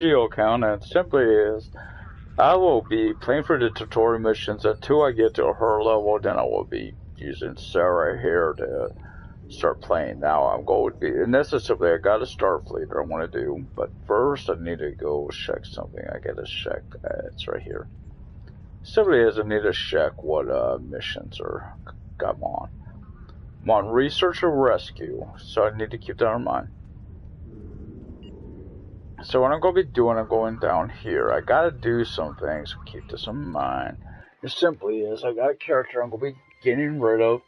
Geo account, and simply is I will be playing for the tutorial missions until I get to her level. Then I will be using Sarah here to start playing. Now I'm going to be, and this is simply I got a Starfleeter I want to do, but first I need to go check something. I gotta check. It's right here. Simply is I need to check what missions are I'm on. I'm on research or rescue, so I need to keep that in mind. So what I'm going to be doing, I'm going down here. I got to do some things, so keep this in mind. It simply is, I got a character I'm going to be getting rid of.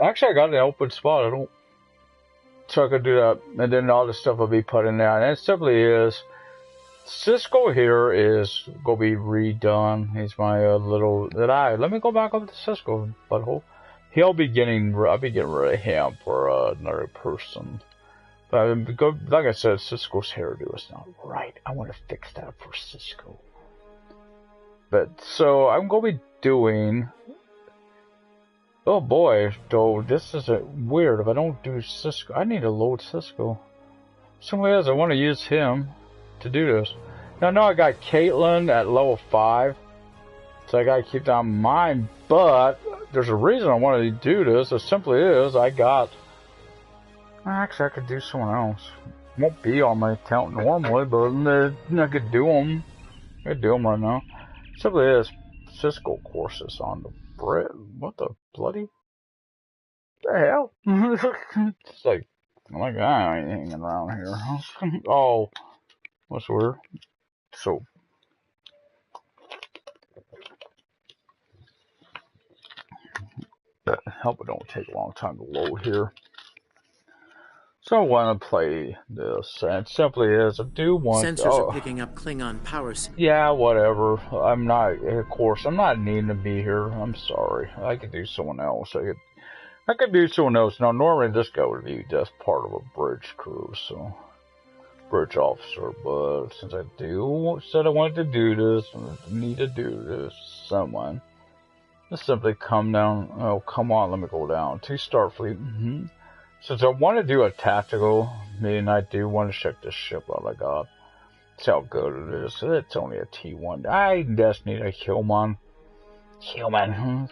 Actually, I got an open spot. I don't, so I could do that, and then all the stuff will be put in there. And it simply is, Cisco here is going to be redone. He's my little, let me go back up to Cisco, butthole. I'll be getting rid of him for another person. But like I said, Cisco's hairdo is not right. I want to fix that for Cisco. But so I'm going to be doing. Oh boy, though this is weird. If I don't do Cisco, I need to load Cisco. Somebody else, I want to use him to do this. Now I know I got Caitlin at level 5, so I got to keep that in mind. But there's a reason I wanted to do this. It simply is I got. Actually, I could do someone else. Won't be on my account normally, but I could do them. I could do them right now. Simply is Cisco courses on the Brit. What the bloody? The hell? It's like I ain't hanging around here. Oh, what's weird? So. Hope it don't take a long time to load here. So I want to play this, and it simply is I do want. Sensors are picking up Klingon power. Yeah, whatever. I'm not. Of course, I'm not needing to be here. I'm sorry. I could do someone else. I could do someone else. Now, normally this guy would be just part of a bridge crew, so bridge officer. But since I said I wanted to do this, I need to do this. Someone. Just simply come down. Oh, come on. Let me go down to Starfleet. Since I want to do a tactical, meaning I do want to check this ship out I got. See how good it is. It's only a T1. I just need a human. Human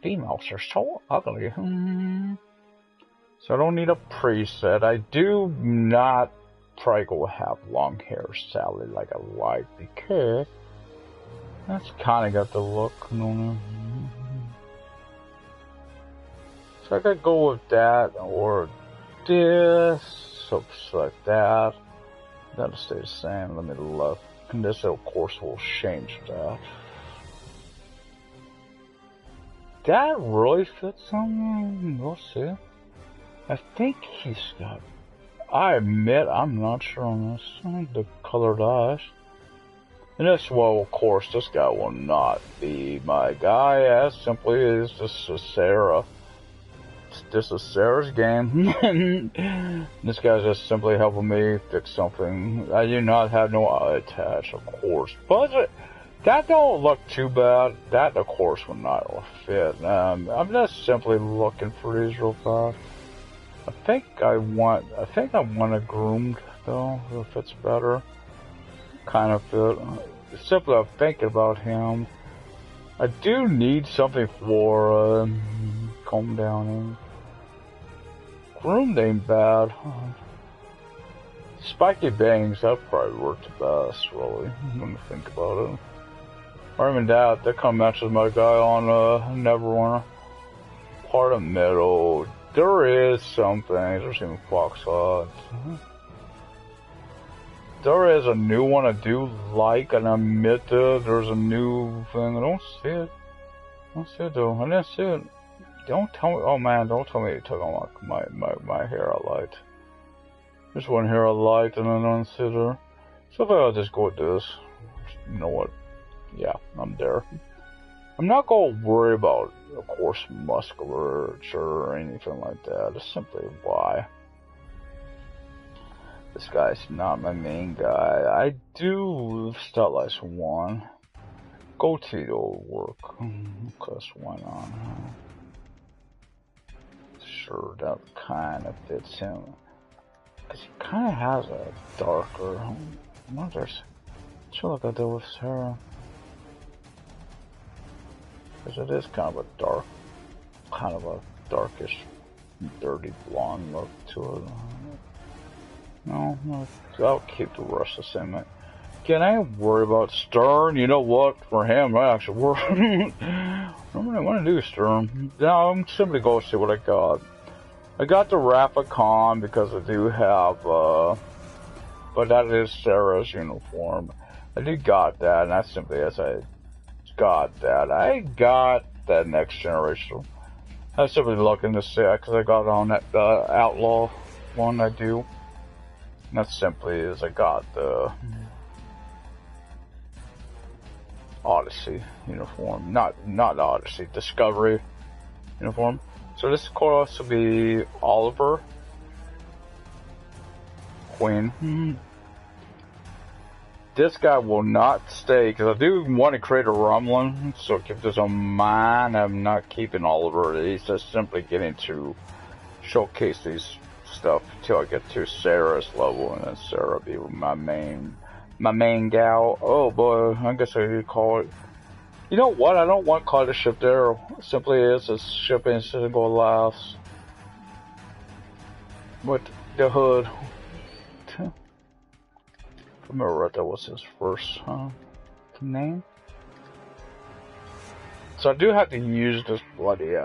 females are so ugly. So I don't need a preset. I do not try to go have long hair Sally like I like because that's kind of got the look. So I could go with that or this. So select that. That'll stay the same. Let me look. And this, of course, will change that. That really fits on me. We'll see. I think he's got. I admit I'm not sure on this. The colored eyes. And this, well, of course, this guy will not be my guy. As simply as this is Sarah. This is Sarah's game. This guy's just simply helping me fix something. I do not have no eye attach, of course. But that don't look too bad. That, of course, will not fit. I'm just simply looking for these real fast. I think I want a groomed though. If it's better, kind of fit. Simply, I'm thinking about him. I do need something for calm down in. Groomed ain't bad. Spiky bangs, that probably worked the best, really, when you think about it. Or even that kind of matches my guy on Neverwinter. Part of middle. There is something. There's even Foxhawks. There is a new one I do like, and I admit there's a new thing. I don't see it. I don't see it though. I didn't see it. Don't tell me. Oh man, don't tell me you took on my hair I liked. There's one here I liked, and I don't see there. So if I'll just go with this. You know what? Yeah, I'm there. I'm not gonna worry about, of course, musculature or anything like that. It's simply why. This guy's not my main guy. I do start like one. Goatee will work. Cause why not? Sure, that kind of fits him. Because he kind of has a darker. I wonder if I look at that with Sarah. Because it is kind of a darkish, dirty blonde look to it. No, I'll keep the rest the same. Can I worry about Stern? You know what? For him, I actually worry. I want to do Stern. Now I'm simply going to see what I got. I got the Rapicon because I do have, but that is Sarah's uniform. I do got that, and that's simply as I got that. I got that Next Generation. I'm simply looking to see because I got on that Outlaw one I do. And that simply is I got the Odyssey uniform, not Odyssey, Discovery uniform. So this could also be Oliver, Queen. This guy will not stay because I do want to create a Romulan. So keep this in mind. I'm not keeping Oliver. He's just simply getting to showcase these stuff until I get to Sarah's level, and then Sarah will be my main gal. Oh boy, I guess I could call it. You know what? I don't want to call it a ship there. It simply is a ship in single lives. With the hood. I remember that was his first name. So I do have to use this bloody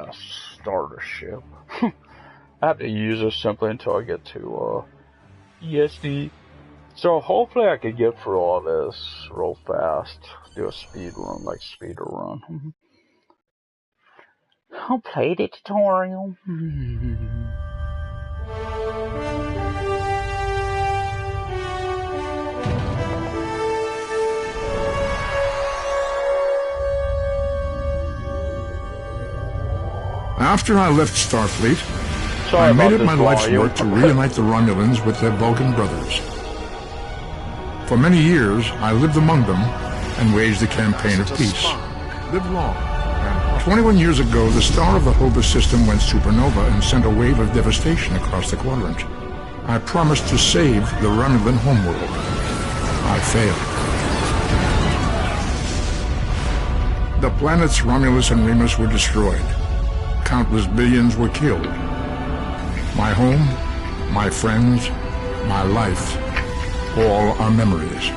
starter ship. I have to use it simply until I get to ESD. So hopefully I can get through all this real fast. Do a speed run, like speeder run. I'll play the tutorial. After I left Starfleet, I made it my life's work to reunite the Romulans with their Vulcan brothers. For many years, I lived among them and waged a campaign of peace. Live long. 21 years ago, the star of the Hova system went supernova and sent a wave of devastation across the quadrant. I promised to save the Romulan homeworld. I failed. The planets Romulus and Remus were destroyed. Countless billions were killed. My home, my friends, my life, all are memories.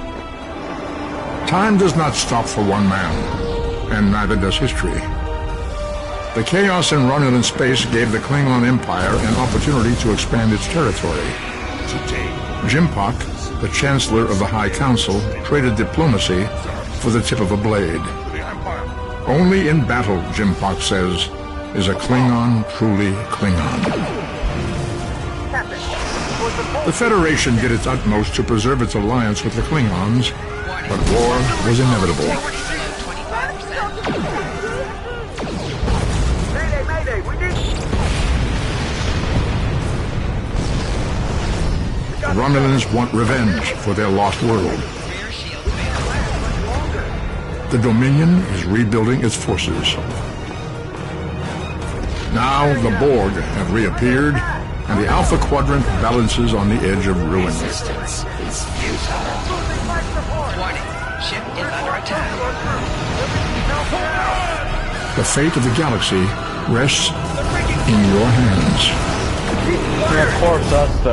Time does not stop for one man, and neither does history. The chaos in Romulan space gave the Klingon Empire an opportunity to expand its territory. Jimpak, the Chancellor of the High Council, traded diplomacy for the tip of a blade. Only in battle, Jimpak says, is a Klingon truly Klingon. The Federation did its utmost to preserve its alliance with the Klingons, but war was inevitable. The Romulans want revenge for their lost world. The Dominion is rebuilding its forces. Now the Borg have reappeared, and the Alpha Quadrant balances on the edge of ruin. Resistance is futile. Warning, ship is under attack. The fate of the galaxy rests in your hands. Yeah, of course, that's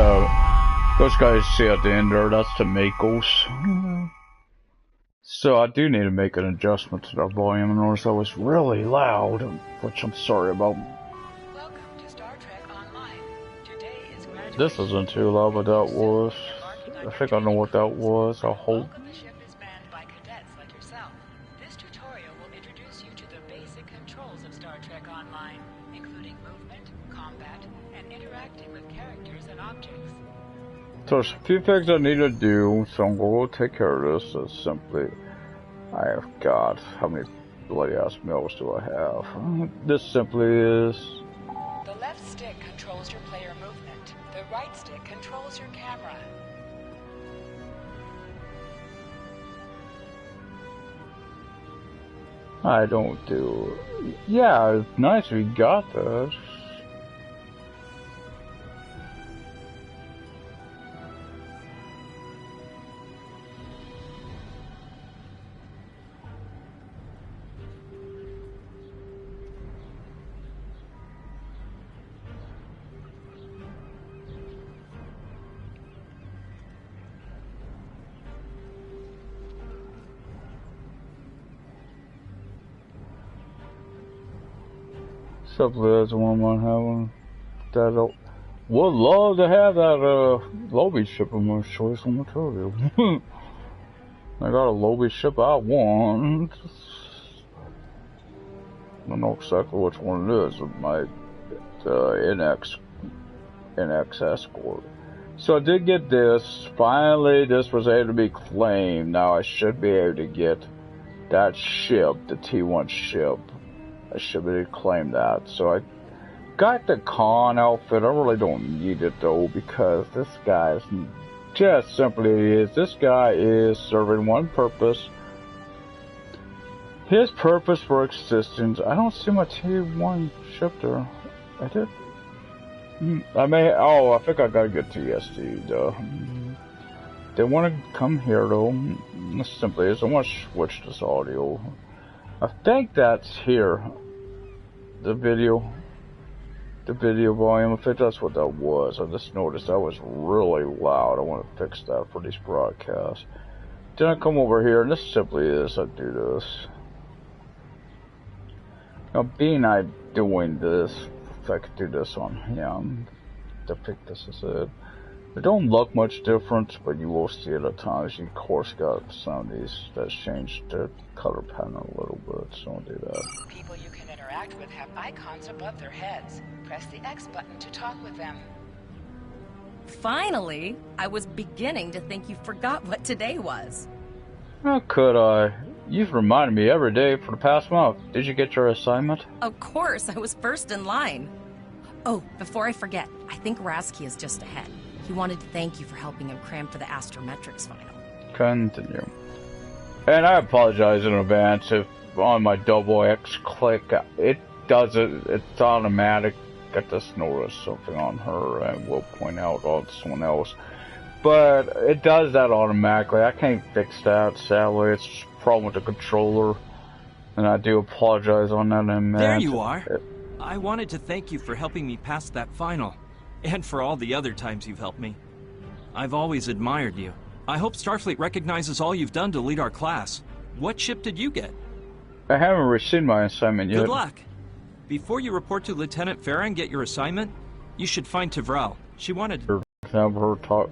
those guys see at the end there, that's the Makos. So I do need to make an adjustment to the volume, and notice I was really loud, which I'm sorry about. This isn't too loud, but that was. I think I know what that was. I hope. The ship is manned by cadets like yourself. This tutorial will introduce you to the basic controls of Star Trek Online, including movement, combat, and interacting with characters and objects. So there's a few things I need to do, so I'm going to take care of this. It's simply, I have got, how many bloody ass meals do I have? This simply is. The left stick controls your player movement. The right stick controls your camera. I don't do. Yeah, it's nice we got this. Simply as one might have that. Would love to have that lobby ship of my choice on the material. I got a lobby ship I want. I don't know exactly which one it is. It might NX Escort. So I did get this. Finally, this was able to be claimed. Now I should be able to get that ship, the T1 ship. I should be able to claim that. So I got the con outfit. I really don't need it though, because this guy is just simply is. This guy is serving one purpose. His purpose for existence. I don't see my T1 ship there. I did. I may. Oh, I think I gotta get TSD though. They want to come here though. This simply is. I want to switch this audio. I think that's here. The video volume. I think that's what that was. I just noticed that was really loud. I want to fix that for these broadcasts. Then I come over here, and this simply is. I do this. Now, being I doing this. I could do this on him. I think this is it. They don't look much different, but you will see it at times. You of course got some of these that changed their color pattern a little bit, so I'll do that. People you can interact with have icons above their heads. Press the X button to talk with them. Finally! I was beginning to think you forgot what today was. How could I? You've reminded me every day for the past month. Did you get your assignment? Of course, I was first in line. Oh, before I forget, I think Rasky is just ahead. He wanted to thank you for helping him cram for the astrometrics final. Continue. And I apologize in advance if on my double X click, it does it, it's automatic. I just noticed something on her and we'll point out on someone else. But it does that automatically. I can't fix that, sadly. It's just a problem with the controller. And I do apologize on that. And there you are. I wanted to thank you for helping me pass that final. And for all the other times you've helped me. I've always admired you. I hope Starfleet recognizes all you've done to lead our class. What ship did you get? I haven't received my assignment yet. Good luck. Before you report to Lieutenant Farah and get your assignment, you should find Tavral. She wanted to have her talk.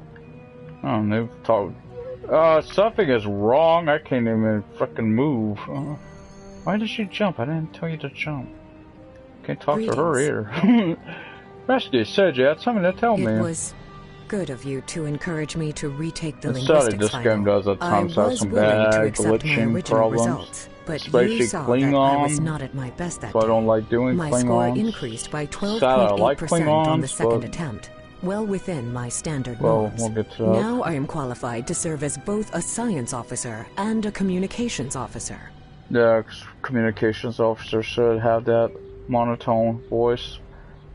I don't know, talk. Something is wrong. I can't even fucking move. Why did she jump? I didn't tell you to jump. Can't talk to her either. Rescue said you had something to tell me. It was good of you to encourage me to retake the linguistics this game does at times have some bad glitching problems. Results, but especially you saw Klingon, that I was not at my best that so I don't day. like doing my Klingons. Score increased by 12.8% on the second attempt. Well within my standard norms. We'll get to that. Now I am qualified to serve as both a science officer and a communications officer. The communications officer should have that monotone voice.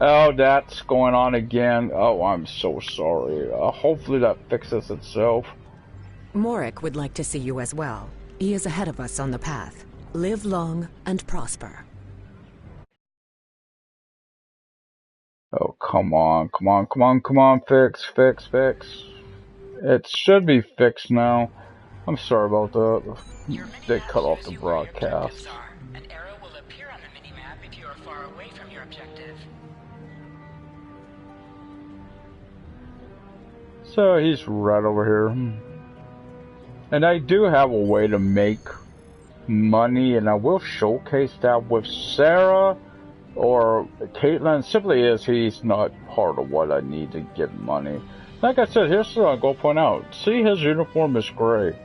Oh, that's going on again. Oh, I'm so sorry. Hopefully that fixes itself. Morik would like to see you as well. He is ahead of us on the path. Live long and prosper. Oh, come on, come on, come on, come on, fix. It should be fixed now. I'm sorry about that. They cut off the broadcast. An arrow will appear on the minimap if you are far away from your objective. So he's right over here. And I do have a way to make money, and I will showcase that with Sarah or Caitlin. Simply is he's not part of what I need to get money. Like I said, here's what I'll go point out. See, his uniform is gray.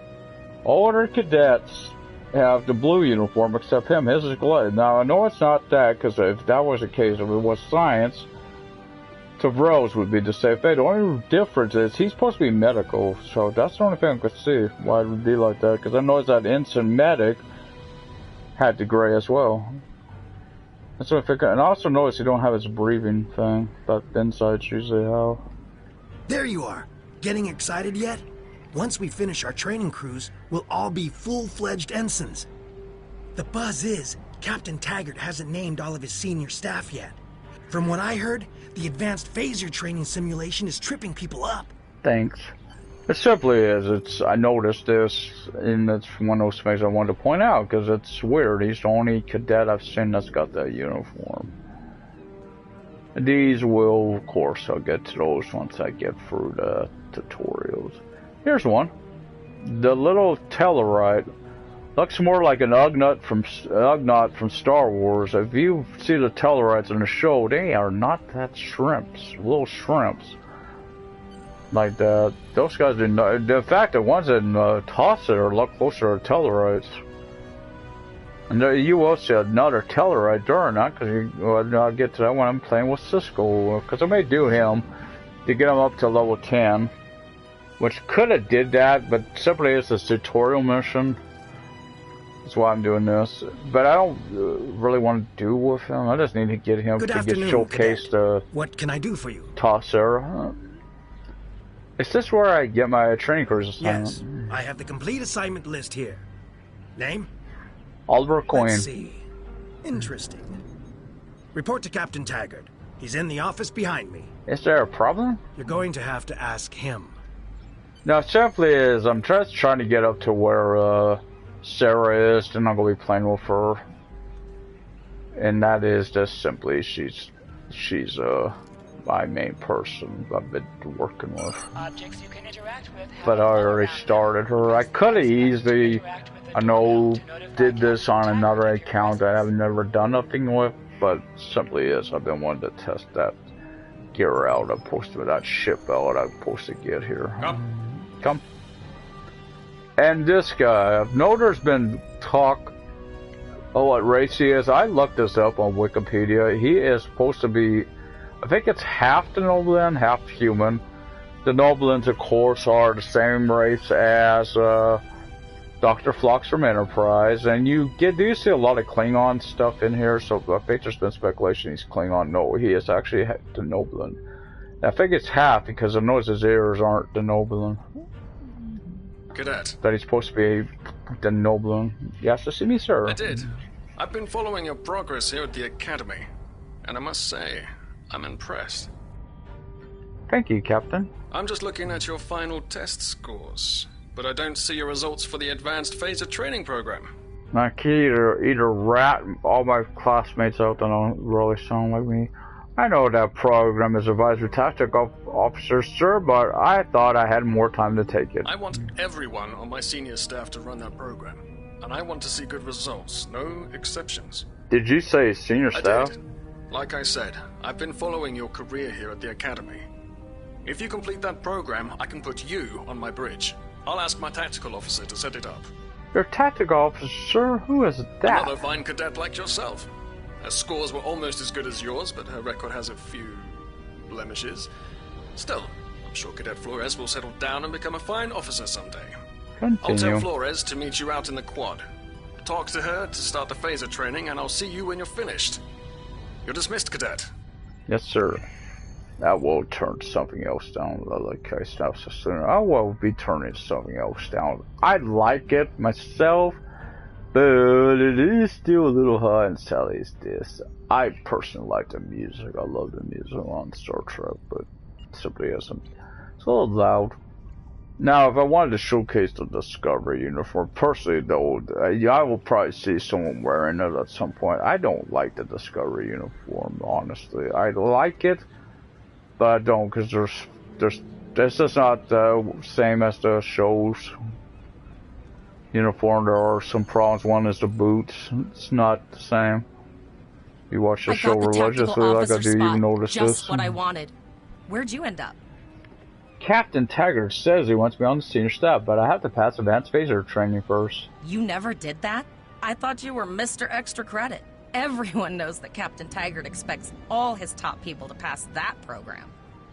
All other cadets have the blue uniform except him. His is gray. Now I know it's not that, because if that was the case, if it was science, Tavrel's would be the same fate. The only difference is he's supposed to be medical, so that's the only thing I could see why it would be like that. Because I noticed that Ensign Medic had the gray as well. That's what I figured. And I also noticed he don't have his breathing thing that insides usually have. There you are. Getting excited yet? Once we finish our training cruise, we'll all be full-fledged ensigns. The buzz is, Captain Taggart hasn't named all of his senior staff yet. From what I heard, the advanced phaser training simulation is tripping people up. Thanks. It simply is. I noticed this, and it's one of those things I wanted to point out, because it's weird. He's the only cadet I've seen that's got that uniform. These will, of course, I'll get to those once I get through the tutorials. Here's one. The little Tellarite looks more like an Ugnaught from Star Wars. If you see the Tellarites in the show, they are not that shrimps, little shrimps. Like that. Those guys did not. In fact, the ones in Tosser look closer to Tellarites. And there you will see another Tellarite during that, because I'll get to that when I'm playing with Cisco, because I may do him to get him up to level 10, which could have did that, but simply it's a tutorial mission. That's why I'm doing this. But I don't really want to do with him. I just need to get him to get showcased. What can I do for you? Tosser. Is this where I get my training cruise assignment? Yes, I have the complete assignment list here. Name? Oliver Queen. Let's see. Interesting. Report to Captain Taggart. He's in the office behind me. Is there a problem? You're going to have to ask him. No, simply is I'm just trying to get up to where Sarah is, and I'm gonna be playing with her. And that is just simply she's my main person I've been working with. Objects you can interact with. But I already started her. I could have easily, I know, did this on another account that I've never done nothing with, but simply is I've been wanting to test that gear out. I'm supposed to, that ship out I'm supposed to get here. Come. And this guy, I know there's been talk of what race he is. I looked this up on Wikipedia. He is supposed to be, I think it's half Denobulan, half human. The Denobulans, of course, are the same race as Dr. Phlox from Enterprise, and you do see a lot of Klingon stuff in here, so I think there's been speculation he's Klingon. No, he is actually Denobulan. I think it's half, because I notice his ears aren't Denobulan. Cadet. That he's supposed to be Denobulan. Yes, to see me, sir. I did. I've been following your progress here at the Academy, and I must say, I'm impressed. Thank you, Captain. I'm just looking at your final test scores, but I don't see your results for the Advanced Phaser Training Program. I can either rat all my classmates out that don't really sound like me. I know that program is advisory tactic officer, sir, but I thought I had more time to take it. I want everyone on my senior staff to run that program, and I want to see good results, no exceptions. Did you say senior staff? I did. Like I said, I've been following your career here at the Academy. If you complete that program, I can put you on my bridge. I'll ask my tactical officer to set it up. Your tactical officer, sir? Who is that? Another fine cadet like yourself. Her scores were almost as good as yours, but her record has a few blemishes. Still, I'm sure Cadet Flores will settle down and become a fine officer someday. Continue. I'll tell Flores to meet you out in the quad. Talk to her to start the phaser training, and I'll see you when you're finished. You're dismissed, Cadet. Yes, sir. I will turn something else down, like I said sooner. I will be turning something else down. I like it myself, but it is still a little high and Sally is this. I personally like the music. I love the music on Star Trek, but it simply isn't. It's a little loud. Now, if I wanted to showcase the Discovery uniform, personally though, I will probably see someone wearing it at some point. I don't like the Discovery uniform, honestly. I like it, but I don't, because it's just not the same as the show's uniform. There are some problems. One is the boots. It's not the same. You watch the show religiously, like I do, you notice just this. What I wanted. Where'd you end up? Captain Taggart says he wants me on the senior staff, but I have to pass advanced phaser training first. You never did that? I thought you were Mr. Extra Credit. Everyone knows that Captain Taggart expects all his top people to pass that program.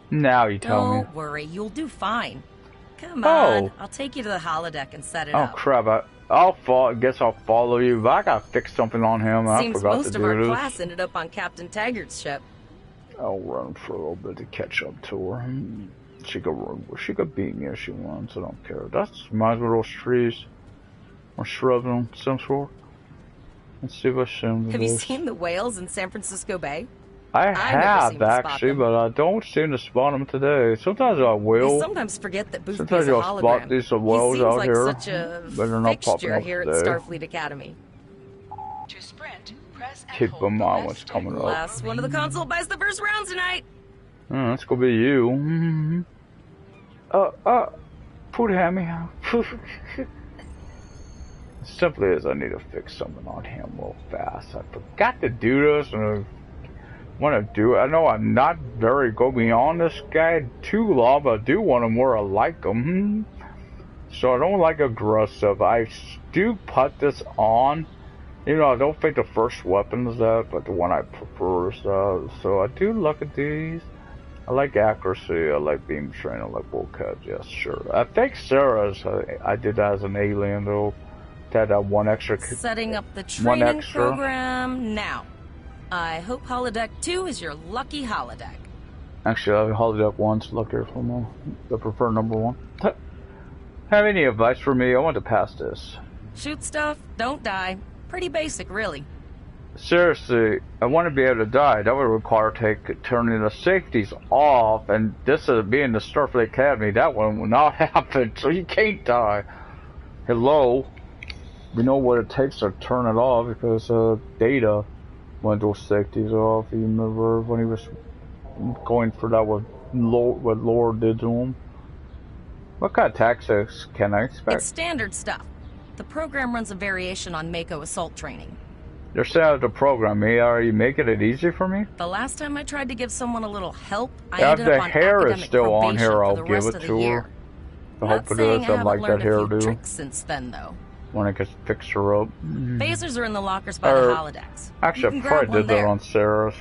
Now you tell me. Don't worry, you'll do fine. Come on, I'll take you to the holodeck and set it up. Oh crap, guess I'll follow you, but I gotta fix something on him. Seems I forgot most to of do our this. class ended up on Captain Taggart's ship. I'll run for a little bit to catch up to her. She could beat me if she wants, I don't care. That's reminds me of those trees. Or shrubs on some sort. Let's see if I see them. Have you seen the whales in San Francisco Bay? I have actually, but I don't seem to spot them today. Sometimes I will. I sometimes forget that Boothby's Sometimes a you'll hologram. spot these whales out like here, such a but they're not popping fixture up here today. at Starfleet Academy. To sprint, press keep in mind what's coming up. Last one of the console buys the first round tonight. That's gonna be you. Put Hammy. Simply as I need to fix something on him real fast. I forgot to do this, and I want to do it. I know I'm not very going on this guy too long, but I do want him where I like him. So I don't like aggressive. I do put this on. You know, I don't think the first weapon is that, but the one I prefer is that. So I do look at these. I like accuracy, I like beam train, I like bull cuts, yes, sure. I think Sarah's, I did that as an alien though. Had that one extra. Setting up the training program now. I hope holodeck 2 is your lucky holodeck. Actually, holodeck 1's luckier for me. I prefer number 1. Have any advice for me? I want to pass this. Shoot stuff, don't die. Pretty basic, really. Seriously, I want to be able to die. That would require turning the safeties off, and this is being the Starfleet Academy. That one will not happen, so you can't die. Hello? We know what it takes to turn it off because Data went those safeties off. You remember when he was going for that what Lord did to him? What kind of tactics can I expect? It's standard stuff. The program runs a variation on Mako assault training. You're saying the program, are you making it easy for me? The last time I tried to give someone a little help, I ended up on hair is still on here, I'll give it to her. I hope it is. I like that hairdo. Tricks since then, though. When I can fix her up. Phasers are in the lockers by the holodecks. Actually, I probably did that on Sarah's.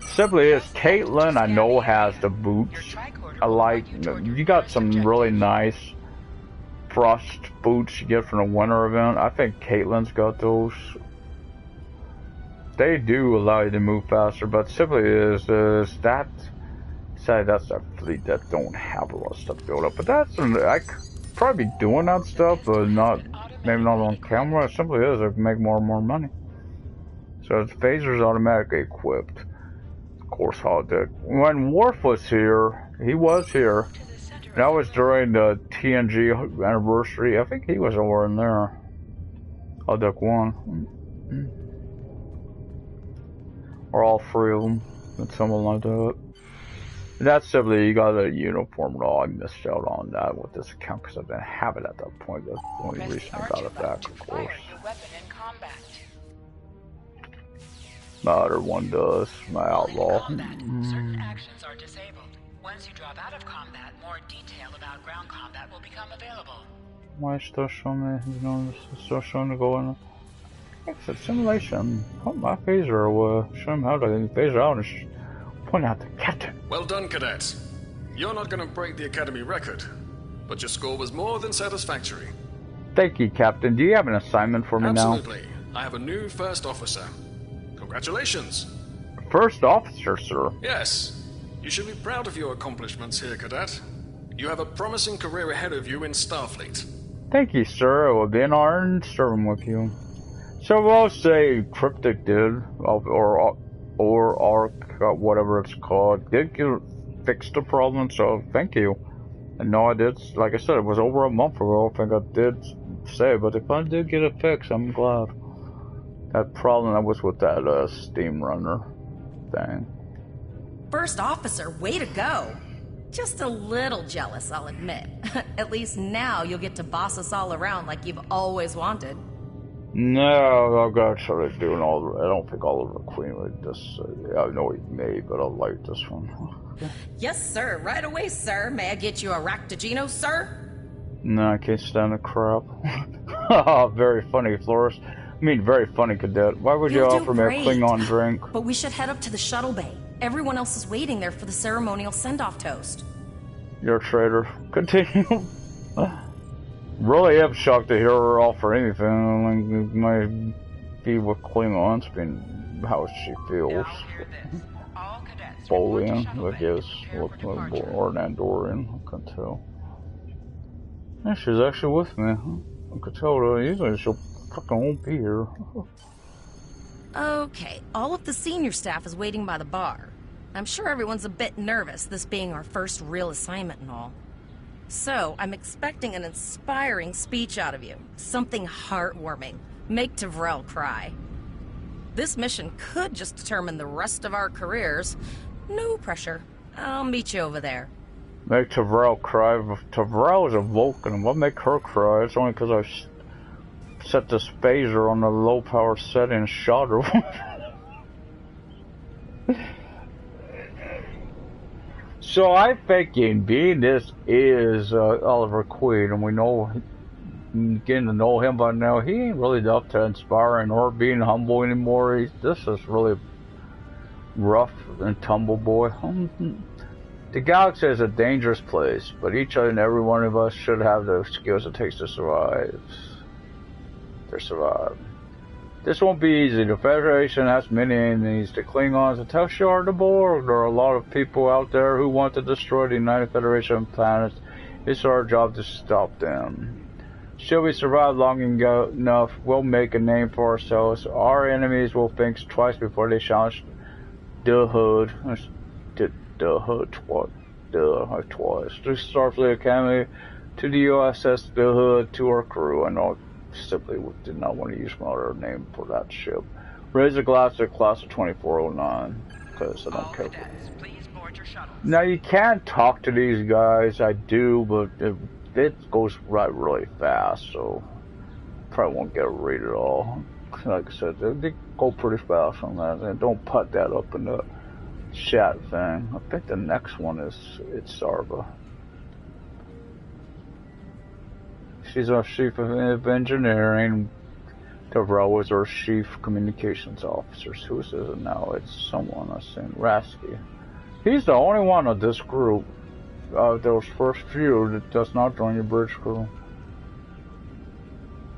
Simply is Caitlin, I know, has the boots. I like, you got some really nice frost boots you get from the winter event. I think Caitlin's got those. They do allow you to move faster, but simply is that, say that's a fleet that don't have a lot of stuff built up. But that's, I probably be doing that stuff, but not, maybe not on camera. It simply is, I can make more and more money. So the phaser's automatically equipped. Of course, holodeck. When Worf was here, he was here. That was during the TNG anniversary. I think he was over in there. Holodeck 1. Or all 3 of them. Something like that. That's simply, you got a uniform at all. I missed out on that with this account because I didn't have it at that point. That's the only reason I got it back, of course. My other one does. My outlaw. Certain actions are disabled. Once you drop out of combat, more detail about ground combat will become available. Why is still showing me, it's still showing to go in? Exit simulation. Put my phaser away. Show him how to phaser out and point out the captain. Well done, cadets. You're not going to break the Academy record, but your score was more than satisfactory. Thank you, Captain. Do you have an assignment for me now? Absolutely. I have a new first officer. Congratulations. First officer, sir? Yes. You should be proud of your accomplishments here, Cadet. You have a promising career ahead of you in Starfleet. Thank you, sir. It will be an honor serving with you. So we'll say Cryptic did, or ARC, whatever it's called, did fix the problem, so thank you. And no, I did, like I said, it was over a month ago, I think I did say, but if I did get it fixed, I'm glad. That problem that was with that steam runner thing. First officer, way to go. Just a little jealous, I'll admit. At least now you'll get to boss us all around like you've always wanted. No, I've got to try doing all the, I don't think Oliver Queen would just, I know he may, but I like this one. Yes, sir. Right away, sir. May I get you a Ractagino, sir? No, I can't stand the crap. Very funny, Flores. I mean, very funny, Cadet. Why would you offer me a Klingon drink? But we should head up to the shuttle bay. Everyone else is waiting there for the ceremonial send-off toast. You're a traitor. Continue. Really am shocked to hear her offer anything. Like, my be with Klingons, being how she feels. Bullying, I guess, or an Andorian, I can tell. Yeah, she's actually with me. I could tell her, usually she'll fucking won't be here. Okay, all of the senior staff is waiting by the bar. I'm sure everyone's a bit nervous, this being our first real assignment and all. So, I'm expecting an inspiring speech out of you. Something heartwarming. Make Tavrel cry. This mission could just determine the rest of our careers. No pressure. I'll meet you over there. Make Tavrel cry. Tavrel is a Vulcan. What make her cry? It's only because I set this phaser on the low power setting and shot her. So I'm thinking, being this is Oliver Queen, and we know, getting to know him by now, he ain't really up to inspiring or being humble anymore. This is really rough and tumble boy. The galaxy is a dangerous place, but each and every one of us should have the skills it takes to survive. This won't be easy. The Federation has many enemies. The Klingons, the Telshar, the Borg. There are a lot of people out there who want to destroy the United Federation planets. It's our job to stop them. Should we survive long enough, we'll make a name for ourselves. Our enemies will think twice before they challenge the Hood. The Hood twice. To Starfleet Academy, to the USS The Hood, to our crew. I know simply did not want to use my other name for that ship. Raise a glass to class of 2409, because I don't care. Now you can talk to these guys, I do, but it goes right really fast, so probably won't get to read it all. Like I said, they go pretty fast on that, and don't put that up in the chat thing. I think the next one it's Sarva. She's our chief of engineering. Tavrel was our chief communications officer. Who is it now? It's someone I seen. Rasky. He's the only one of this group, those first few, that does not join your bridge crew.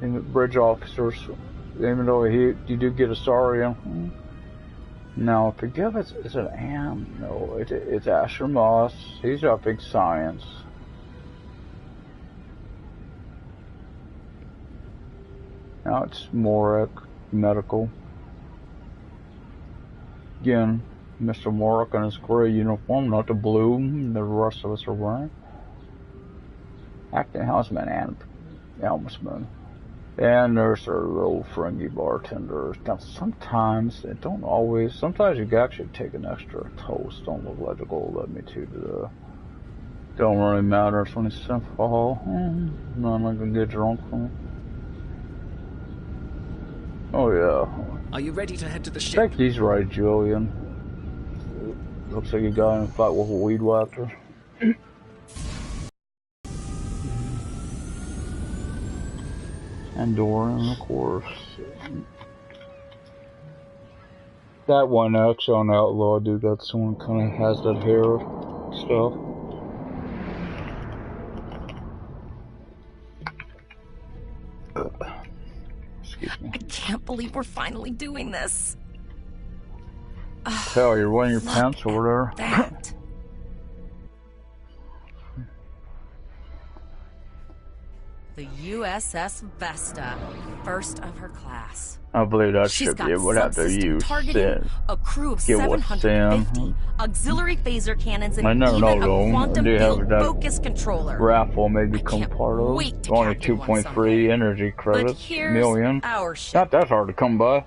And the bridge officers, even though you do get a Saurian. Now, forgive us, is it Am? No, it's Asher Moss. He's up in science. Now it's Morak, medical. Again, Mr. Morak in his gray uniform, not the blue the rest of us are wearing. Acting houseman and helmsman. And there's our little fringy bartenders. Now sometimes, it don't always, sometimes you can actually take an extra toast. Don't look like the gold let me to the... Don't really matter, it's only simple. I'm not gonna get drunk from it. Oh yeah. Are you ready to head to the ship? Check these right, Julian. Looks like you got in a fight with a weed whacker. And Doran, of course. That one X on Outlaw, dude, that someone kind of has that hair stuff. I can't believe we're finally doing this. Tell you're wearing your pants over there. That. The USS Vesta, first of her class. I believe that She's should got be able to have to use targeting, a crew of get 750, auxiliary phaser cannons, and I never even know, a quantum have field that focus controller. raffle may become part of. Only 2.3 energy credits, million. Our ship. Not that hard to come by.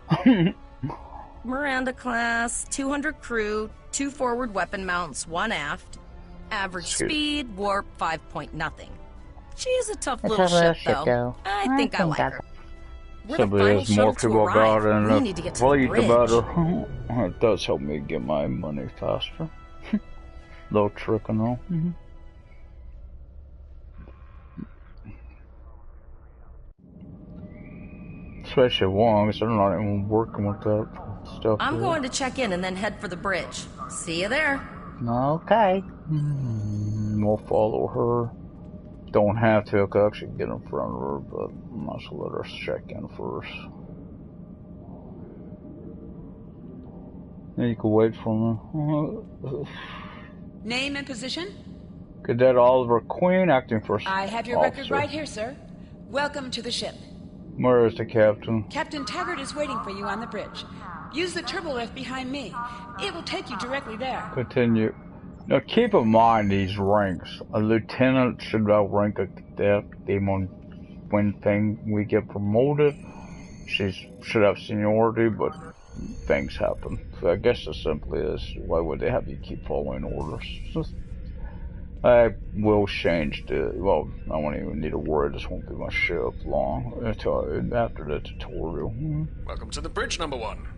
Miranda class, 200 crew, 2 forward weapon mounts, 1 aft. Average speed, warp 5.0. She's a tough little ship, though. I think I like her. Simply as more people about it and need to get to fleet the bridge. about her. It does help me get my money faster. Little trick and all. Especially one, because they're not even working with that stuff. I'm going to check in and then head for the bridge. See you there. Okay. We'll follow her. Don't have to, I could actually get in front of her, but I might as well let her check in first. Then you can wait for me. Name and position? Cadet Oliver Queen, acting first I have your officer. record right here, sir. Welcome to the ship. Where is the captain? Captain Taggart is waiting for you on the bridge. Use the turbolift behind me. It will take you directly there. Continue. Now keep in mind these ranks. A lieutenant should outrank a cadet. When we get promoted, she should have seniority, but things happen. So I guess the simply is, why would they have you keep following orders? I will change the, well, I won't even need to worry, this won't be my ship long until after the tutorial. Welcome to the bridge, number 1.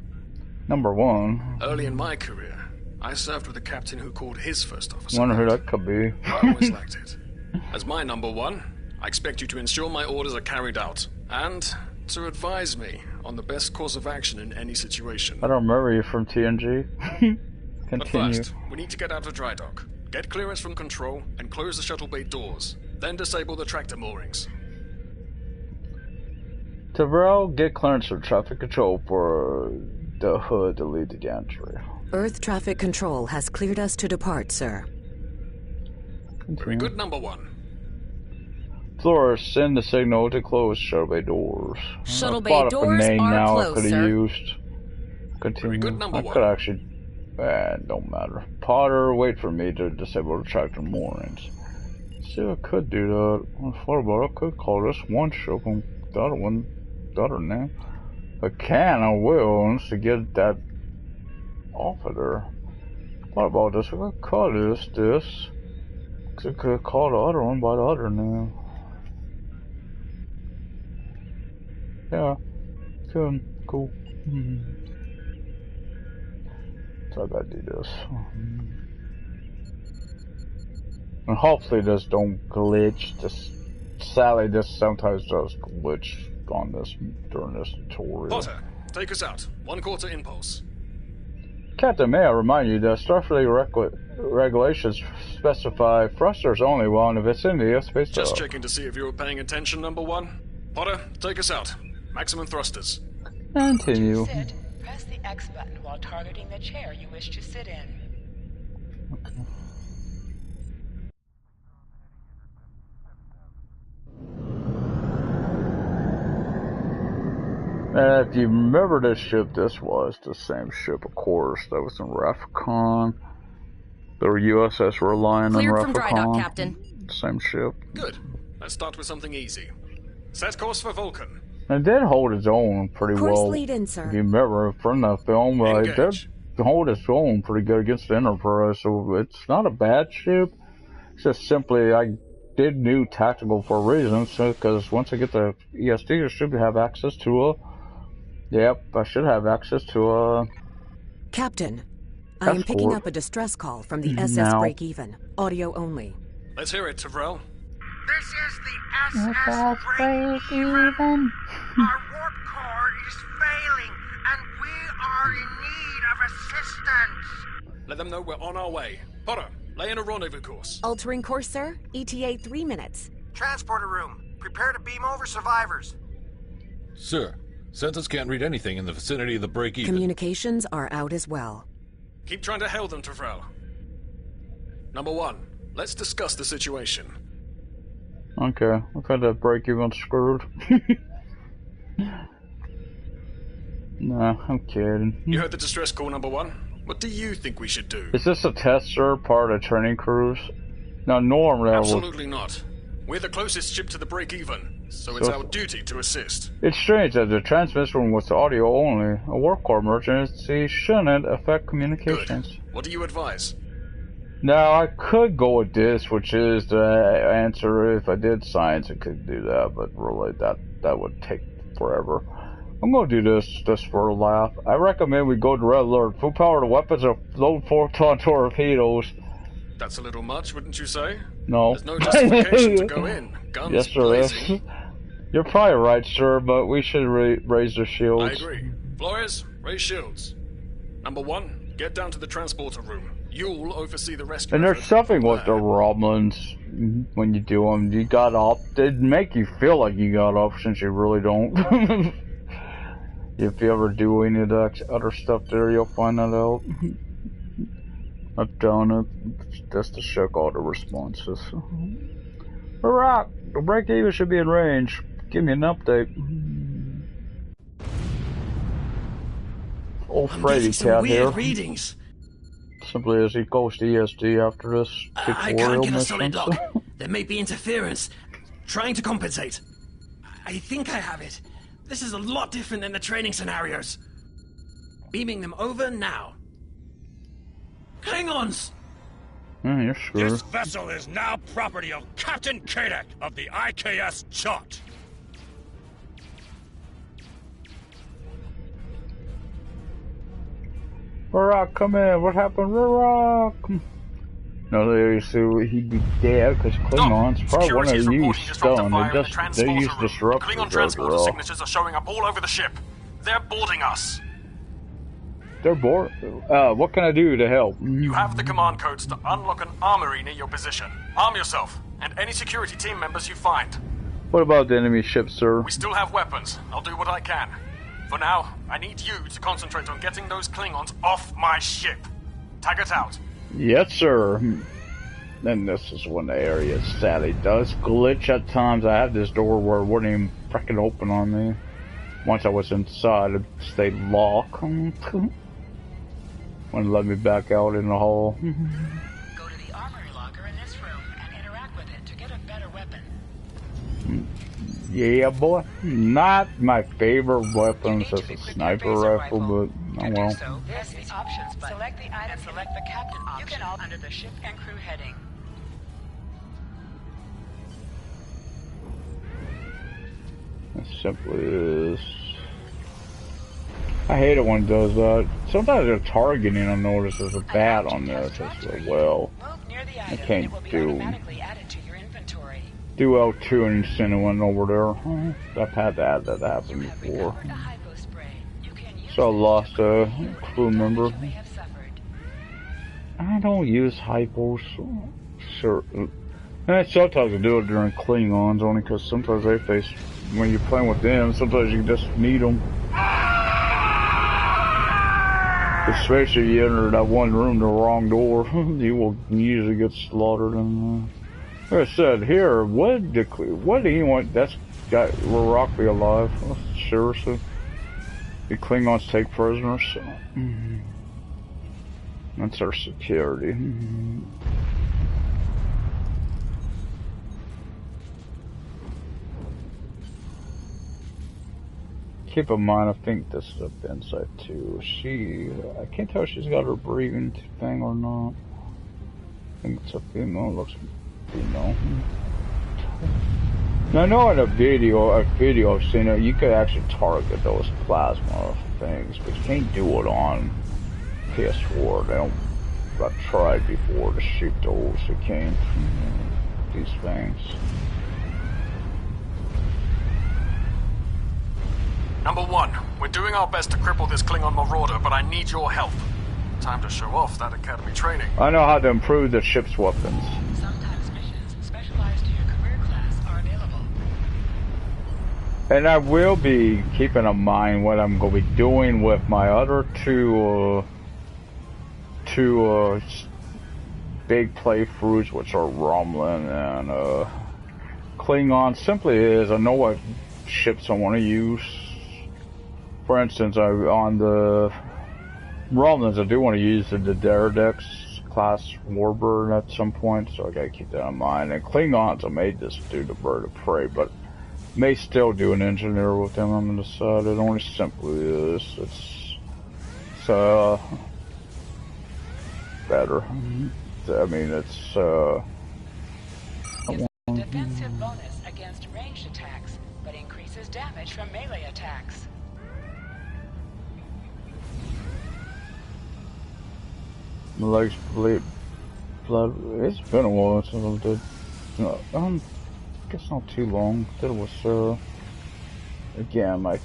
Number 1? Early in my career, I served with a captain who called his first officer. Wonder who that could be. I always liked it. As my number 1, I expect you to ensure my orders are carried out, and to advise me on the best course of action in any situation. I don't remember you from TNG. Continue. But first, we need to get out of dry dock. Get clearance from control and close the shuttle bay doors. Then disable the tractor moorings. Tyrell, get clearance from traffic control for the hood to lead to the entry. Earth traffic control has cleared us to depart, sir. Very good, number 1. Flores, send the signal to close shuttle bay doors. Shuttle bay doors are closed, sir. Used. Continue. Very good, number 1. I could actually... don't matter. Potter, wait for me to disable the tractor moorings. See, I could do that. I thought about it. I could call this one ship and the other one, the other name. If I can, I will, once to get that off of there. Thought about this. I could call this. Cause I could call the other one by the other name. Yeah. Good. Cool. So I gotta do this. And hopefully this don't glitch. This Sally just sometimes does glitch on this during this tutorial. Potter, take us out. 1/4 impulse. Captain, may I remind you that Starfleet regulations specify thrusters only while in the vicinity of space. Just checking to see if you were paying attention, number 1. Potter, take us out. Maximum thrusters. Continue. Press the X button while targeting the chair you wish to sit in. Okay. If you remember this ship, this was the same ship, of course, that was in Rafficon. The USS Reliant on Rafficon. Cleared from dry dock, Captain. Same ship. Good. Let's start with something easy. Set course for Vulcan. It did hold its own pretty well. Lead in, sir. If you remember from the film, it did hold its own pretty good against the Enterprise, so it's not a bad ship. It's just simply, I did new tactical for a reason, because once I get the ESD, I should have access to a... Yep, I should have access to a... Captain, I am picking up a distress call from the SS Break-Even. Audio only. Let's hear it, Tyrell. This is the SS Break-Even. Our warp core is failing, and we are in need of assistance. Let them know we're on our way. Potter, lay in a rendezvous course. Altering course, sir. ETA 3 minutes. Transporter room. Prepare to beam over survivors. Sir, Census can't read anything in the vicinity of the break-even. Communications are out as well. Keep trying to hail them, Tyrell. Number 1, let's discuss the situation. Okay, I've had that break-even screwed. Nah, I'm kidding. You heard the distress call, number 1. What do you think we should do? Is this a test, sir? Part of the training cruise? Now, normally Absolutely not. We're the closest ship to the break-even, so it's our duty to assist. It's strange that the transmission was audio only. A warp core emergency shouldn't affect communications. Good. What do you advise? Now, I could go with this, which is the answer. If I did science, I could do that, but really, that would take forever. I'm gonna do this just for a laugh. I recommend we go to Red Alert. Full power to weapons or load photon torpedoes. That's a little much, wouldn't you say? No. There's no justification to go in. Guns yes, there blazing. is. You're probably right, sir, but we should raise their shields. I agree. Flores, raise shields. Number 1, get down to the transporter room. You'll oversee the rescue. And there's something with the Romulans when you do them. You got up. They make you feel like you got up, since you really don't. If you ever do any of that other stuff there, you'll find that out. I've done it just to check all the responses. Alright, the break-even should be in range. Give me an update. Old Freddy cat here. Readings. Simply as he goes to ESD after this tutorial I can't get a mission. solid log. There may be interference. Trying to compensate. I think I have it. This is a lot different than the training scenarios. Beaming them over now. Klingons! You're screwed. This vessel is now property of Captain Kadek of the IKS Chart. Rock, come in. What happened, Rock? No, they see he'd be dead because Klingons probably want to use stone. They use disruptors. Klingon transporter signatures are showing up all over the ship. They're boarding us. They're bored. What can I do to help? You have the command codes to unlock an armory near your position. Arm yourself, and any security team members you find. What about the enemy ship, sir? We still have weapons. I'll do what I can. For now, I need you to concentrate on getting those Klingons off my ship. Taggart out. Yes, sir. And this is one area sadly does glitch at times. I had this door where it wouldn't even freaking open on me. Once I was inside, it stayed locked. Wouldn't let me back out in the hall. Go to the armory locker in this room and interact with it to get a better weapon. Yeah, boy. Not my favorite weapon is a sniper rifle, but oh well. So, press the options button. Select the item and select the captain option. You can all under the ship and crew heading. It simply is. I hate it when it does that. Sometimes they're targeting, I notice there's a bat on there. Just like, well, I can't do L2 and send one over there. I've had that happen before. So I lost a crew member. I don't use hypos. Sure. And sometimes I do it during Klingons, only because sometimes they face, when you're playing with them, sometimes you just need them. Especially you enter that one room, the wrong door, you will usually get slaughtered. And like I said, here, what do you want? That's got Rock be alive? Seriously, the Klingons take prisoners. That's our security. Keep in mind, I think this is a insight too. I can't tell if she's got her breathing thing or not. I think it's a female. Looks female. Now, I know in a video I've seen it, you could actually target those plasma things, but you can't do it on PS4. I've tried before to shoot those. You can't. These things. Number 1, we're doing our best to cripple this Klingon marauder, but I need your help. Time to show off that academy training. I know how to improve the ship's weapons. Sometimes missions specialized to your career class are available. And I will be keeping in mind what I'm going to be doing with my other two big playthroughs, which are Romulan and Klingon. Simply is I know what ships I want to use. For instance, on the Romulans, I do want to use the Deredex class warbird at some point, so I gotta keep that in mind. And Klingons, I may just do the bird of prey, but may still do an engineer with them. I'm gonna decide. It only simply is. It's better. I mean, it's defensive bonus against ranged attacks, but increases damage from melee attacks. My legs bleed blood. It's been a while since I did. I guess not too long. That was again my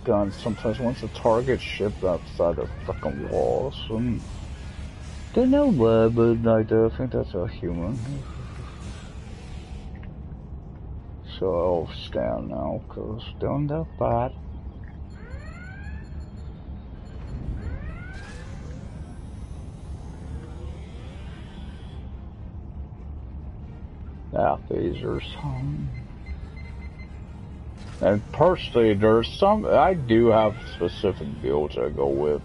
gun sometimes wants to target ship outside the fucking walls. Don't know why, but I do think that's a human. So I'll stand now, cause doing that bad. Phasers. And personally, there's some, I do have specific builds I go with.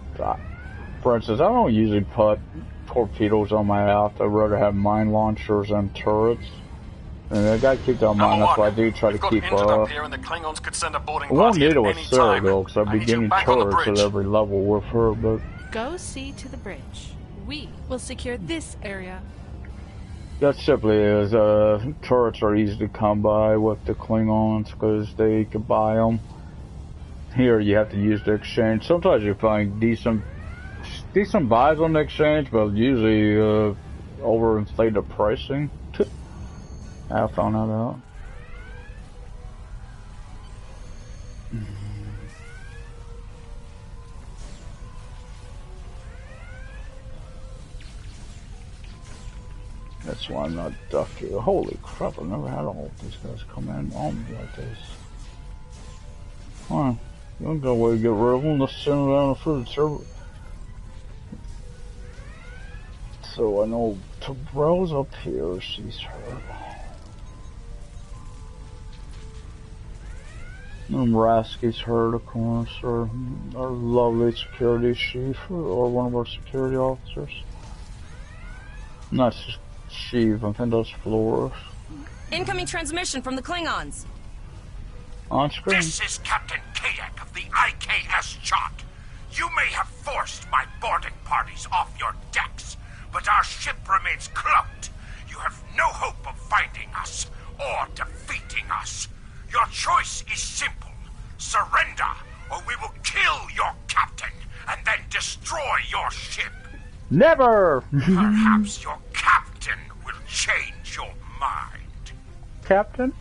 For instance, I don't usually put torpedoes on my aft. I'd rather have mine launchers and turrets. And I gotta keep that in mind, that's why I do try to keep, up here and the Klingons could send a boarding I won't party need at it with any Sarah time. though, because I'll be getting turrets at every level with her, but... Go see to the bridge. We will secure this area. That simply is, turrets are easy to come by with the Klingons, because they can buy them. Here you have to use the exchange. Sometimes you find decent buys on the exchange, but usually, overinflated pricing. I found that out. That's why I'm not ducky. Holy crap, I've never had all of these guys come in on me like this. Huh. You don't got a way to get rid of them. Let's send them down the food server. So I know Tabrell's up here, she's hurt. Rasky's hurt, of course, or our lovely security chief, or one of our security officers. Not chief, I think that's Flores. Incoming transmission from the Klingons. On screen. This is Captain Kadek of the IKS Chart. You may have forced my boarding parties off your decks, but our ship remains cloaked. You have no hope of finding us or defeating us. Your choice is simple. Surrender, or we will kill your captain and then destroy your ship. Never! Perhaps your captain will change your mind. Captain?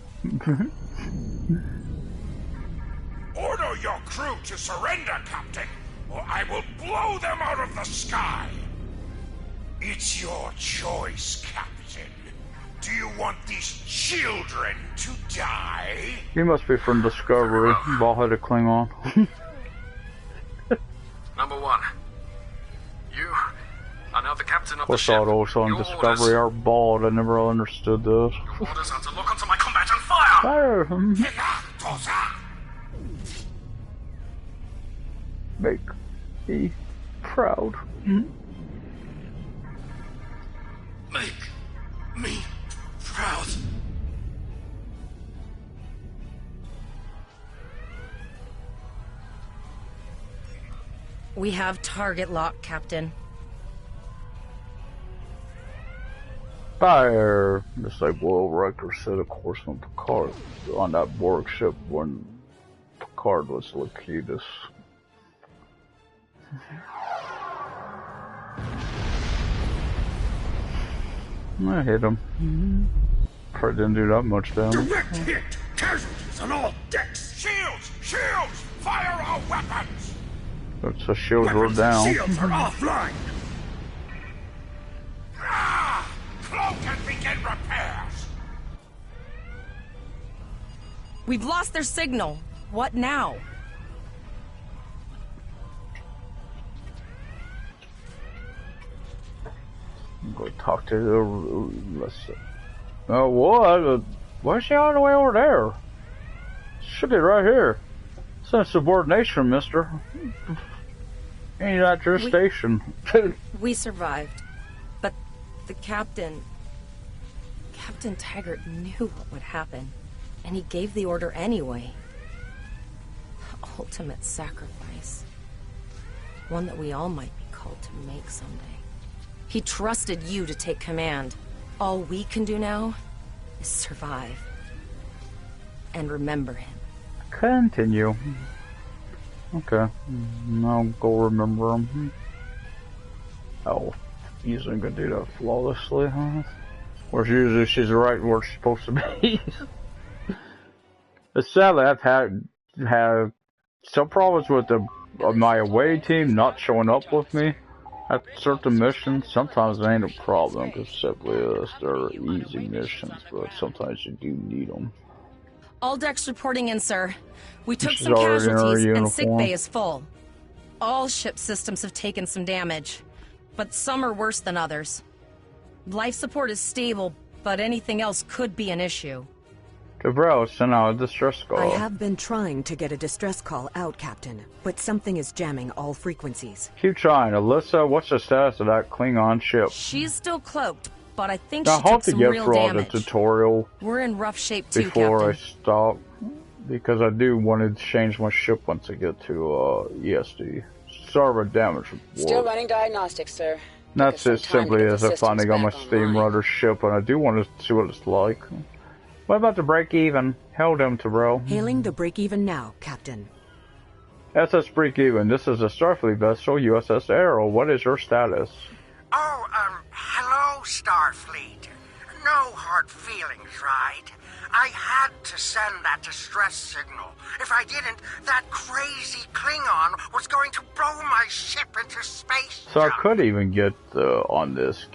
Order your crew to surrender, Captain, or I will blow them out of the sky. It's your choice, Captain. Do you want these children to die? You must be from Discovery, bald-headed Klingon. Number one, you are now the captain of the What's ship. all those on Discovery are bald? I never understood this. Your orders are to look onto my combat and fire! Fire! Make me proud. Make me proud. We have target lock, Captain. Fire! Just like Will Riker said, of course, on Picard, on that Borg ship when Picard was Lokitas. I hit him. Probably didn't do that much damage. Direct hit! Casualties on all decks! Shields! Shields! Fire our weapons! That's the shields were down. Shields are offline! Cloak and begin repairs! We've lost their signal. What now? Go talk to the. Let's see. Oh, what? Why's she on the way over there? Should be right here. It's insubordination, mister. Ain't at your station. We survived. But the Captain Taggart knew what would happen. And he gave the order anyway. The ultimate sacrifice. One that we all might be called to make someday. He trusted you to take command. All we can do now is survive. And remember him. Continue. Okay. I'll go remember him. Oh, usually gonna do that flawlessly, huh? Whereas usually she's right where she's supposed to be. But sadly, I've had some problems with my away team not showing up with me at certain missions. Sometimes it ain't a problem, because simply they're easy missions, but sometimes you do need them. All decks reporting in, sir. We took She's some already in her casualties, and uniform. sickbay is full. All ship systems have taken some damage, but some are worse than others. Life support is stable, but anything else could be an issue. Gabriel, send out a distress call. I have been trying to get a distress call out, Captain, but something is jamming all frequencies. Keep trying. Alyssa, what's the status of that Klingon ship? She's still cloaked, but I think I she hope took to some get real through all the damage. tutorial We're in rough shape too, before Captain. I stop, because I do want to change my ship once I get to ESD. Server damage report. Still running diagnostics, sir. That's it, simply as I finally got my Steam Rudder ship, and I do want to see what it's like. What about the break even? Held him to bro. Hailing the break even now, Captain. SS break even. This is a Starfleet vessel, USS Arrow. What is your status? Oh, hello, Starfleet. No hard feelings, right? I had to send that distress signal. If I didn't, that crazy Klingon was going to blow my ship into space. So I could even get on this,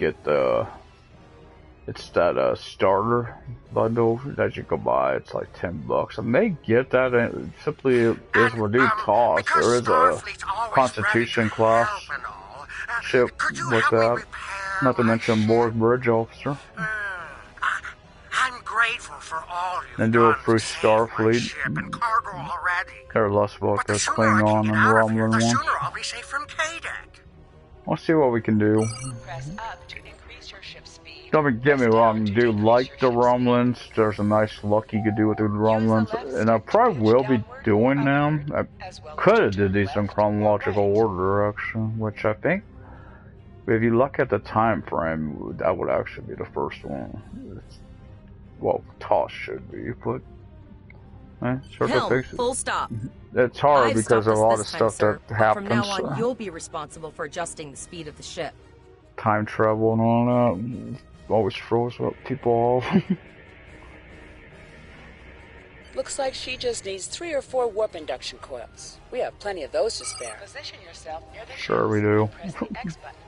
it's that starter bundle that you can buy. It's like $10. I may get that. And simply is reduced cost. There is a Constitution class ship with that. Not to mention Borg Bridge Officer. I'm grateful for all you And do it through Starfleet. Care less about this Klingon and Romulan one. Sooner I'll be safe from K-Deck. Let's see what we can do. Press up to increase your ship speed. Don't get me wrong, I do like the Romulans. There's a nice look you could do with the Romulans, and I probably will be doing them. I could have did these in chronological order, actually, which I think, if you look at the time frame, that would actually be the first one. Well, TOS should be, but Helm, full stop. It's hard I've because of stopped all us the this time, stuff sir, that happens. From now on, you'll be responsible for adjusting the speed of the ship. Time travel and all that always throws up people off. Looks like she just needs 3 or 4 warp induction coils. We have plenty of those to spare. Position yourself near the Sure we do.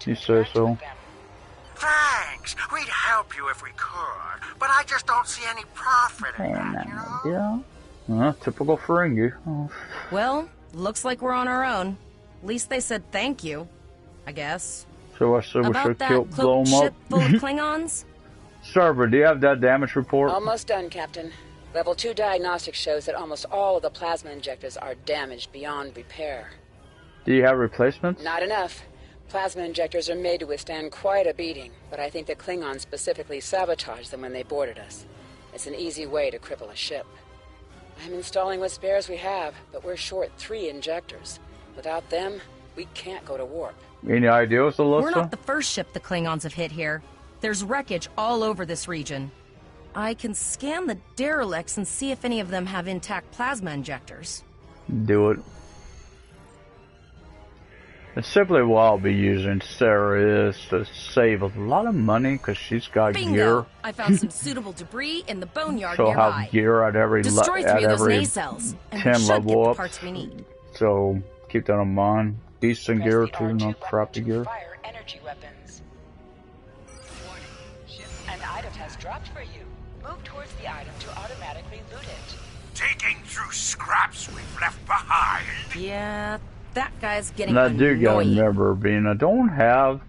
You say so. Thanks. We'd help you if we could, but I just don't see any profit in that, you know? Yeah. Typical Ferengi. Well, looks like we're on our own. At least they said thank you, I guess. So I said we should blow cloaked them up. ship full of Klingons? Server, do you have that damage report? Almost done, Captain. Level 2 diagnostics shows that almost all of the plasma injectors are damaged beyond repair. Do you have replacements? Not enough. Plasma injectors are made to withstand quite a beating, but I think the Klingons specifically sabotaged them when they boarded us. It's an easy way to cripple a ship. I'm installing what spares we have, but we're short 3 injectors. Without them, we can't go to warp. Any ideas, Alyssa? We're not the first ship the Klingons have hit here. There's wreckage all over this region. I can scan the derelicts and see if any of them have intact plasma injectors. Do it. And simply what I'll be using Sarah is to save a lot of money because she's got Bingo! gear. I found some suitable debris in the boneyard So I'll nearby. have gear at every Destroy 3 of those nacelles, and 10 we should get level the ups. parts we need. So keep that in mind. Decent gear too, not crappy gear. Fire energy weapons. Warning. Ship an item has dropped for you. Move towards the item to automatically loot it. Digging through scraps we've left behind. Yeah, that guy's getting And I do gotta annoying. remember, being I don't have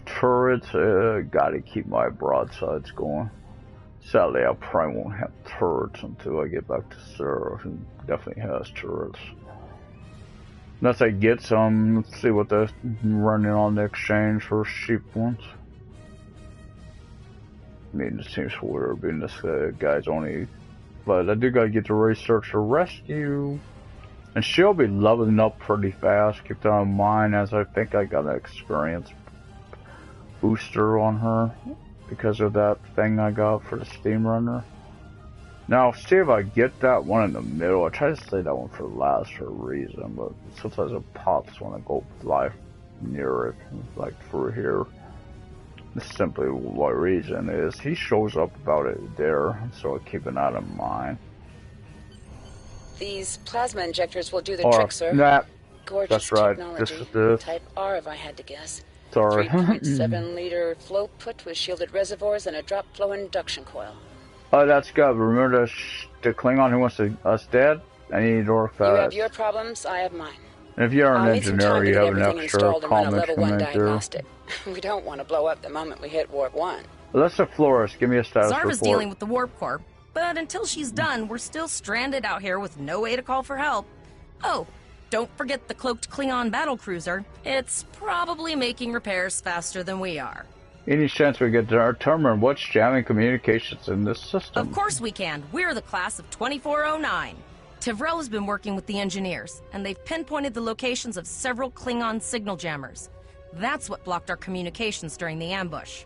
turrets. Gotta keep my broadsides going. Sadly, I probably won't have turrets until I get back to Sarah, who definitely has turrets. Unless I get some, let's see what they're running on the exchange for cheap ones. I mean, it seems weird being this guy's only, but I do gotta get the researcher rescue. And she'll be leveling up pretty fast, keep that in mind, as I think I got an experience booster on her because of that thing I got for the steam runner. Now, see if I get that one in the middle. I try to save that one for last for a reason, but sometimes it pops when I go live near it, like through here. Simply what reason is he shows up about it there, so I keep that in mind. These plasma injectors will do the Or, trick, sir. nah, Gorgeous that's right. technology. This is this. Type R, if I had to guess. Sorry. 3.7-liter flow put with shielded reservoirs and a drop flow induction coil. Oh, that's good. Remember the Klingon who wants us dead? I need to work You fast. have your problems, I have mine. And if you're an I'll need some engineer, time to you get have an everything extra installed and run a comments level you 1 make there. diagnostic. We don't want to blow up the moment we hit warp 1. Alyssa Flores, give me a status Zarva's report. dealing with the warp core, but until she's done, we're still stranded out here with no way to call for help. Oh, don't forget the cloaked Klingon battlecruiser. It's probably making repairs faster than we are. Any chance we get to determine what's jamming communications in this system? Of course we can. We're the class of 2409. Tivrel has been working with the engineers, and they've pinpointed the locations of several Klingon signal jammers. That's what blocked our communications during the ambush.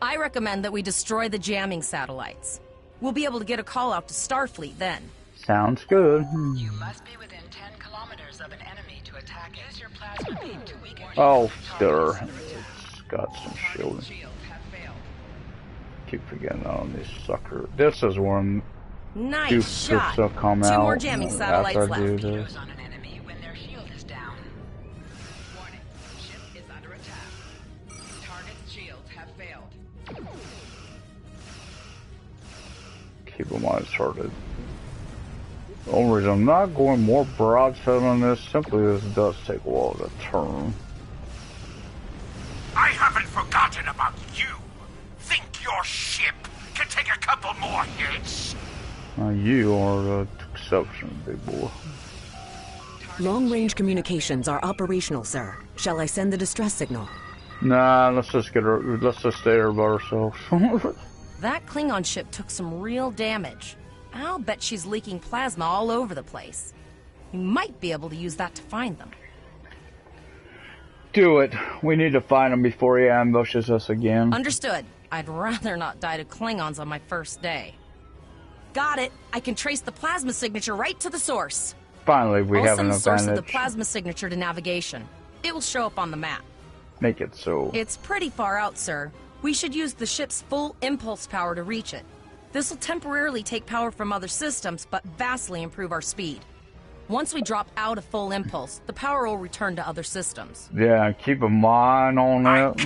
I recommend that we destroy the jamming satellites. We'll be able to get a call out to Starfleet then. Sounds good. You must be within 10 kilometers of an enemy to attack it. Use your plasma beam to weaken. Oh, sure. It's got some shielding. Keep forgetting on this sucker. This is one. Nice shot. Come 2 out more jamming satellites left. Torpedoes on an enemy when their shield is down. Warning, ship is under attack. Target's shields have failed. Keep them on started. The only reason I'm not going more broadside on this simply is it does take a while to turn. I haven't forgotten about you. Think your ship can take a couple more hits? You are the exception, big boy. Long-range communications are operational, sir. Shall I send the distress signal? Nah, let's just stay here by ourselves. That Klingon ship took some real damage. I'll bet she's leaking plasma all over the place. We might be able to use that to find them. Do it. We need to find him before he ambushes us again. Understood. I'd rather not die to Klingons on my first day. Got it. I can trace the plasma signature right to the source. Finally, we have an advantage. I'll send the source of the advantage. plasma signature to navigation. It will show up on the map. Make it so. It's pretty far out, sir. We should use the ship's full impulse power to reach it. This will temporarily take power from other systems, but vastly improve our speed. Once we drop out of full impulse, the power will return to other systems. Yeah, keep a mind on that,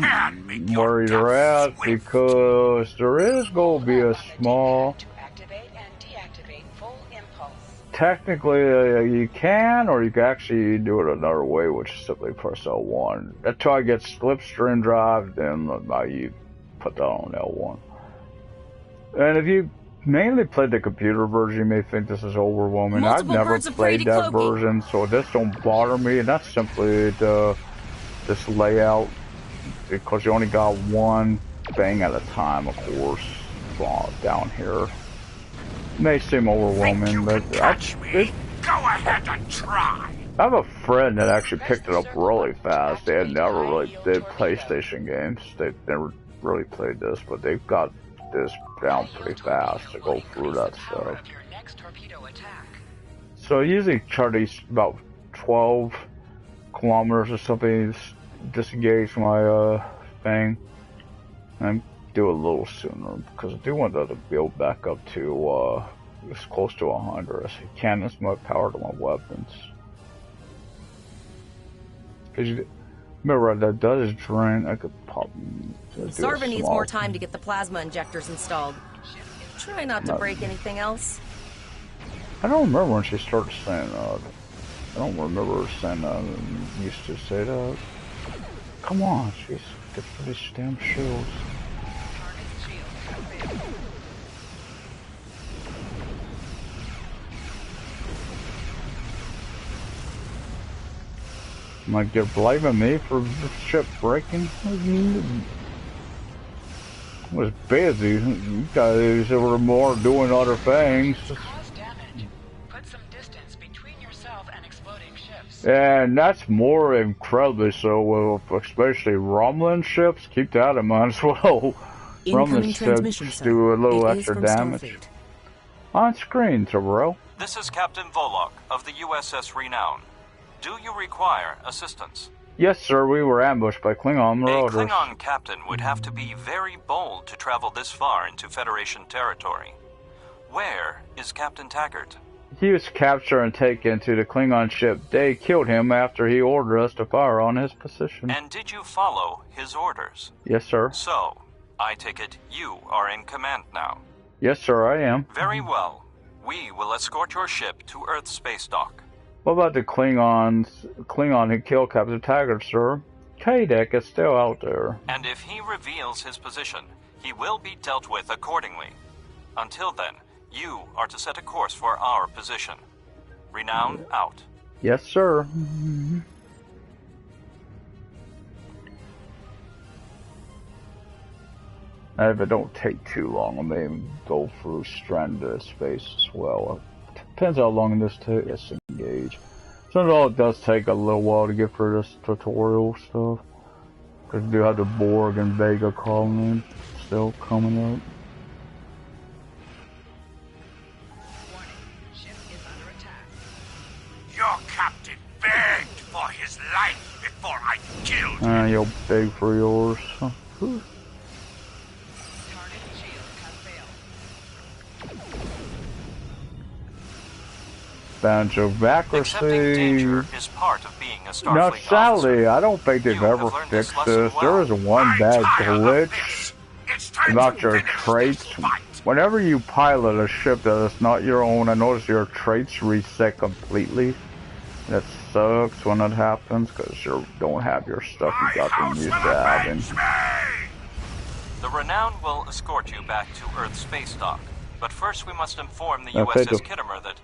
where you're at, because there is going to be a small... Technically, you can, or you can actually do it another way, which is simply press L1. That's how I get slipstream drive, then you put that on L1. And if you mainly played the computer version, you may think this is overwhelming. I've never played that version, so this don't bother me, and that's simply this layout, because you only got one thing at a time, of course, down here. May seem overwhelming, but go ahead and try. I have a friend that actually picked it up really fast. They had never really did PlayStation games. They never really played this, but they've got this down pretty fast to go through that stuff. So I usually try to about 12 kilometers or something, disengage my thing, and do a little sooner, because I do want that to build back up to as close to 100 as I can. That's my power to my weapons. Because remember, that does drain. I could pop. Sarva needs more time to get the plasma injectors installed. Try not to break anything else. I don't remember when she started saying that. I don't remember her saying that. Used to say that. Come on, she's get for these damn shields. Like you're blaming me for the ship breaking? I was busy. You guys were more doing other things. Put some distance between yourself and exploding ships. And that's more incredibly so, especially rumbling ships. Keep that in mind as well. Rumbling ships do a little extra damage. On screen, Terrell. This is Captain Volok of the USS Renown. Do you require assistance? Yes, sir. We were ambushed by Klingon marauders. A Klingon captain would have to be very bold to travel this far into Federation territory. Where is Captain Taggart? He was captured and taken to the Klingon ship. They killed him after he ordered us to fire on his position. And did you follow his orders? Yes, sir. So, I take it you are in command now? Yes, sir, I am. Very well. We will escort your ship to Earth Space Dock. What about the Klingon who killed Captain Taggart, sir? K-Deck is still out there. And if he reveals his position, he will be dealt with accordingly. Until then, you are to set a course for our position. Renown out. Yes, sir. If it don't take too long, I may go through Stranded Space as well. Depends how long this takes to engage. Sometimes it does take a little while to get through this tutorial stuff. Because you do have the Borg and Vega colony still coming up. Your captain begged for his life before I killed him. You'll beg for yours. Bunch of accuracy. Is part of being a Starfleet Now, sadly, officer. I don't think they've ever fixed this. There is one bad glitch about your traits. Whenever you pilot a ship that is not your own, I notice your traits reset completely. That sucks when that happens because you don't have your stuff you got them used to having. The Renown will escort you back to Earth space dock, but first we must inform the USS Kittimer that.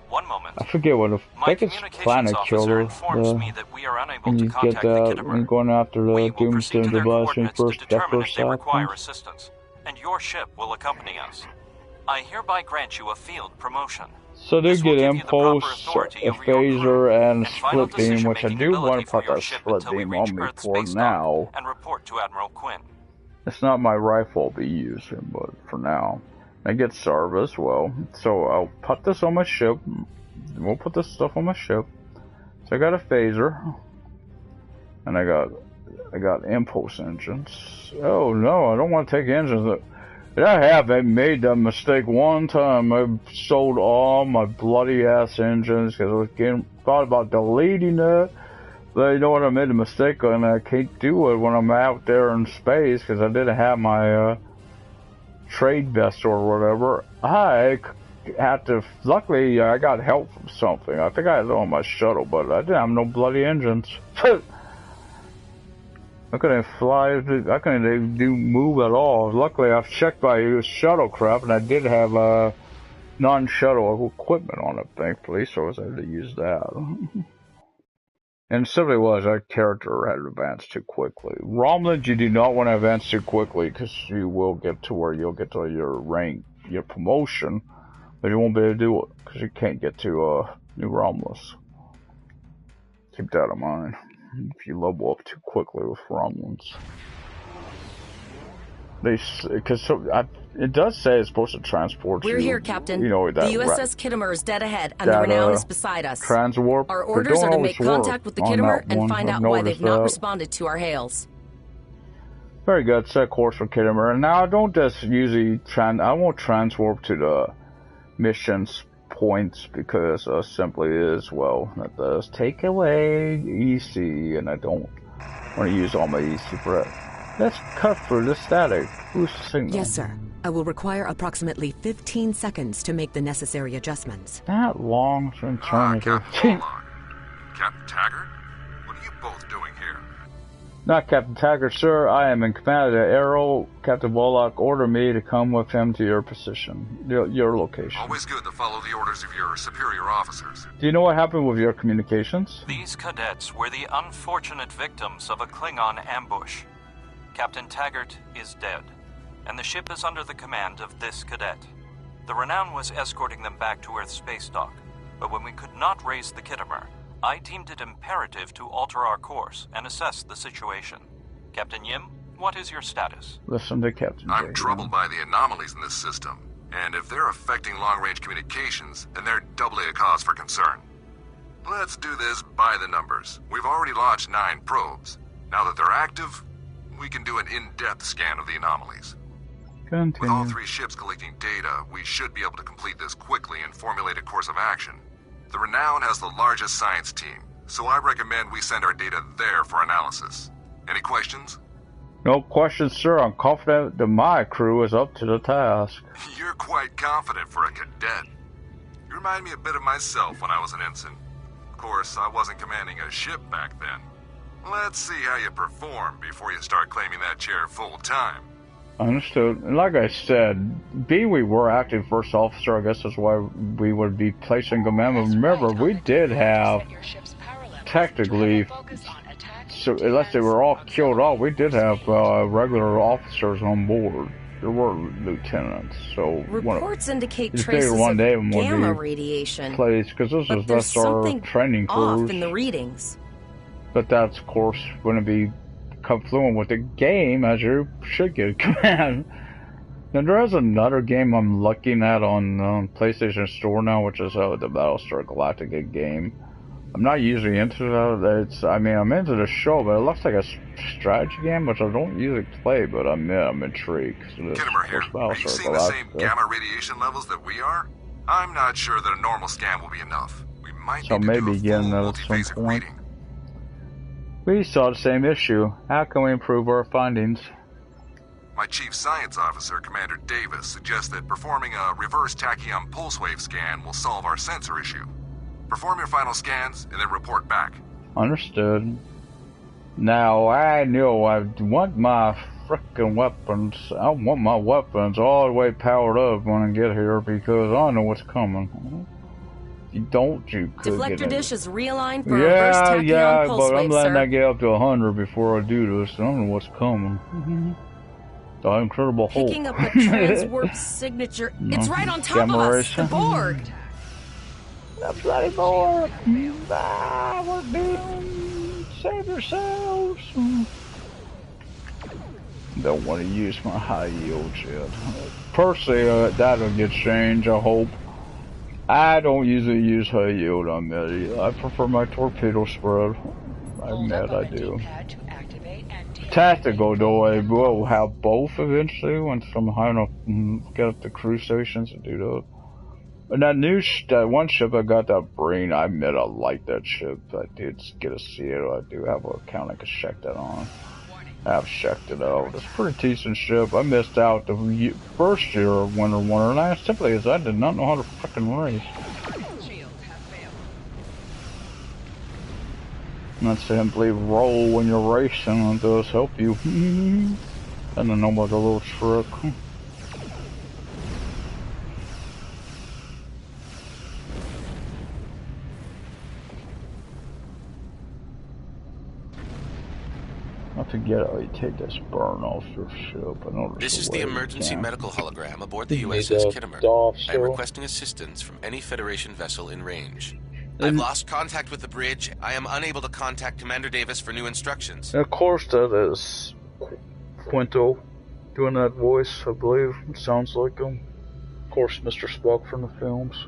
One moment. I forget what I think it's Planet Killer. When you get that, when going after the Doomsday device when first require assistance, and your ship will accompany us. I hereby grant you a field promotion. So they get impulse, a phaser, and split beam, which I do want to put that split beam on me for now. And report to Admiral Quinn. It's not my rifle I'll be using, but for now. I get Sarva as well, so I'll put this on my ship. We'll put this stuff on my ship. So I got a phaser, and I got impulse engines. Oh no, I don't want to take engines. I made that mistake one time. I sold all my bloody ass engines because I was thought about deleting it. But you know what? I made a mistake, and I can't do it when I'm out there in space because I didn't have my trade vest or whatever. I had to. Luckily, I got help from something. I think I had it on my shuttle, but I didn't have no bloody engines. I couldn't fly. I couldn't even move at all. Luckily, I've checked my shuttlecraft, and I did have non-shuttle equipment on it, thankfully, so I was able to use that. And it simply was, our character had advanced too quickly. Romulans, you do not want to advance too quickly, because you will get to where you'll get to your rank, your promotion, but you won't be able to do it, because you can't get to New Romulus. Keep that in mind, if you level up too quickly with Romulans. It does say it's supposed to transport you. We're here, Captain. You know, the USS Kittimer is dead ahead, and the Renown is beside us. Transwarp. Our orders are to make contact with the Kittimer and find out why they've not responded to our hails. Very good. Set course for Kittimer. And now I don't just usually I won't transwarp to the missions points because simply is, well, that does take away EC, and I don't want to use all my EC for it. Let's cut through the static. Boost signal. Yes, sir. I will require approximately 15 seconds to make the necessary adjustments. That long to eternity. Captain Taggart? What are you both doing here? Not Captain Taggart, sir. I am in command of the Arrow. Captain Bullock ordered me to come with him to your position, your location. Always good to follow the orders of your superior officers. Do you know what happened with your communications? These cadets were the unfortunate victims of a Klingon ambush. Captain Taggart is dead, and the ship is under the command of this cadet. The Renown was escorting them back to Earth space dock, but when we could not raise the Kittimer, I deemed it imperative to alter our course and assess the situation. Captain Yim, what is your status? Listen to Captain I'm J. troubled by the anomalies in this system, and if they're affecting long-range communications, then they're doubly a cause for concern. Let's do this by the numbers. We've already launched 9 probes. Now that they're active, we can do an in-depth scan of the anomalies. Continue. With all 3 ships collecting data, we should be able to complete this quickly and formulate a course of action. The Renown has the largest science team, so I recommend we send our data there for analysis. Any questions? No questions, sir. I'm confident that my crew is up to the task. You're quite confident for a cadet. You remind me a bit of myself when I was an ensign. Of course, I wasn't commanding a ship back then. Let's see how you perform before you start claiming that chair full time. Understood. And like I said, we were acting first officer. I guess that's why we would be placing command. But remember, we did have, technically, so unless they were all killed off, we did have regular officers on board. There were lieutenants. So reports indicate traces of gamma radiation. Because that's our training crews. Off in the readings. But that's, of course, going to be confluent with the game, as you should get command. Now, there is another game I'm looking at on PlayStation Store now, which is the Battlestar Galactica game. I'm not usually into that. I'm into the show, but it looks like a strategy game, which I don't usually play, but I'm intrigued. Kittimer here. Are you seeing the same gamma radiation levels that we are? I'm not sure that a normal scan will be enough. We might need to do a full multi-phasic reading. We saw the same issue. How can we improve our findings? My chief science officer, Commander Davis, suggests that performing a reverse tachyon pulse wave scan will solve our sensor issue. Perform your final scans and then report back. Understood. Now, I know I want my frickin' weapons. I want my weapons all the way powered up when I get here because I know what's coming. You could deflector dish is realigned for reverse tachyon pulse but I'm wave, letting sir. that get up to 100 before I do this. I don't know what's coming. The Incredible Hulk. Picking up a transwarp signature. It's right on top of us. The Borg. The bloody Borg. We're being... Save yourselves. Don't want to use my high yield yet. Personally, that'll get changed, I hope. I don't usually use high yield on that. I prefer my torpedo spread. I admit I do. Tactical though, I will have both eventually once I'm high enough to get up to crew stations to do that. And that one ship I got, that Brain, I admit I like that ship. I did get to see it. I do have an account I can check that on. I've checked it out. It's a pretty decent ship. I missed out the first year of Winter Wonderland simply as I did not know how to frickin' race. Not simply roll when you're racing, it does help you. I don't know about the little trick. I forget how you take this burn off your ship. This is the emergency medical hologram aboard the USS Kittimer. I am requesting assistance from any Federation vessel in range. I've lost contact with the bridge. I am unable to contact Commander Davis for new instructions. And of course that is Quinto doing that voice, I believe. It sounds like him. Of course, Mr. Spock from the films.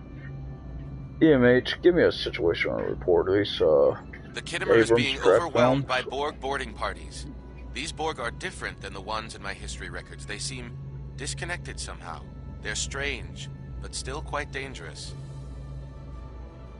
EMH, give me a situational report. The Kittimer is being overwhelmed by Borg boarding parties. These Borg are different than the ones in my history records. They seem disconnected somehow. They're strange, but still quite dangerous.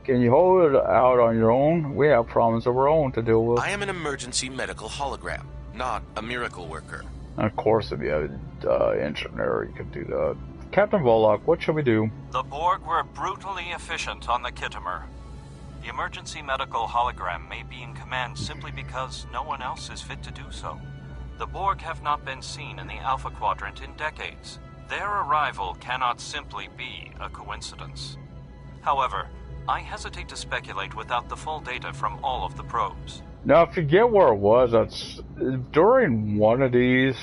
Can you hold it out on your own? We have problems of our own to deal with. I am an emergency medical hologram, not a miracle worker. And of course, if you have an engineer, you could do that. Captain Volok, what shall we do? The Borg were brutally efficient on the Kittimer. The emergency medical hologram may be in command simply because no one else is fit to do so. The Borg have not been seen in the Alpha Quadrant in decades. Their arrival cannot simply be a coincidence. However, I hesitate to speculate without the full data from all of the probes. Now, I forget where it was. That's during one of these.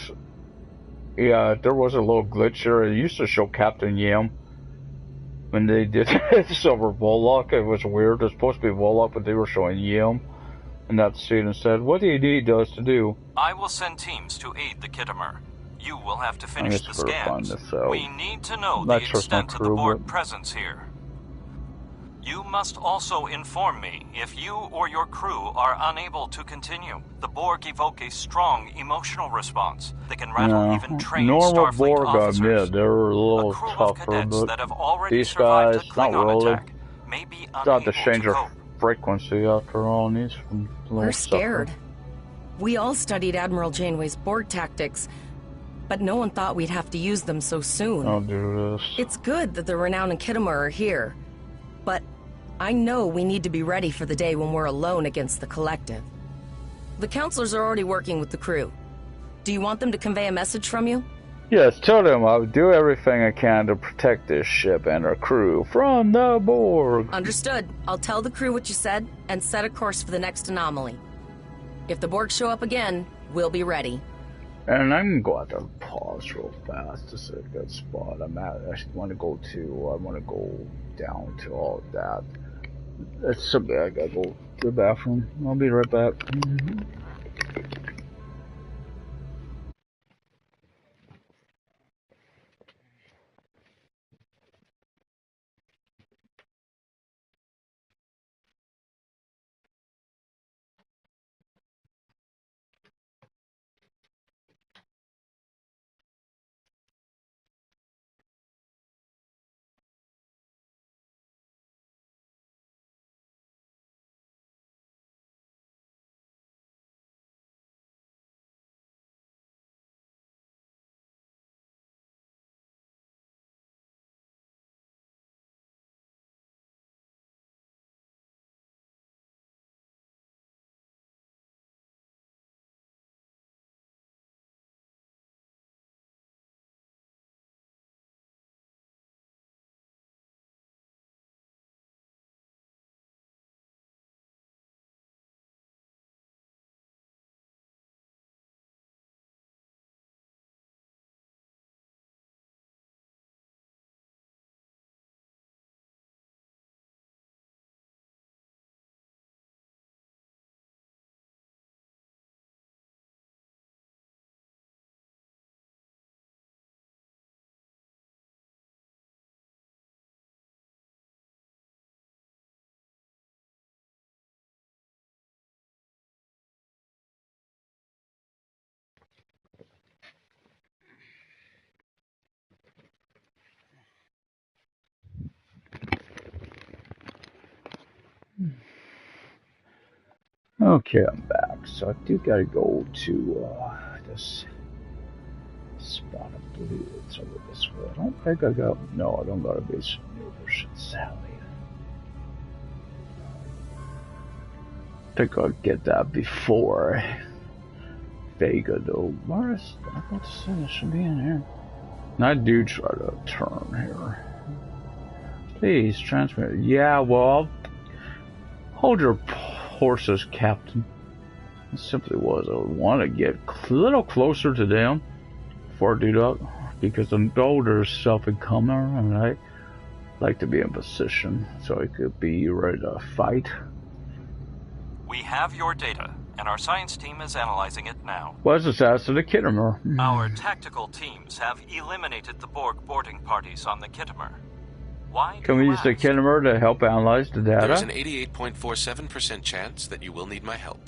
Yeah, there was a little glitch here. It used to show Captain Yim when they did Silver Volok. It was weird. It was supposed to be Volok, but they were showing Yim in that scene and said, "What do you need us to do?" I will send teams to aid the Kittimer. You will have to finish the scans. We need to know the extent of the Borg presence here. You must also inform me if you or your crew are unable to continue. The Borg evoke a strong emotional response that can rattle even trained Starfleet Borg, officers. I admit, they're a little tougher, but these guys, not really. Got to change their frequency after all, and these We're scared. We all studied Admiral Janeway's Borg tactics, but no one thought we'd have to use them so soon. I'll do this. It's good that the Renown and Kittimer are here, but I know we need to be ready for the day when we're alone against the Collective. The counselors are already working with the crew. Do you want them to convey a message from you? Yes, tell them I'll do everything I can to protect this ship and our crew from the Borg. Understood. I'll tell the crew what you said and set a course for the next anomaly. If the Borg show up again, we'll be ready. And I'm going to have to pause real fast to see a good spot I'm at. I want to go down to all of that. It's something I gotta go to the bathroom. I'll be right back. Okay, I'm back. So I do gotta go to this spot. I believe it's over this way. I don't think I got. No, I don't got a base version Sally. I think I'll get that before Vega though. Where is I thought it should be in here. And I do try to turn here. Please transmit. Yeah, well, hold your horses, Captain. It simply was. I want to get a little closer to them before I do that, because I know there's stuff incoming, and I like to be in position so I could be ready to fight. We have your data, and our science team is analyzing it now. What's this as to the Kittimer? Our tactical teams have eliminated the Borg boarding parties on the Kittimer. Why? Can we use the Kittimer to help analyze the data? There's an 88.47% chance that you will need my help.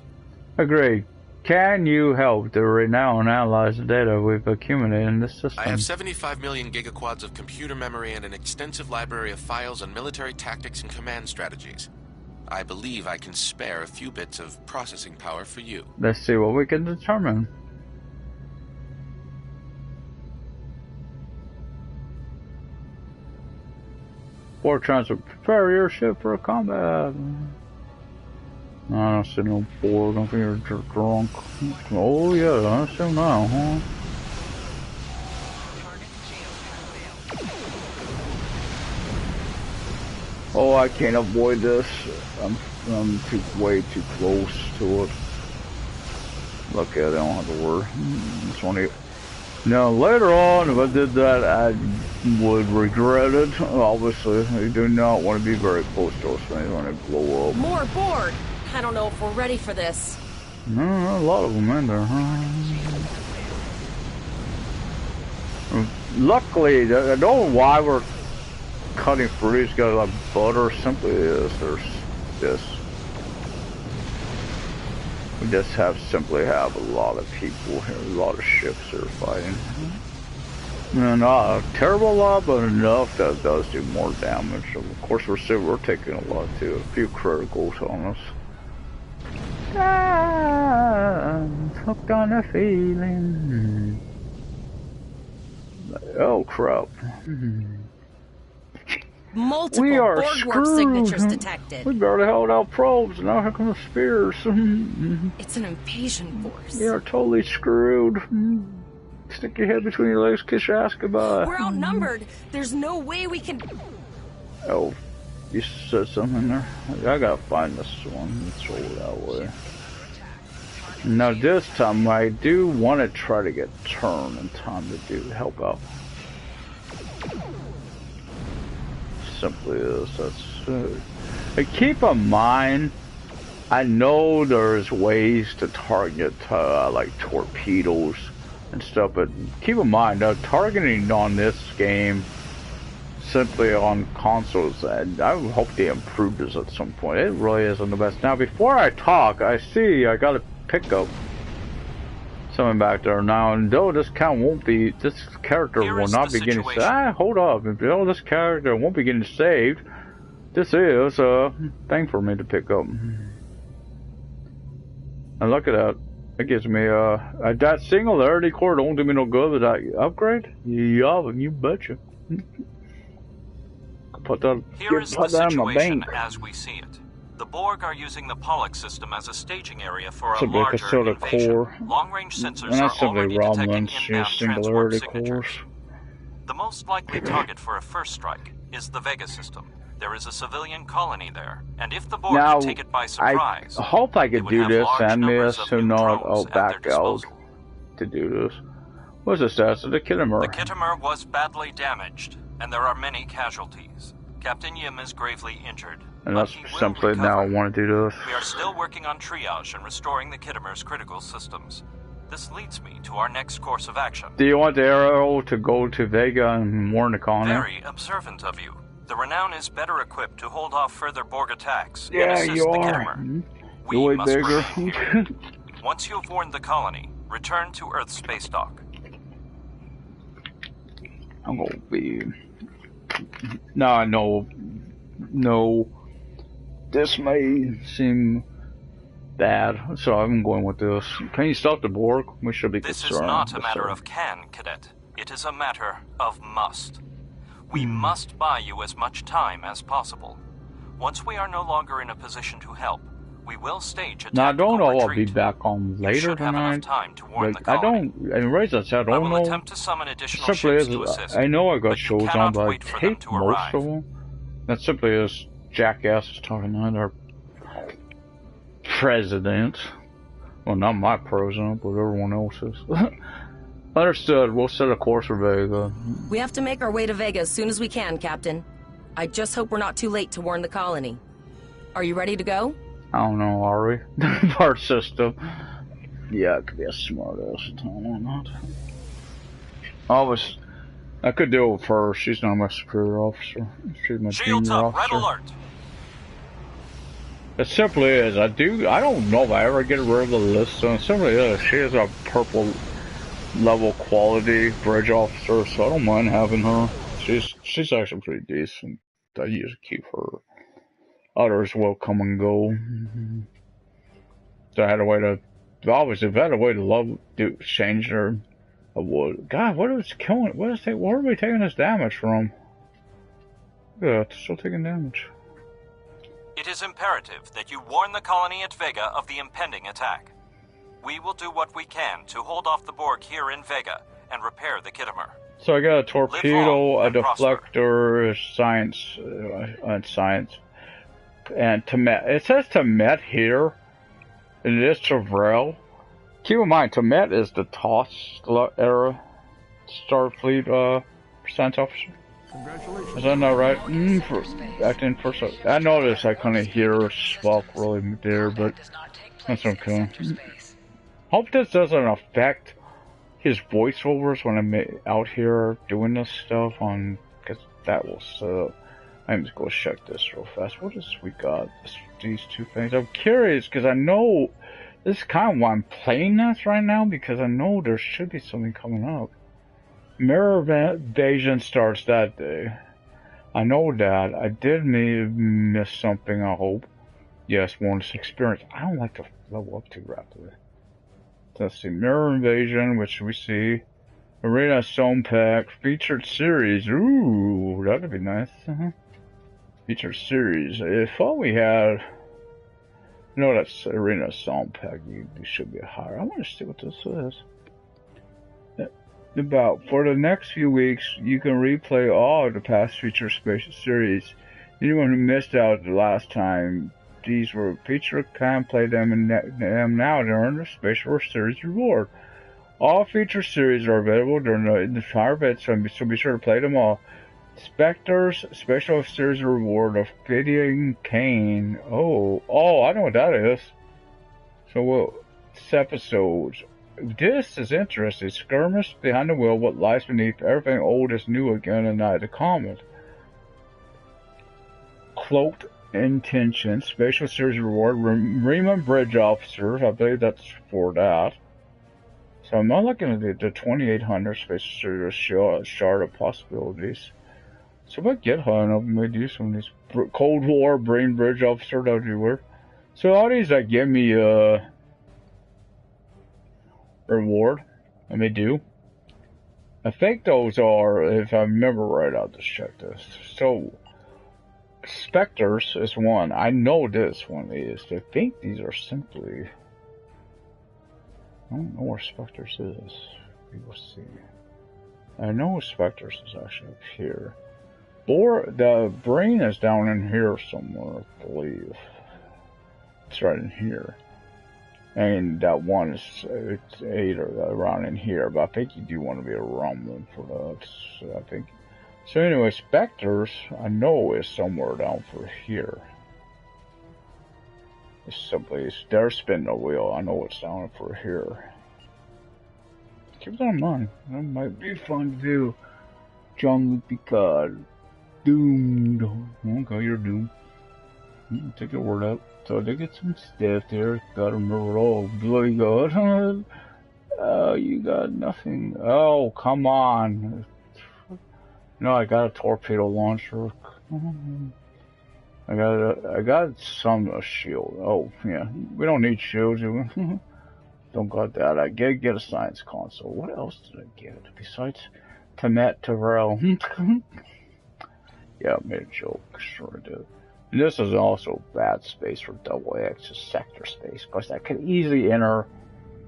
Agreed. Can you help to right now analyze the data we've accumulated in this system? I have 75 million gigaquads of computer memory and an extensive library of files on military tactics and command strategies. I believe I can spare a few bits of processing power for you. Let's see what we can determine. Borg transfer. Prepare your ship for combat. I don't see no Borg. I think you're drunk. Oh yeah, I see now, huh? Oh, I can't avoid this. I'm way too close to it. Lucky I don't have to worry. It's only. Now later on, if I did that, I would regret it. Obviously, I do not want to be very close to those things when they blow up. More Borg. I don't know if we're ready for this. No, a lot of them in there, huh? Luckily, I don't know why we're cutting through these guys like butter. Simply is there's this. We just simply have a lot of people here, a lot of ships are fighting. And not a terrible lot, but enough that does do more damage. So of course, we're taking a lot too. A few criticals on us. Hooked on a feeling. Oh crap. Multiple Borg warp signatures detected. We barely held out probes, and now here come the spears. It's an invasion force. We are totally screwed. Stick your head between your legs, kiss your ass goodbye. We're outnumbered. There's no way we can... Oh, you said something there? I gotta find this one. It's over that way. Now this time I do want to try to get turned in time to help out. Simply is, that's keep in mind, I know there's ways to target like torpedoes and stuff, but keep in mind targeting on this game simply on consoles, and I hope they improve this at some point. It really isn't the best. Now before I talk, I see I gotta pick up something back there now, and though this character will not be getting saved. Hold up, though this character won't be getting saved, this is a thing for me to pick up. And look at that. It gives me that singularity core don't do me no good with that upgrade. Yeah, you betcha. Put that in my bank. As we see it. The Borg are using the Pollux system as a staging area for a so larger invasion. Core. Long-range sensors are already detecting inbound transport signatures. The most likely target for a first strike is the Vega system. There is a civilian colony there, and if the Borg can take it by surprise, I hope I could do this and miss to not back out to do this. What's the status of the Kittimer? The Kittimer was badly damaged, and there are many casualties. Captain Yim is gravely injured. And that's simply now I want to do this. We are still working on triage and restoring the Kittimer's critical systems. This leads me to our next course of action. Do you want the arrow to go to Vega and warn the colony? Very observant of you. The Renown is better equipped to hold off further Borg attacks and yeah, assist you the are. Kittimer. We must bigger. Once you have warned the colony, return to Earth's space dock. I'm gonna be... No. This may seem bad, so I'm going with this. Can you stop the Borg? We should be concerned. This is not a matter of can, Cadet. It is a matter of must. We must buy you as much time as possible. Once we are no longer in a position to help, we will stage a tactical now, I don't know. retreat. I'll be back on later tonight. Time to warn like, the colony. I don't. And raise that said, I don't know. Attempt to summon additional simply ships is, to assist, I know I got shows on, but I for take most of them. That simply is jackasses talking to their president. Well, not my president, but everyone else's. Understood. We'll set a course for Vega. We have to make our way to Vega as soon as we can, Captain. I just hope we're not too late to warn the colony. Are you ready to go? I don't know, are we? Part system. Yeah, it could be a smart ass time or not. I could deal with her. She's not my superior officer. She's my Shields junior up, officer. red alert. It simply is. I don't know if I ever get rid of the list. So it simply is. She is a purple level quality bridge officer, so I don't mind having her. She's actually pretty decent. I usually keep her. Others will come and go. So I had a way to, obviously, if I had a way to change her, I would. God, what is killing? Where are we taking this damage from? Yeah, it's still taking damage. It is imperative that you warn the colony at Vega of the impending attack. We will do what we can to hold off the Borg here in Vega and repair the Kittimer. So I got a torpedo, a deflector, science, and Temet. It says Temet here, and it is Travrel. Keep in mind, Temet is the TOS era Starfleet science officer. Congratulations. Is that not right? For acting first, I noticed I couldn't hear Spock really there, but that's okay. Hope this doesn't affect his voiceovers when I'm out here doing this stuff on, because that will suck. I'm just gonna check this real fast. What is we got? These two things. I'm curious because I know this is kind of why I'm playing this right now, because I know there should be something coming up. Mirror Invasion starts that day. I know that. I did miss something, I hope. Yes, bonus experience. I don't like to level up too rapidly. Let's see. Mirror Invasion, which we see. Arena Zone Pack. Featured series. Ooh, that'd be nice. Featured series. If all we had... No, that's Arena Zone Pack. You should be higher. I want to see what this is. For the next few weeks, you can replay all of the past feature special series. Anyone who missed out the last time these were featured can play them now to earn the special series reward. All feature series are available during the entire event, so be sure to play them all. Spectre's special series reward of Fitting Kane. Oh, I know what that is. So, episodes. This is interesting. Skirmish behind the wheel, what lies beneath everything old is new again and night. The comment. Cloaked Intention, special series reward. Riemann Bridge Officer. I believe that's for that. So I'm not looking at the 2800 special series shard of possibilities. So if I get high enough, I may do some of these Cold War Brain Bridge Officer. That would be weird. So all these that give me reward, I may do. I think those are, if I remember right, I'll just check this. So Spectres is one. I know this one is. I think these are simply. I don't know where Spectres is. We will see. I know Spectres is actually up here. The brain is down in here somewhere, I believe. It's right in here. And that one is it's 8 or around in here, but I think you do want to be a rumbling for that. So I think. So anyway, Spectres I know is somewhere down for here. It's simply they're spinning the wheel. I know it's down for here. Keep that in mind. That might be fun to do. Jean-Luc Picard. Doomed. Okay, you're doomed. Take your word out. So they get some stuff there. Gotta remember all. Bloody God. Oh, you got nothing. Oh, come on. No, I got a torpedo launcher. I got some shield. Oh, yeah. We don't need shields. Don't got that. I get a science console. What else did I get besides Tamet Terrell? Yeah, I made a joke. Sure I did. And this is also bad space for double X, sector space, because I could easily enter.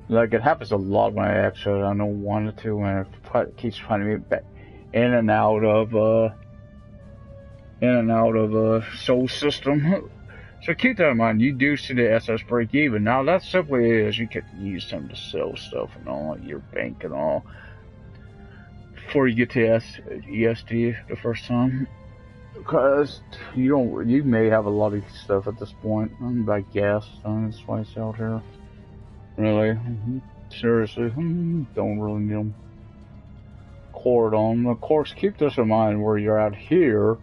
Like it happens a lot when I exit. I know 1 or 2, and it keeps finding me back in and out of Soul System. So keep that in mind. You do see the SS break even. Now that simply is you can use them to sell stuff and all, your bank and all, before you get to ESD the first time. Because you may have a lot of stuff at this point. I guess that's why it's out here. Really, seriously, don't really need them. Cordon, of course, keep this in mind where you're out here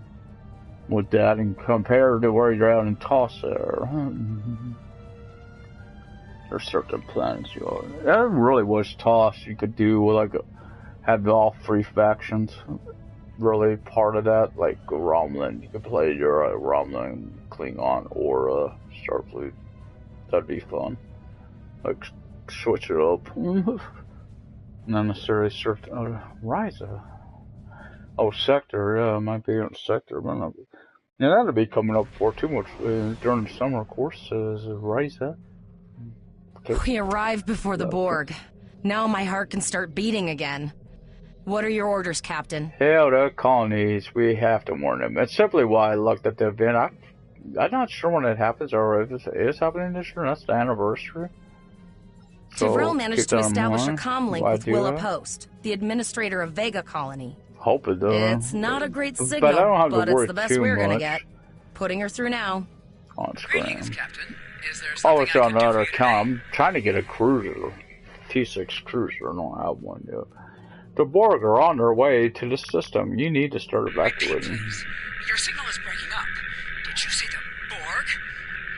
with that, and compared to where you're out in Tosser. There's certain planets you are. That really was Toss. You could do like have all 3 factions. Really part of that, like Romulan. You could play your Romulan, Klingon, or Starfleet. That'd be fun. Like switch it up. Not necessarily search Ryza. Oh, Sector, yeah, it might be on Sector, but not. Yeah, that'll be coming up for too much during the summer, of course. Is Ryza. Okay. We arrived before the Borg. Now my heart can start beating again. What are your orders, Captain? Hell, the colonies, we have to warn them. That's simply why I looked at the event. I'm not sure when it happens, or if it is happening this year. That's the anniversary. Tyrell managed to establish a comm link with Willa Post, the administrator of Vega Colony. Hope it does. It's not a great signal, but it's the best we're gonna get. Putting her through now. On screen. Oh, it's on another account. I'm trying to get a cruiser. T6 cruiser. I don't have one yet. The Borg are on their way to the system. You need to start evacuating. Your signal is breaking up. Did you see the Borg?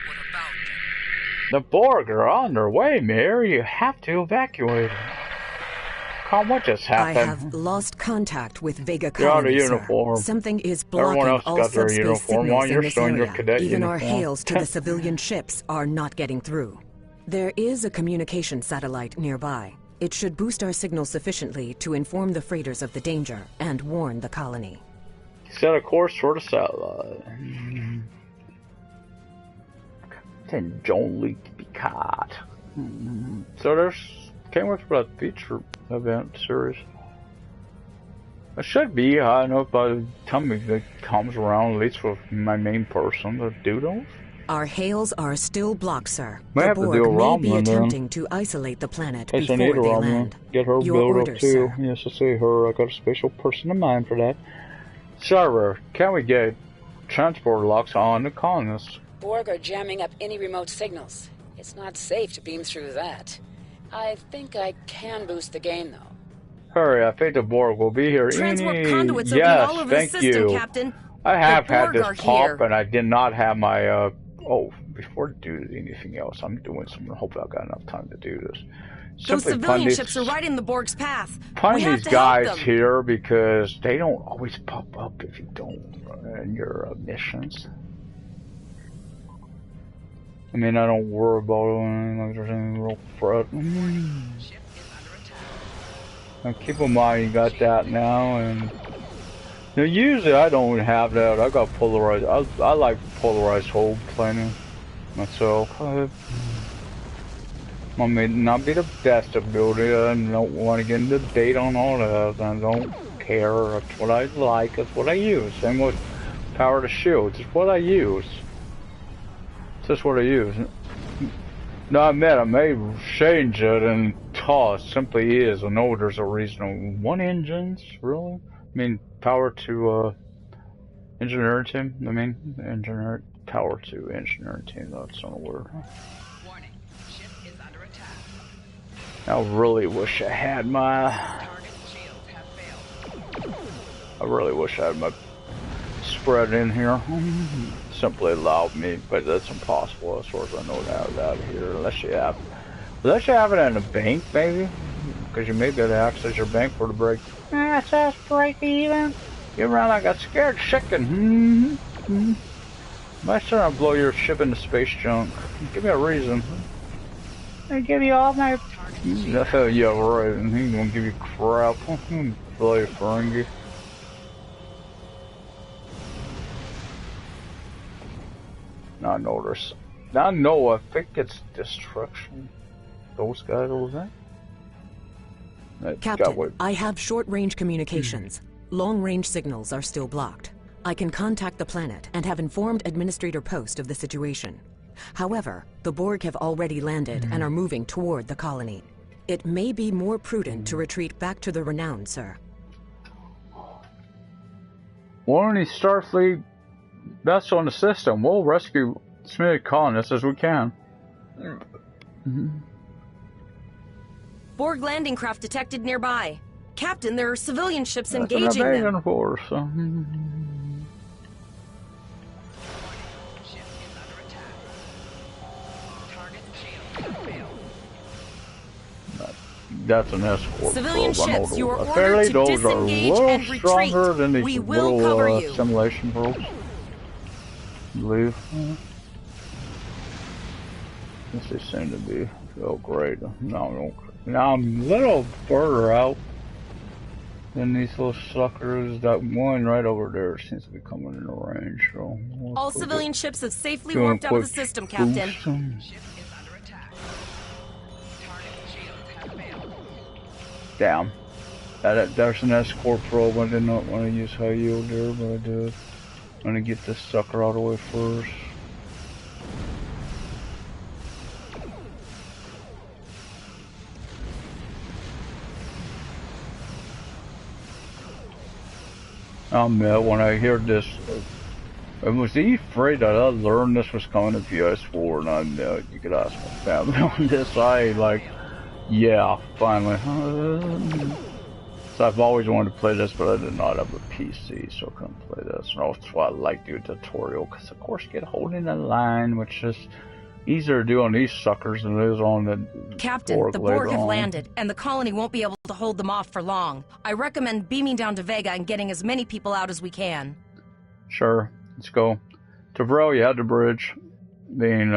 What about them? The Borg are on their way, Mayor. You have to evacuate. Come, what just happened? I have lost contact with Vega You're out of Colony, uniform. Sir. Something is blocking Everyone else all got their subspace uniform signals on. You're in this showing your area. cadet Even uniform. our hails to the civilian ships are not getting through. There is a communication satellite nearby. It should boost our signal sufficiently to inform the freighters of the danger and warn the colony. Set a course for the satellite. Captain Jean-Luc Picard. So there's can't wait for that feature event series. It should be. I don't know if by the time it comes around, at least with my main person, the doodles. Our hails are still blocked, sir. May The have to do Borg a may be Romulan attempting to isolate the planet Yes, I before need a they Romulan. land. Get her Your build orders, up too. sir. Yes, I see her. I got a special person in mind for that. Server, can we get transport locks on the colonists? Borg are jamming up any remote signals. It's not safe to beam through that. I think I can boost the gain, though. Hurry, I think the Borg will be here Transport any... conduits are Yes, all over the thank system, you. Captain. I have The had Borg this are pop, here. and I did not have my, oh, before I do anything else, I'm doing something. Hopefully I've got enough time to do this. Those Simply civilian ships are right in the Borg's path. Find We have these to help guys them. here because they don't always pop up if you don't in your missions. I mean, I don't worry about it like there's any real threat. Now keep in mind you got that now, and now usually I don't have that. I got polarized. I like polarized hull planning myself. I may not be the best ability. I don't want to get into debate on all that. I don't care. That's what I like. That's what I use. Same with power to shields. It's what I use. It's just what I use. No, I admit I may change it and toss. Simply is. I know there's a reason. One engines, really? I mean, power to engineering team. I mean, engineer power to engineering team. That's not a word. Warning. Ship is under attack. I really wish I had my. Target shields have failed. I really wish I had my spread in here. Simply allowed me, but that's impossible as far as I know to have that here. Unless you have it in a bank, maybe, because you may be able to access your bank for the break. It says break even. You run like a scared chicken. My son, I'll blow your ship into space junk. Give me a reason. I give you all my. Yeah, right. And he's gonna give you crap. Blow your Ferengi. I notice. Now, no, I think it's destruction. Those guys over there. Captain, I have short-range communications. Long-range signals are still blocked. I can contact the planet and have informed Administrator Post of the situation. However, the Borg have already landed and are moving toward the colony. It may be more prudent to retreat back to the Renown, sir. Warning Starfleet. That's on the system. We'll rescue as many colonists as we can. Borg landing craft detected nearby. Captain, there are civilian ships engaging them. Force, so. That's an escort. Civilian probe. ships, you are Apparently, ordered to those are a disengage little and retreat. stronger than these We will little cover you. simulation probes. I believe. This seem to be great. Now I'm a little further out than these little suckers. That one right over there seems to be coming in range. So all civilian ships have safely warped out of the system, Captain. Damn. There's an escort probe. I did not want to use high yield there, but I did. I'm gonna get this sucker out of the way first. When I heard this, I was afraid that I learned this was coming to PS4, and I know you could ask my family on this. Yeah, finally. So I've always wanted to play this, but I did not have a PC, so I couldn't play this. And that's why I like doing a tutorial, because of course you get holding the line, which is easier to do on these suckers than it is on the Captain, the Borg have landed, and the colony won't be able to hold them off for long. I recommend beaming down to Vega and getting as many people out as we can. Sure, let's go. Tavrel, you had the bridge. Being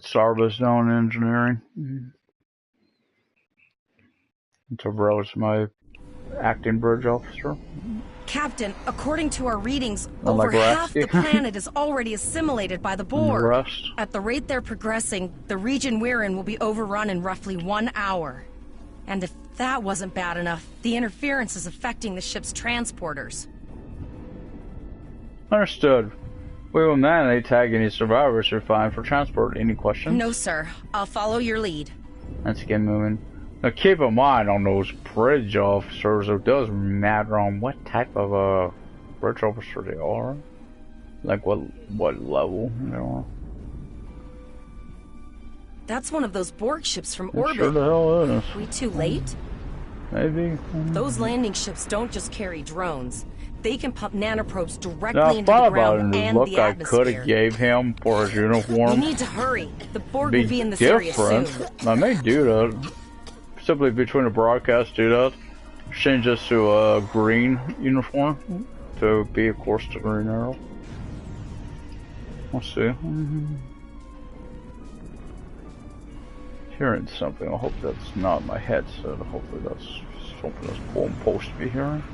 Sarva's down in engineering. Tavrel's my acting bridge officer. Captain, according to our readings, over half the planet is already assimilated by the Borg. At the rate they're progressing, the region we're in will be overrun in roughly 1 hour. And if that wasn't bad enough, the interference is affecting the ship's transporters. Understood. We will manually tag any survivors who find for transport. Any questions? No, sir. I'll follow your lead. Let's get moving. Now keep in mind on those bridge officers, it does matter on what type of bridge officer they are. Like what level they are. That's one of those Borg ships from orbit. Sure the hell is. We too late? Maybe. Those landing ships don't just carry drones. They can pump nanoprobes directly into the ground and look the atmosphere. I could have gave him for his uniform. We need to hurry. The Borg will be in this area soon. I may do that. Simply between the broadcast, do that. Change this to a green uniform. To be, of course, the green arrow. Let's see. Hearing something. I hope that's not my headset. Hopefully that's something that's I'm supposed to be hearing.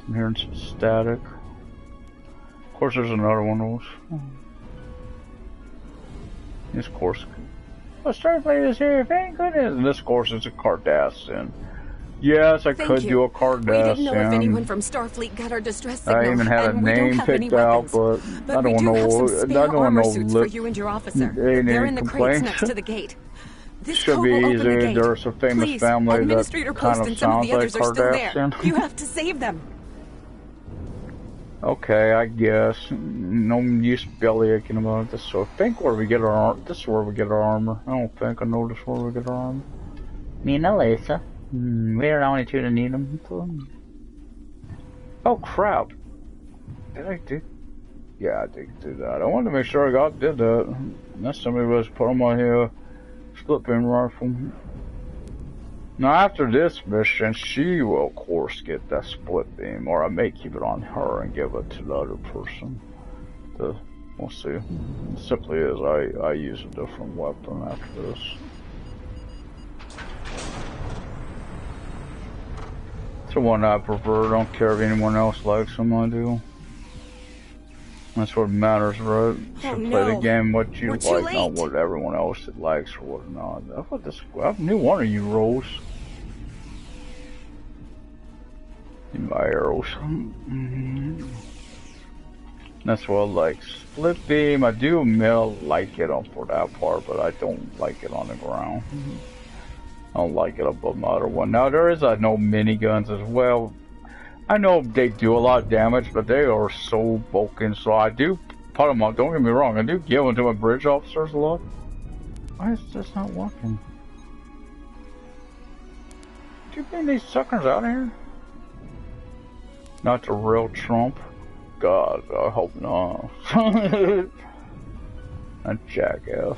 I'm hearing some static. Of course, there's another one of those. This course. Oh, Starfleeter is here. Thank goodness. And this course is a Cardassian. Yes, I could do a Cardassian. We didn't know if anyone from Starfleet got our distress signal. I even had a name picked out, but I don't know. I don't know. For you and your officer. They're in the crates next to the gate. This should be easy. There's a famous family that kind of sounds like Cardassian. You have to save them. Okay, I guess. No use bellyaching about this. So I think where we get our this is where we get our armor. I don't think I know this is where we get our armor. Me and Elisa. We're the only two that need them. Oh crap! Did I do? Yeah, I did do that. I wanted to make sure I did that. Next time we was put on my split beam rifle. Now after this mission, she will of course get that split beam, or I may keep it on her and give it to the other person. We'll see. It simply is I use a different weapon after this. It's the one I prefer. I don't care if anyone else likes them, I do. That's what matters, right? So play the game what you like, not what everyone else likes or what not. I knew one of you rolls. My arrows. That's what I like. Split beam, I do like it on for that part, but I don't like it on the ground. I don't like it above my other one. Now there is no miniguns as well. I know they do a lot of damage, but they are so bulky, so I do put them on. Don't get me wrong, I do give them to my bridge officers a lot. Why is this not working? Do you bring these suckers out of here? Not the real Trump? God, I hope not. A jackass.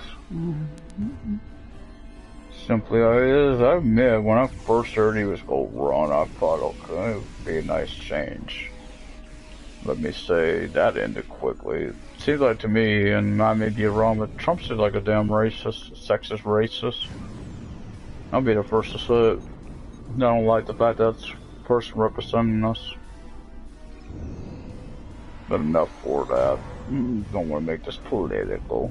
Simply, I admit, when I first heard he was going to run, I thought, okay, it would be a nice change. Let me say, that ended quickly. It seems like to me, and I may be wrong, but Trump seems like a damn racist, sexist racist. I'll be the first to say it. I don't like the fact that's the person representing us. But enough for that. Don't want to make this political.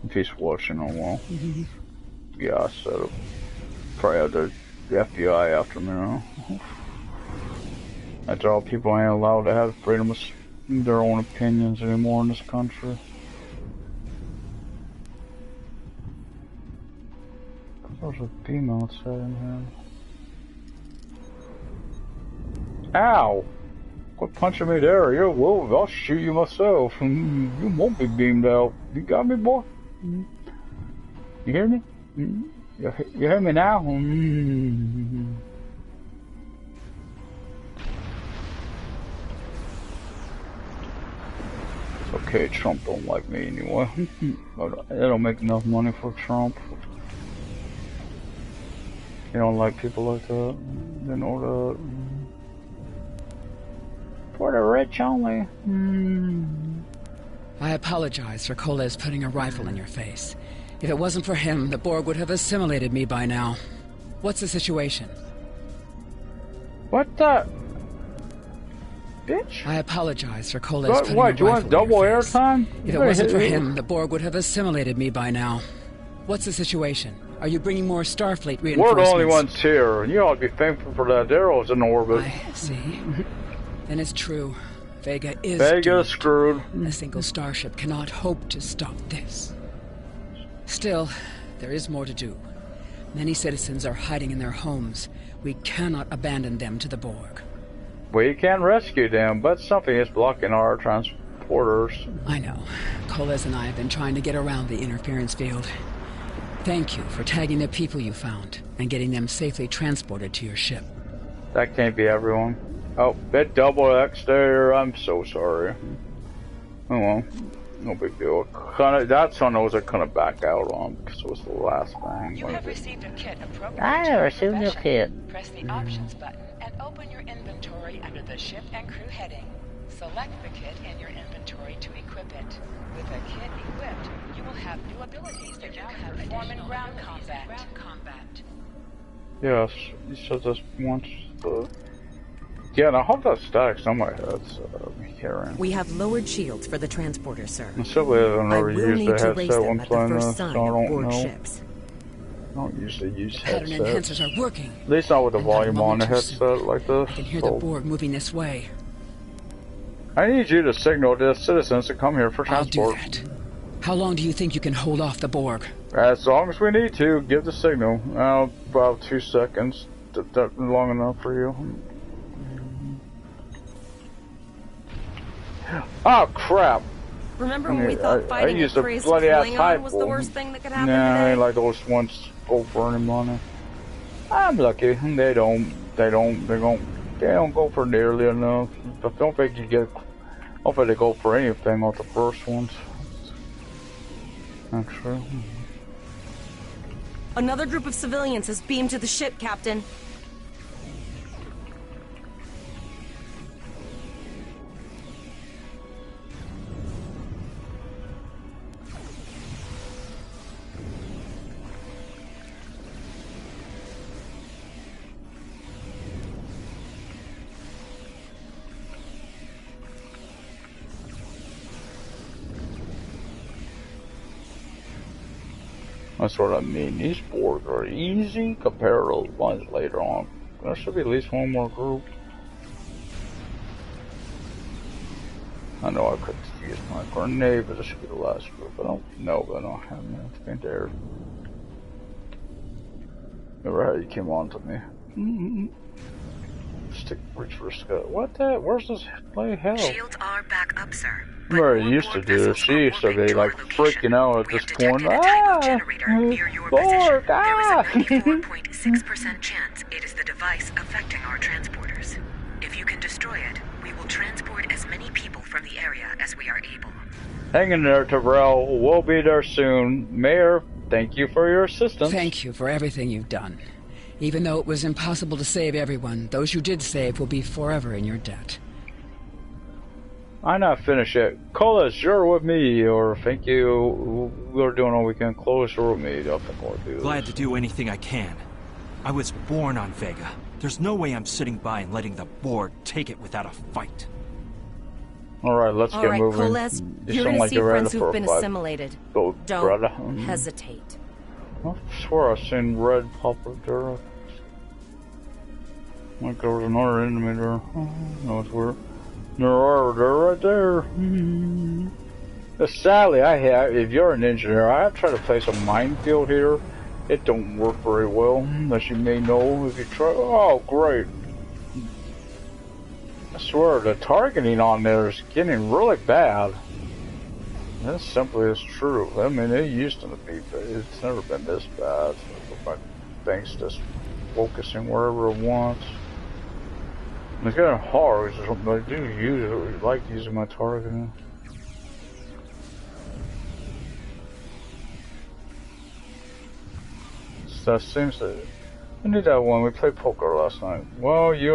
If he's watching, oh well. Yeah, I said it. Probably have the FBI after me now. After all, people ain't allowed to have freedom of their own opinions anymore in this country. There's a beam outside in here. Ow! Quit punching me there. I'll shoot you myself. You won't be beamed out. You got me, boy? You hear me? You hear me now? It's okay, Trump don't like me anyway. They don't make enough money for Trump. They don't like people like that. They know that. For the rich only. I apologize for Koles putting a rifle in your face. If it wasn't for him, the Borg would have assimilated me by now. What's the situation? What the? Bitch? I apologize for Koles putting a rifle in your face. What, do you want double airtime? If it wasn't for him, the Borg would have assimilated me by now. What's the situation? Are you bringing more Starfleet reinforcements? We're the only ones here. You ought to be thankful for that arrows in orbit. I see. Then it's true. Vega is Vega's screwed. A single starship cannot hope to stop this. Still, there is more to do. Many citizens are hiding in their homes. We cannot abandon them to the Borg. We can rescue them, but something is blocking our transporters. I know. Coles and I have been trying to get around the interference field. Thank you for tagging the people you found and getting them safely transported to your ship. That can't be everyone. Oh, bit double X there. I'm so sorry. Oh well, no big deal. That's one I was gonna back out on because it was the last thing. You have received a kit appropriate. I have received a kit. Press the options button and open your inventory under the ship and crew heading. Select the kit in your inventory to equip it. With a kit equipped, you will have new abilities that you can perform in ground combat. Yes, you said this once. Yeah, and I hope that stacks on my head, so hearing. We have lowered shields for the transporter, sir. Simply I've never used the headset when playing this, so I don't know. Ships. I don't usually use Pattern headsets. enhancers are working. At least not with the volume on the headset like this. I can hear the Borg moving this way. I need you to signal to the citizens to come here for transport. I'll do that. How long do you think you can hold off the Borg? As long as we need to, give the signal. About 2 seconds. That's long enough for you. Oh crap! Remember when we thought fighting a crazed Klingon was the worst thing that could happen today? today? Like those ones go for any money. I'm lucky. They don't go for nearly enough. I don't think you get. I don't think they go for anything on the first ones. Actually. Another group of civilians has beamed to the ship, Captain. That's what I mean. These boards are easy compared to the ones later on. There should be at least one more group. I know I could use my grenade, but this should be the last group. I don't know, but I don't have anything there. Never how you came on to me. Stick, reach for a scout. What the? Where's this play hell? Shields are back up, sir. Mary used to do this. She used to be like freaking out at this point. Borg! There is a 94.6% chance it is the device affecting our transporters. If you can destroy it, we will transport as many people from the area as we are able. Hang in there, Terrell. We'll be there soon. Mayor, thank you for your assistance. Thank you for everything you've done. Even though it was impossible to save everyone, those you did save will be forever in your debt. I'm not finished yet. Colas, you're with me, or thank you. We're doing all we can. Close, you're with me. I think we'll do this. Glad to do anything I can. I was born on Vega. There's no way I'm sitting by and letting the Borg take it without a fight. Alright, let's get moving. Coles, you're gonna see friends who've been assimilated. Don't hesitate. I swear I've seen red pop up there. Like there was another enemy there. No, it's weird. They're right there. Sadly, if you're an engineer, I try to place a minefield here. It don't work very well, as you may know if you try. Oh, great. I swear, the targeting on there is getting really bad. That simply is true. I mean, it used to be, but it's never been this bad. So things just focusing wherever it wants. It's getting hard. It's just, I do use it. I like using my targeting. That seems to. I need that one. We played poker last night. Well, you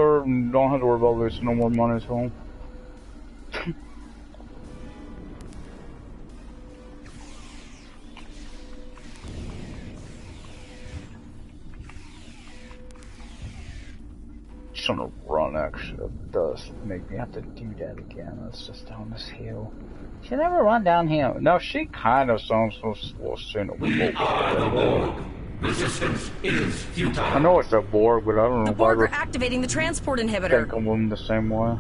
don't have to worry about losing no more money at home. Just gonna run, actually. It does make me have to do that again. It's just down this hill. She never run down here. Now, she kind of sounds so slow soon. Resistance is futile. I know it's a Borg, but I don't know The if Borg I are activating the transport inhibitor. think of them the same way.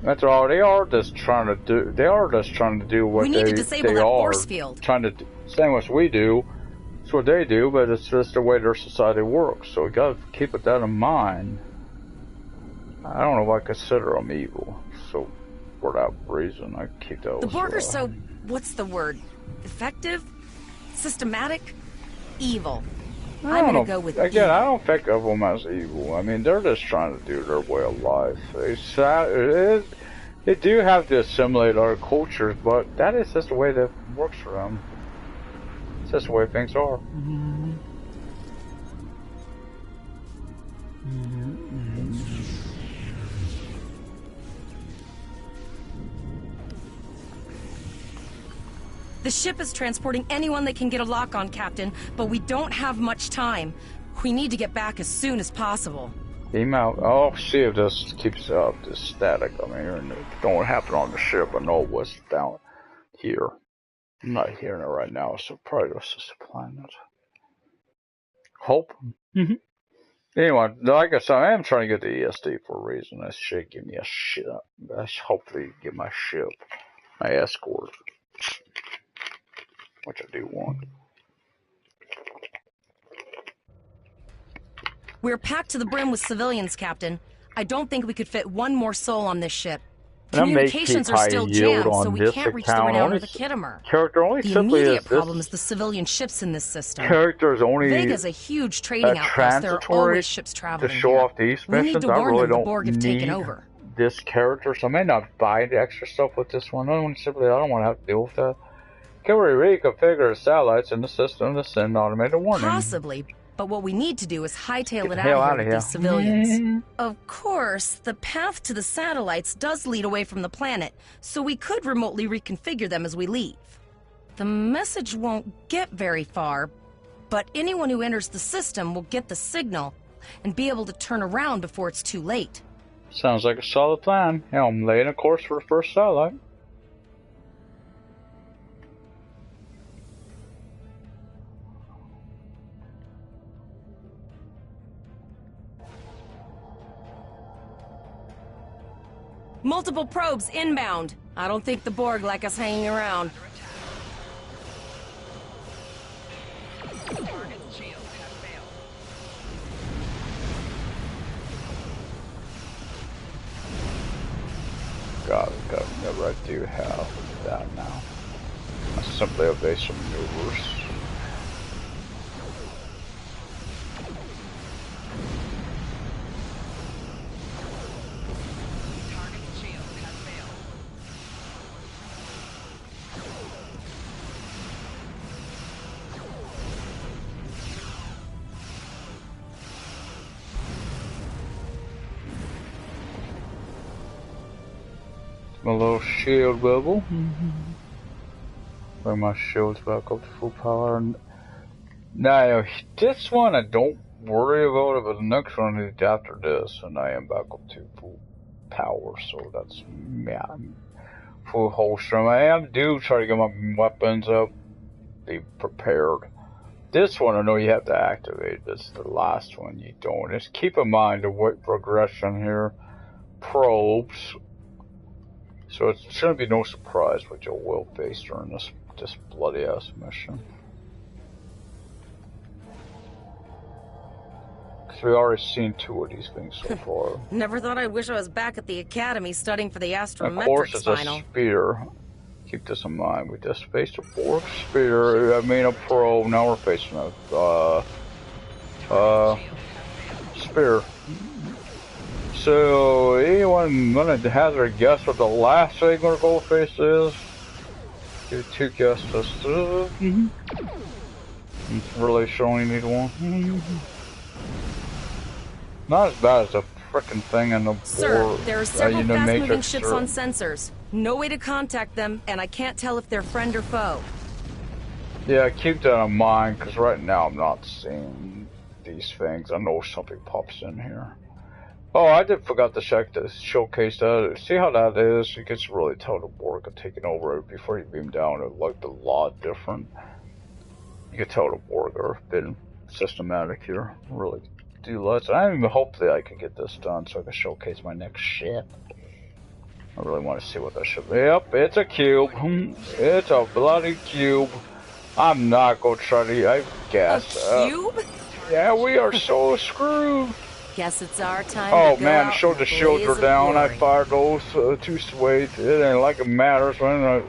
That's all. They are just trying to do. They are just trying to do what we need to disable that force field. Trying to same as we do. It's what they do, but it's just the way their society works. So we gotta keep that in mind. I don't know if I consider them evil. So for that reason, I keep those. The Borg are so, what's the word? Effective? Systematic? Evil. I'm gonna go with again, evil. I don't think of them as evil. I mean, they're just trying to do their way of life. They do have to assimilate our cultures, but that is just the way that works for them. It's just the way things are. The ship is transporting anyone they can get a lock on, Captain, but we don't have much time. We need to get back as soon as possible. Beam out. I'll see if this keeps up this static. I mean, it don't happen on the ship. I know what's down here. I'm not hearing it right now, so probably it's just a planet. Hope. Anyway, like I said, I am trying to get the ESD for a reason. That should give me a ship. I should hopefully get my ship, my escort. Which I do want. We're packed to the brim with civilians, Captain. I don't think we could fit one more soul on this ship. Communications are still jammed, so we can't reach the renown or the Kittimer. The immediate problem is the civilian ships in this system. Characters only. Vega's a huge trading outpost. There are always ships traveling to show off these we missions. need to I warn really them the don't Borg have taken over. This character, so I may not buy the extra stuff with this one. I don't want to have to deal with that. Can we reconfigure the satellites in the system to send automated warning? Possibly, but what we need to do is hightail it out of here with these civilians. Of course, the path to the satellites does lead away from the planet, so we could remotely reconfigure them as we leave. The message won't get very far, but anyone who enters the system will get the signal and be able to turn around before it's too late. Sounds like a solid plan. Yeah, I'm laying a course for the first satellite. Multiple probes inbound. I don't think the Borg like us hanging around. Got it. Whenever I do have that now. I simply obey some maneuvers. My little shield bubble. Bring my shields back up to full power. Now, this one I don't worry about it, but the next one is after this, and I am back up to full power, so that's, yeah, full holster. I do try to get my weapons up, be prepared. This one I know you have to activate. This is the last one you don't. Just keep in mind the weight progression here. Probes. So it shouldn't be no surprise what you will face during this bloody ass mission. Because we already seen 2 of these things so far. Never thought I'd wish I was back at the academy studying for the astrometrics of course, it's final. a spear. Keep this in mind. We just faced a Borg spear. I mean a probe. Now we're facing a spear. So, anyone gonna hazard a guess what the last thing we're gonna face is? Give 2 guesses. Really sure only need 1. Not as bad as the frickin' thing in the Sir, there are several fast-moving Matrix ships on sensors. No way to contact them, and I can't tell if they're friend or foe. Yeah, keep that in mind, because right now I'm not seeing these things. I know something pops in here. Oh, I did forgot to check this, showcase that. See how that is? You can really tell the Borg are taking over it before you beam down. It looked a lot different. You can tell the Borg are been systematic here. Really do less. I even hope that I can get this done so I can showcase my next ship. I really want to see what that ship. Yep, it's a cube. It's a bloody cube. I'm not gonna try to. I guess. A cube? Yeah, we are so screwed. Guess it's our time. Oh to go man, out showed the shields were down. I fired those two swades. It ain't like it matters. When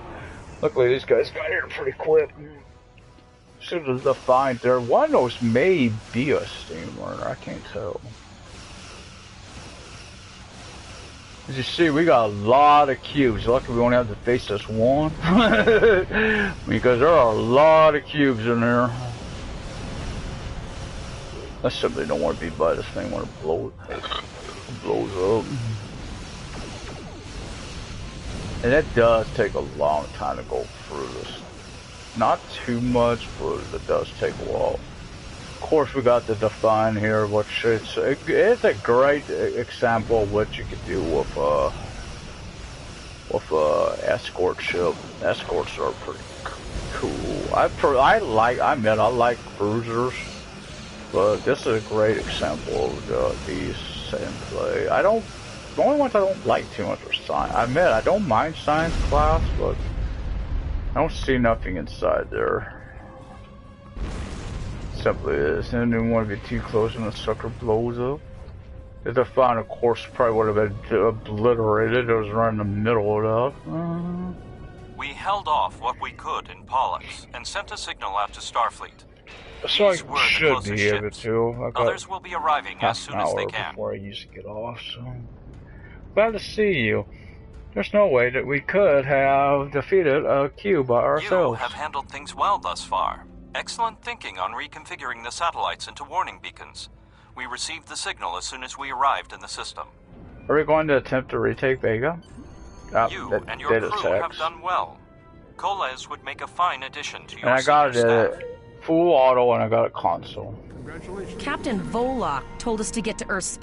luckily these guys got here pretty quick. Should have defined there. One of those may be a steamer. I can't tell. As you see, we got a lot of cubes. Luckily, we only have to face this one. Because there are a lot of cubes in there. I simply don't want to be by this thing when it blows up. And it does take a long time to go through this. Not too much, but it does take a while. Of course, we got the define here, which it's a great example of what you could do with escort ship. Escorts are pretty cool. I like cruisers, but this is a great example of these in play. The only ones I don't like too much are science. I admit I don't mind science class, but I don't see nothing inside there. Simply is. I didn't want to be too close when the sucker blows up. If the fine, of course, probably would have been obliterated. It was right in the middle of that. We held off what we could in Pollux and sent a signal out to Starfleet. So I should be able to. Others will be arriving as soon as they can. Before I usually get off, so glad to see you. There's no way that we could have defeated a cube by ourselves. You have handled things well thus far. Excellent thinking on reconfiguring the satellites into warning beacons. We received the signal as soon as we arrived in the system. Are we going to attempt to retake Vega? You and your crew have done well. Coles would make a fine addition to your and I got staff. Full auto and I got a console. Congratulations. Captain Volok told us to get to Earth.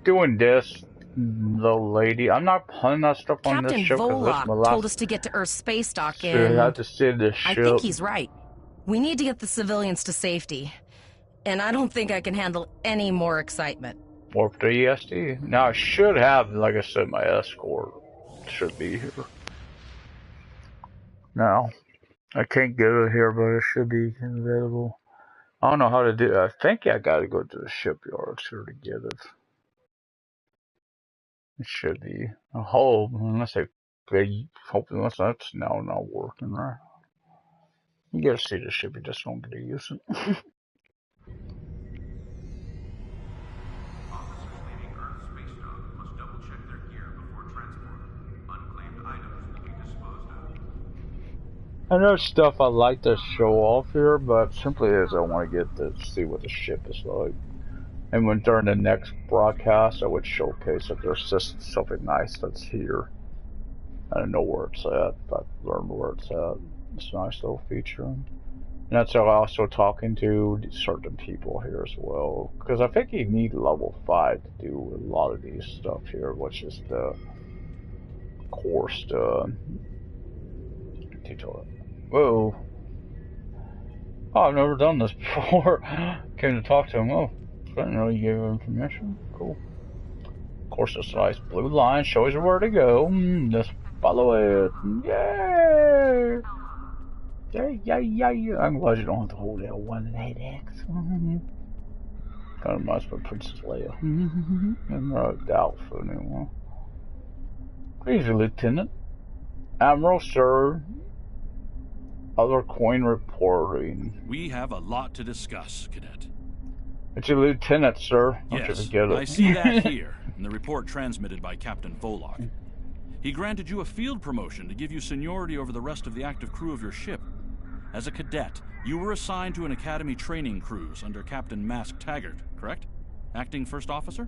Doing this, the lady. I'm not putting that stuff on this ship. Captain Volok told us to get to Earth space dock and I have to see this ship. I think he's right. We need to get the civilians to safety. And I don't think I can handle any more excitement. Warp to ESD. Now I should have, like I said, my escort should be here. Now, I can't get it here, but it should be available. I don't know how to do it. I think I gotta go to the shipyards here to get it. It should be. I hope, unless hopefully that's now not working right. You gotta see the ship, you just don't get to use it. Officers leaving Earth space dock must double check their gear before transport. Unclaimed items will be disposed of. I know stuff I like to show off here, but simply is I want to get to see what the ship is like. And when during the next broadcast, I would showcase if there's just something nice that's here. I don't know where it's at, but I've learned where it's at. It's a nice little feature. And that's also talking to certain people here as well. Because I think you need level 5 to do a lot of these stuff here, which is the course tutorial. Whoa. Oh, I've never done this before. Came to talk to him. Oh, I didn't know you gave him permission. Cool. Of course, this nice blue line shows you where to go. Just follow it. Yay! Yeah. I'm glad you don't have to hold L1 and 8X. Kind of reminds me of Princess Leia. And not doubtful anymore. Please, Lieutenant. Admiral, sir. Other coin reporting. We have a lot to discuss, Cadet. It's your lieutenant, sir. Don't you forget it. I see that here in the report transmitted by Captain Volok. He granted you a field promotion to give you seniority over the rest of the active crew of your ship. As a cadet, you were assigned to an academy training cruise under Captain Mask Taggart, correct? Acting first officer?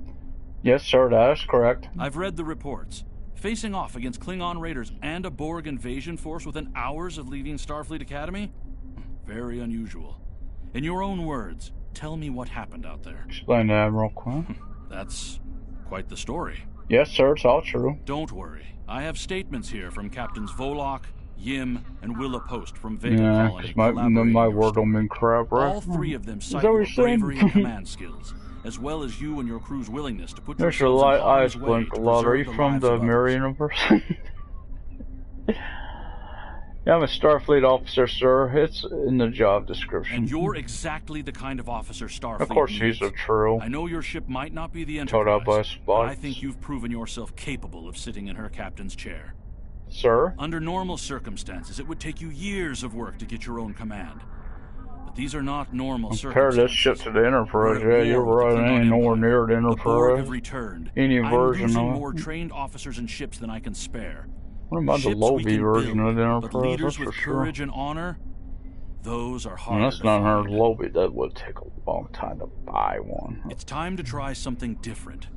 Yes, sir, that is correct. I've read the reports. Facing off against Klingon raiders and a Borg invasion force within hours of leaving Starfleet Academy? Very unusual. In your own words, tell me what happened out there. Explain that, Admiral Quinn. That's quite the story. Yes, sir, it's all true. Don't worry. I have statements here from Captains Volok, Yim, and Willa Post from Vega Yeah, Colony because my word don't mean crap, right? All three of them Is cite that what your you're saying? bravery and command skills, as well as you and your crew's willingness to put There's your yourselves in light eyes harm's way blink to a lot. Are preserve you the from lives the of mirror others. universe? Yeah, I'm a Starfleet officer, sir. It's in the job description. And you're exactly the kind of officer Starfleet Of course, needs. these are true. I know your ship might not be the Told out by Enterprise, but I Spock. think you've proven yourself capable of sitting in her captain's chair. Sir? Under normal circumstances, it would take you years of work to get your own command. But these are not normal Compare circumstances. this ship to the Enterprise. We're at Yeah, you're war with the right. It Klingon ain't nowhere Empire. near the The Borg have Enterprise. returned. Any I'm version losing of more it. trained officers and ships than I can spare. What about the Ships we low-B can version build, of the but Enterprise? leaders That's with for sure. courage and honor, those are harder That's to not her find. low-B. That would take a long time to buy one. It's time to try something different.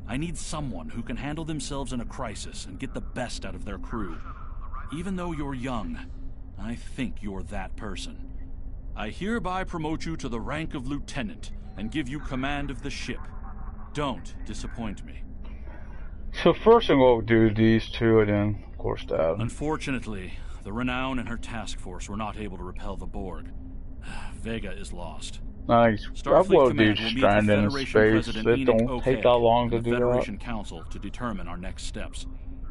I need someone who can handle themselves in a crisis and get the best out of their crew. Even though you're young, I think you're that person. I hereby promote you to the rank of lieutenant and give you command of the ship. Don't disappoint me. So first I'm going to do these two and then, of course, that. Unfortunately, the Renown and her task force were not able to repel the Borg. Vega is lost. Nice. I will do stranded in space. It don't take that long to and the do Federation that. Council to determine our next steps.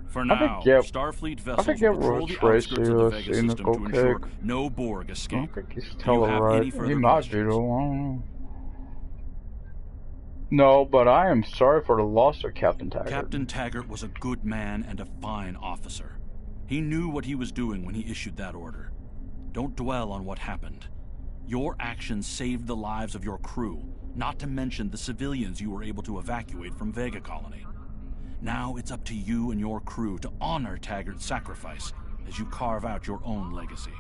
For I now, think, Starfleet I vessels think will patrol the outskirts of the Vega system to ensure no Borg I escape. don't think he's Do you telling have right. any He further might questions? be though. I don't know. No, but I am sorry for the loss of Captain Taggart. Captain Taggart was a good man and a fine officer. He knew what he was doing when he issued that order. Don't dwell on what happened. Your actions saved the lives of your crew, not to mention the civilians you were able to evacuate from Vega Colony. Now it's up to you and your crew to honor Taggart's sacrifice as you carve out your own legacy.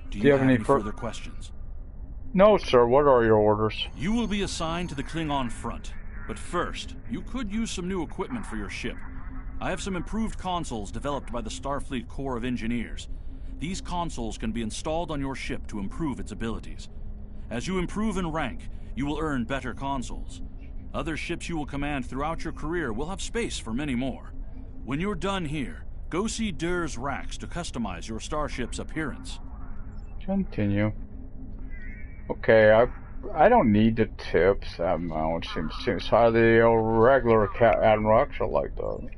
Do you have any further questions? No, sir. What are your orders? You will be assigned to the Klingon front, but first, you could use some new equipment for your ship. I have some improved consoles developed by the Starfleet Corps of Engineers. These consoles can be installed on your ship to improve its abilities. As you improve in rank, you will earn better consoles. Other ships you will command throughout your career will have space for many more. When you're done here, go see Durr's racks to customize your starship's appearance. Continue. Okay, I don't need the tips. It seems highly regular Admiral. Actually, like that.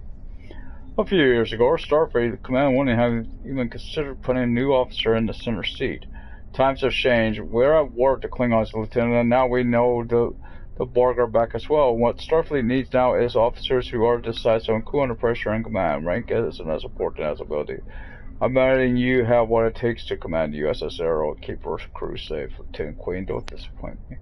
A few years ago, our Starfleet command wouldn't have even considered putting a new officer in the center seat. Times have changed. We're at war with the Klingons, Lieutenant, and now we know the Borg are back as well. What Starfleet needs now is officers who are decisive and cool under pressure and command. Rank isn't as important as ability. I'm betting you have what it takes to command the USS Arrow and keep our crew safe. Lieutenant Queen, don't disappoint me.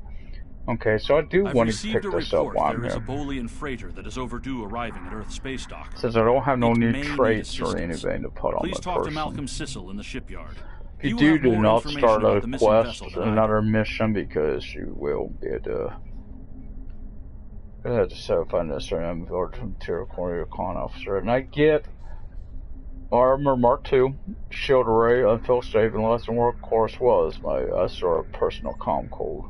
Okay, so I do want to pick this up while I'm There is a here. Bolian freighter that is overdue arriving at Earth space dock. Since I don't have no It new may need traits or assistance. anything to put on Please my talk to person. Malcolm Sissel in the shipyard. If you He will have do more not information start about a the missing quest, vessel than I do. another mission, because you will get I have to set up unnecessary material corner con officer, and I get armor Mark II, shield array, unfilled save, and lesson work course was my sort of personal comm code.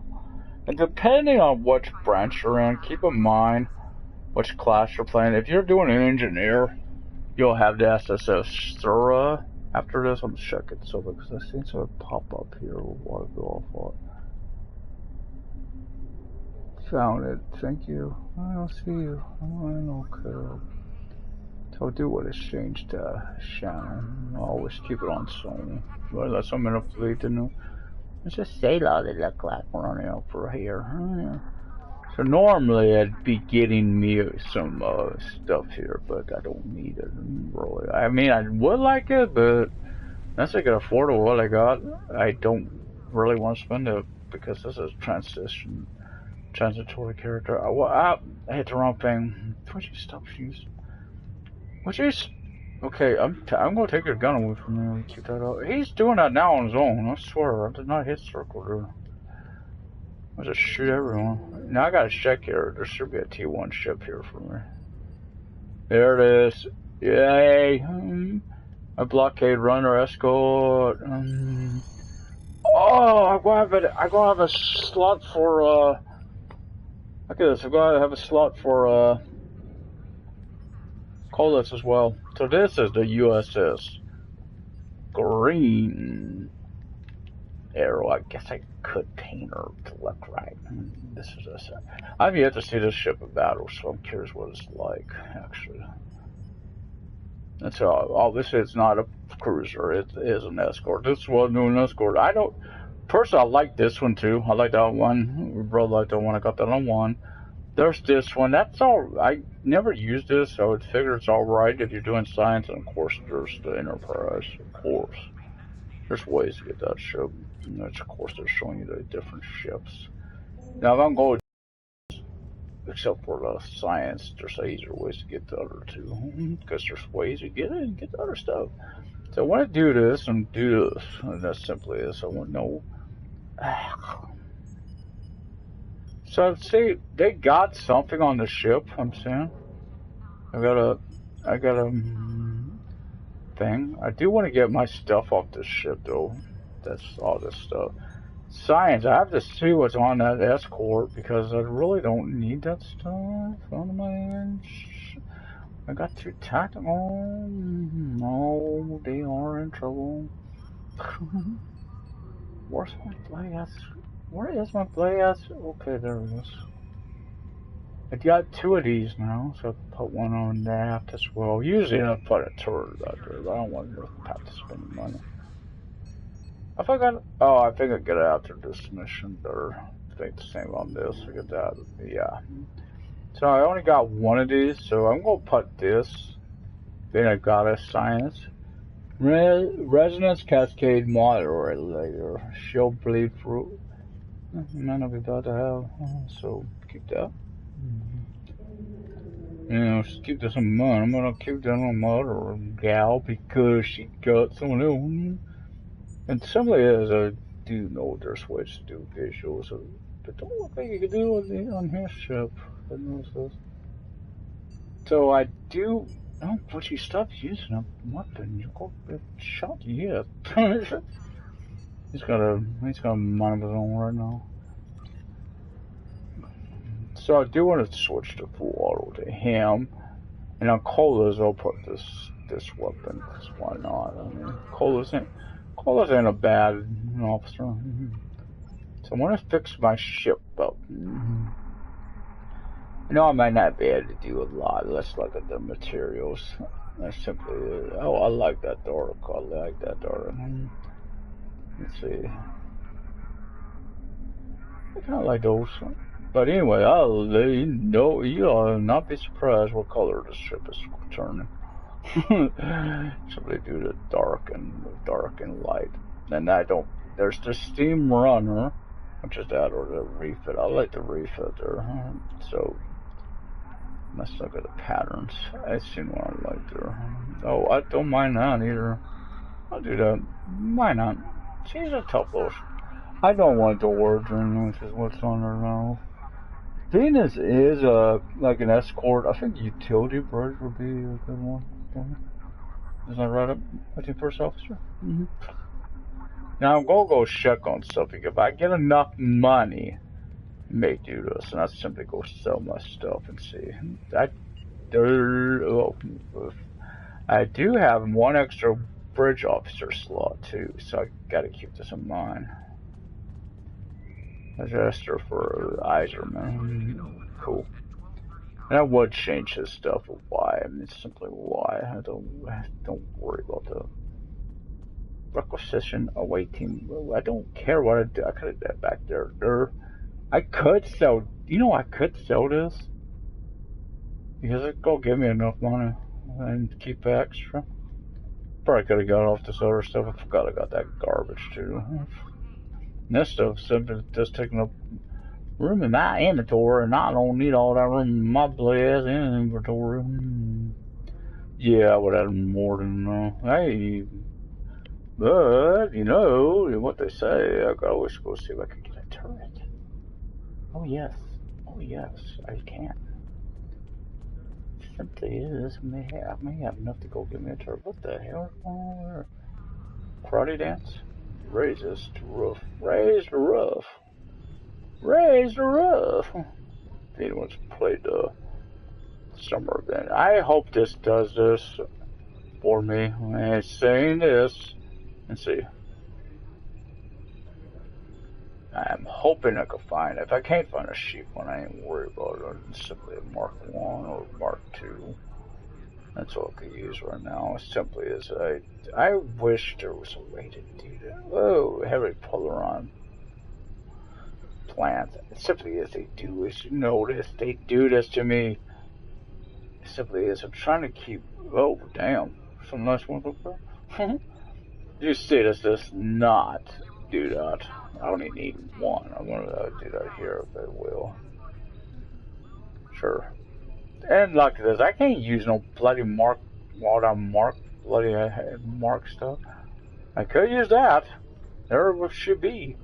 And depending on which branch you're in, keep in mind which class you're playing. If you're doing an engineer, you'll have the SSS Sura. After this, I'm checking so because I seen something pop up here. What to go off on. Found it. Thank you. I don't see you. I'm okay. So I'll do what is changed to Shannon. I'll always keep it on Sony. Well, that's what I'm gonna play the new. Let's just say that it look like we're running out for here. So normally I'd be getting me some stuff here, but I don't need it really. I mean, I would like it, but unless I can afford what I got, I don't really want to spend it because this is transitory character. I hit the wrong thing. Would you stop using? Would you? Okay, I'm gonna take your gun away from you and keep that out. He's doing that now on his own. I swear, I did not hit circle, dude. I just shoot everyone. Now I gotta check here. There should be a T1 ship here for me. There it is. Yay! A blockade runner escort. Oh, I'm gonna have a slot for look at this. I'm gonna have a slot for Colex as well. So this is the USS green arrow. I guess I could paint her to left, right. This is this. I've yet to see this ship in battle, so I'm curious what it's like, actually. That's obviously it's not a cruiser. It is an escort. This was no an escort. I don't. Personally, I like this one too. I like that one. We both like that one. I got that on one. There's this one. That's all. I never used this, so I would figure it's all right if you're doing science. And of course, there's the Enterprise. Of course, there's ways to get that ship. And of course, they're showing you the different ships. Now, if I'm going, except for the science, there's easier ways to get the other two, because there's ways to get it and get the other stuff. So I want to do this and do this, and that simply is. I want to know. So see, they got something on the ship. I'm saying, I got a thing. I do want to get my stuff off this ship though. That's all this stuff. Science. I have to see what's on that escort because I really don't need that stuff on my end. I got too tactical. No, they are in trouble. Where's my blast? Where is my blast? Okay, there it is. I got two of these now, so I can put one on that as well. Usually I put a turret out there, but I don't want to have to spend money. If I got, oh, I think I get it after this mission, or I think the same on this. I get that, yeah. So I only got one of these, so I'm gonna put this. Then I got a science. Resonance Cascade Modulator. Shield Bleed Fruit. Might not be bad to have, so keep that. You know, just keep this in mind. I'm gonna keep that on my other gal because she got someone else. And some of it is, I do know there's ways to do visuals, but don't look like you can do it on his ship. So I do. Oh, but you stop using a weapon. You go get shot. Yeah. He's got a mind of his own right now. So I do want to switch to full auto to him, and on Colas I'll put this weapon. Cause why not? I mean, Colas ain't a bad officer. So I want to fix my ship up. I know I might not be able to do a lot. Let's look at the materials. That's simply, oh, I like that dark. I like that dark. Let's see. I kind of like those. But anyway, you'll not be surprised what color this ship is turning. Simply due to dark and light. And I don't. There's the steam runner, which is that, or the refit. I like the refit there. So let's look at the patterns. I seen what I like there. Oh, I don't mind that either. I'll do that. Why not? She's a tough little. I don't want the origin, which is what's on her now. Venus is like an escort. I think utility bridge would be a good one. Is that right up with your first officer? Now I'm gonna go check on something. If I get enough money, I may do this, and I simply go sell my stuff and see. I do have one extra bridge officer slot too, so I gotta keep this in mind. Adjuster for Iserman. Cool. And I would change his stuff for why. I mean, simply why. I don't worry about the requisition awaiting. I don't care what I do. I could have done back there. I could sell. You know, I could sell this because it go give me enough money and keep extra. Probably could have got off this other stuff. I forgot I got that garbage too. And this stuff simply just taking up room in my inventory, and I don't need all that room in my blast inventory. Yeah, I would have more than hey, but you know what they say. I could always go see if I can get a turret. Oh yes, I can. Simply is may have enough to go get me a turret. What the hell? Karate dance. Raise this to roof. Raise the roof. Raise the roof. If anyone's played the summer event, I hope this does this for me. And saying this, Let's see. I'm hoping I can find it. If I can't find a sheep one, I ain't worried about it. It's simply a Mark 1 or Mark 2. That's all I could use right now. It simply is. I wish there was a way to do that. Oh, heavy Polaron plants. It simply is. They do is. You notice they do this to me. It simply is. I'm trying to keep. Oh, damn. Some nice ones up there. You see, this does not do that. I only need one. I'm gonna do that here if I will. Sure. And like this, I can't use no bloody mark, bloody mark stuff. I could use that. There it should be.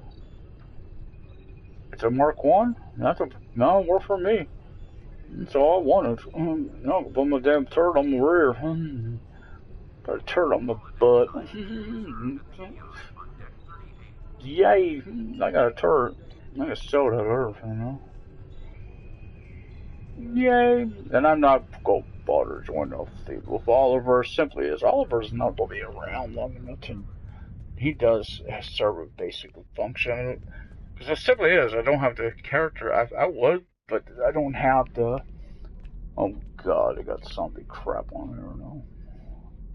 It's a Mark 1. No, work for me. That's all I wanted. No, put my damn turret on the rear. Put a turret on my butt. Yay! I got a turret. I can sell that earth, you know. Yay! And I'm not going to bother joining off with Oliver. Simply is Oliver's not going to be around long enough to. He does serve a basic function. Because it simply is. I don't have the character. I would, but I don't have the. Oh God, I got zombie crap on there now.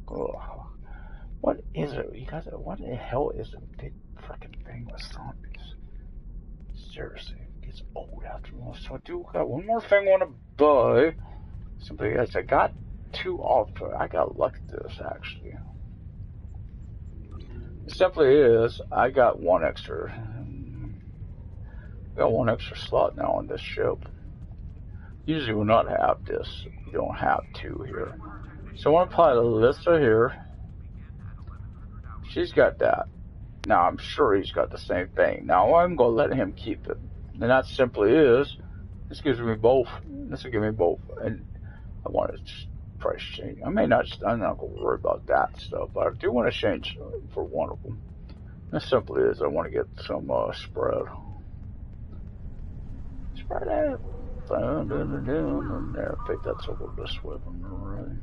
Ugh. What is it? You guys, what the hell is a big freaking thing with zombies? Seriously, it gets old after a while. So I do got one more thing I want to buy. Simply as I got two off. I got lucky this actually. It simply is. I got one extra. Got one extra slot now on this ship. Usually we'll not have this. You don't have two here. So I want to apply Alyssa here. She's got that. Now I'm sure he's got the same thing. Now I'm going to let him keep it. And that simply is, this gives me both. This will give me both. And I want to price change. I'm not going to worry about that stuff. But I do want to change for one of them. This simply is, I want to get some spread. Spread out. There, I think that's over this way. Right.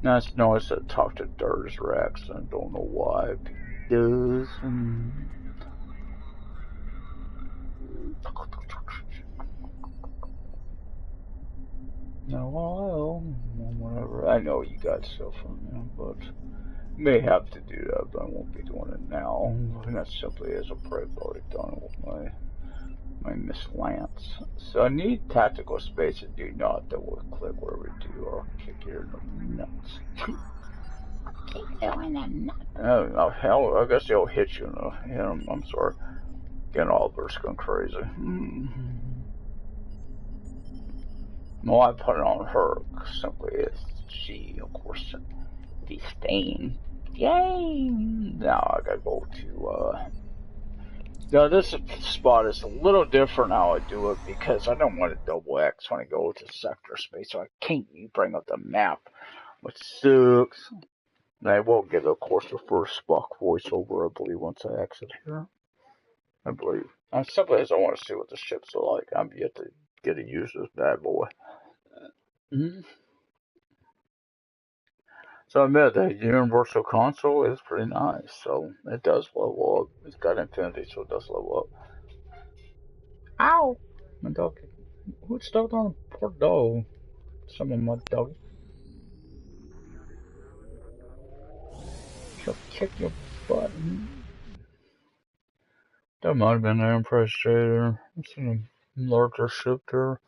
Now it's noticed that talk to Dirt's Rex. I don't know why. It does. No, whatever. I know you got stuff on there, but may have to do that, but I won't be doing it now. And that simply is a break already done with my Miss Lance. So I need tactical space to do not double click where we do or kick you in the nuts. Kick you in the nuts. Oh hell, I guess they'll hit you in the head. I'm sorry. Getting all of us going crazy. No, I put it on her. Simply is she, of course, the stain. Yay! Now I gotta go to now this spot is a little different how I do it because I don't want to double X when I go to sector space, so I can't bring up the map, which sucks. And I will get, of course, the first Spock voiceover, I believe, once I exit here. I believe. And simply as I want to see what the ships are like. I'm yet to get to use this bad boy. So I admit that Universal Console is pretty nice. So it does level up. It's got infinity, so it does level up. Ow! My dog. Who stepped on a poor dog? Some of my dog. She'll kick your butt. That might have been the Empress Trader. It's a larger ship there.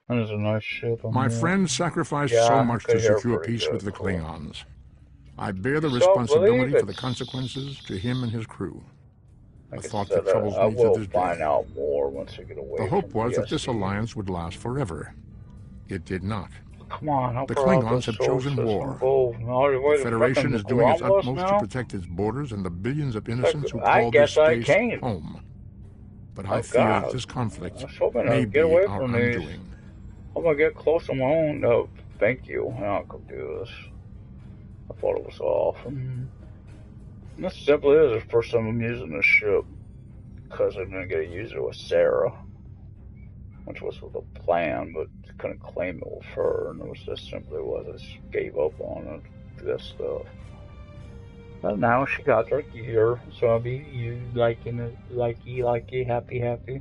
That is a nice ship. My friend sacrificed so much to secure peace with the Klingons. I bear the responsibility for the consequences to him and his crew. A thought that troubles me to this day. Find out more once I get away. The hope was that this alliance would last forever. It did not. Come on, the Klingons have chosen war. The Federation is doing its utmost to protect its borders and the billions of innocents who call this space home. But I fear that this conflict may be our undoing. I'm gonna get close on my own. No, thank you. I'm not gonna do this. I thought it was off. This simply is the first time I'm using this ship because I'm gonna get to use it with Sarah, which was with a plan, but couldn't claim it with her, and it was just simply was I just gave up on it, this stuff. But now she got her gear, so I'll be you liking it, likey, happy.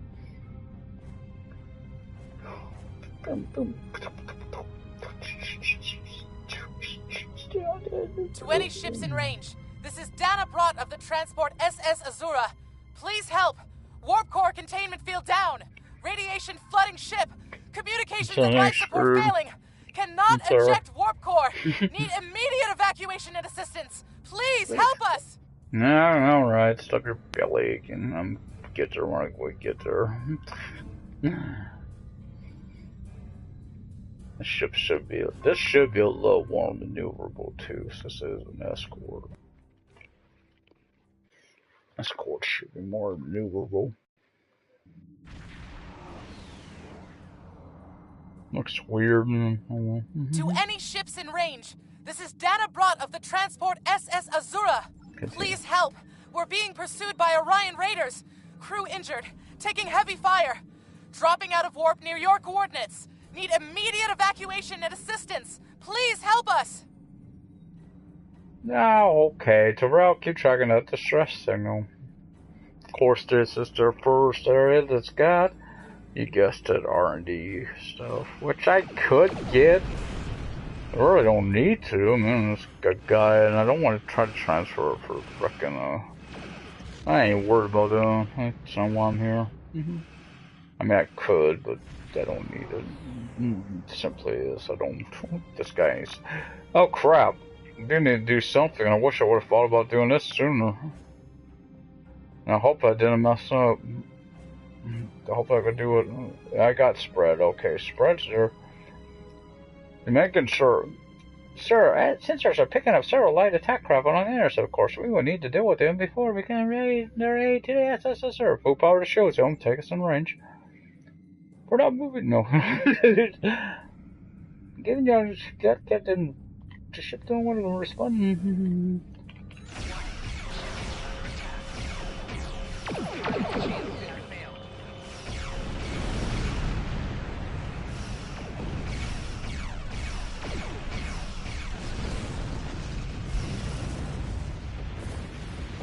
To any ships in range, this is Dana Brott of the transport SS Azura. Please help. Warp core containment field down. Radiation flooding ship. Communications and life support failing. Cannot eject warp core. Need immediate evacuation and assistance. Please help us. No, alright. Stop your belly aching. Get there when we get there. This should be a little more maneuverable too, since it is an escort. Escort should be more maneuverable. Looks weird. To any ships in range, this is Dana Brott of the transport SS Azura. Please help. We're being pursued by Orion raiders. Crew injured, taking heavy fire. Dropping out of warp near your coordinates. Need immediate evacuation and assistance. Please help us. No, okay. Terrell, keep tracking that distress signal. Of course, this is their first area that's got, you guessed it, R&D stuff, which I could get. I really don't need to. I mean, it's a good guy, and I don't want to try to transfer it for frickin', I ain't worried about that. That's not why I'm here. I mean, I could, but I don't need it. Simply is. I don't. This guy is. Oh crap! I do need to do something. I wish I would have thought about doing this sooner. And I hope I didn't mess up. I hope I could do it. I got spread. Okay, spreads there. Making sure. Sir, sensors are picking up several light attack craft on the intercept, of course. We will need to deal with them before we can raid their aid to the SS, sir. Full power to shields them. Take us in range. We're not moving, no. Given y'all got Captain, the ship don't want to respond.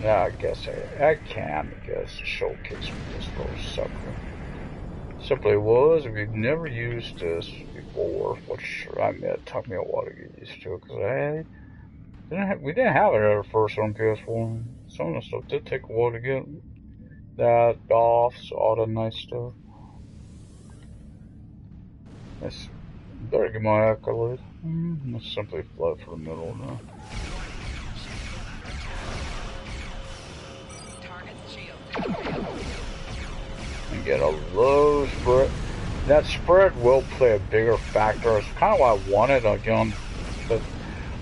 Yeah, I guess I can, showcase this little sucker. Simply was, we've never used this before, which I admit it took me a while to get used to, because we didn't have it at first on PS4. Some of the stuff did take a while to get that off, so all the nice stuff. Let's better get my accolade. Let's simply fly for the middle now. And get a low spread. That spread will play a bigger factor. It's kind of what I wanted again, but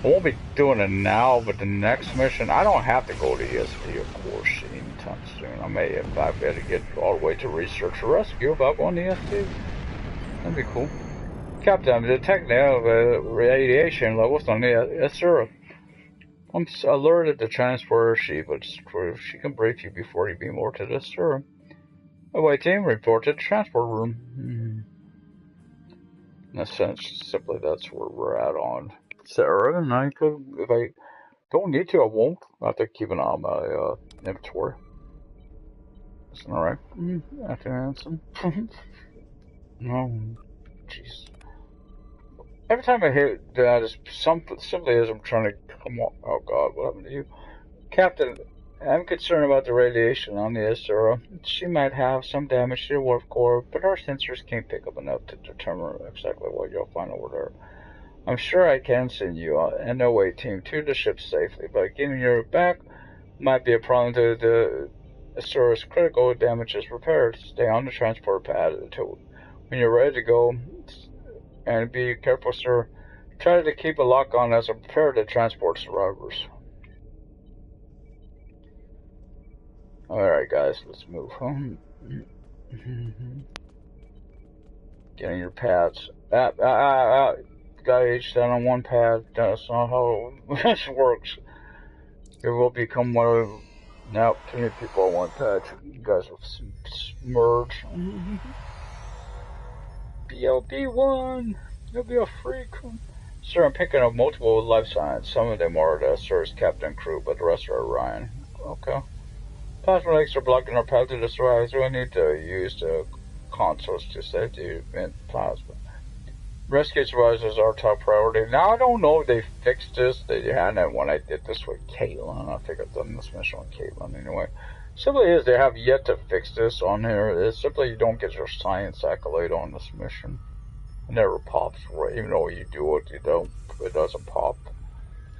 I won't be doing it now. But the next mission, I don't have to go to ESD, of course, anytime soon. I may, if I better get all the way to research or rescue, if I go on ESD, that'd be cool. Captain, detect now radiation levels on the yes, sir. I'm alerted the transporter sheet, but she can brief you before you beam over to this, sir. Away team, report to the transport room. In a sense, simply that's where we're at on Sarah, and I could, if I don't need to, I won't. I have to keep an eye on my inventory. That's alright. After Hanson. No, jeez. Every time I hear that, it's simply as I'm trying to come on. Oh God, what happened to you, Captain? I'm concerned about the radiation on the Azura. She might have some damage to the warp core, but our sensors can't pick up enough to determine exactly what you'll find over there. I'm sure I can send you an away team to the ship safely, but getting you back might be a problem to the Azura's critical damage is repaired. Stay on the transport pad until when you're ready to go, and be careful, sir. Try to keep a lock on as I prepare to transport survivors. Alright guys, let's move home. Getting your pads. Got each down on one pad. That's not how this works. It will become one of... Now, too many people on one pad. You guys will merge. BLB1! You'll be a freak. Sir, I'm picking up multiple life signs. Some of them are the Sir's captain crew, but the rest are Orion. Okay. Plasma lakes are blocking our path to the survivors. We need to use the consoles to safety event plasma. Rescue survivors is our top priority. Now, I don't know if they fixed this. They hadn't when I did this with Caitlin. I think I've done this mission with Caitlin anyway. Simply is they have yet to fix this on here. It's simply you don't get your science accolade on this mission. It never pops, right? Even though you do it, it doesn't pop.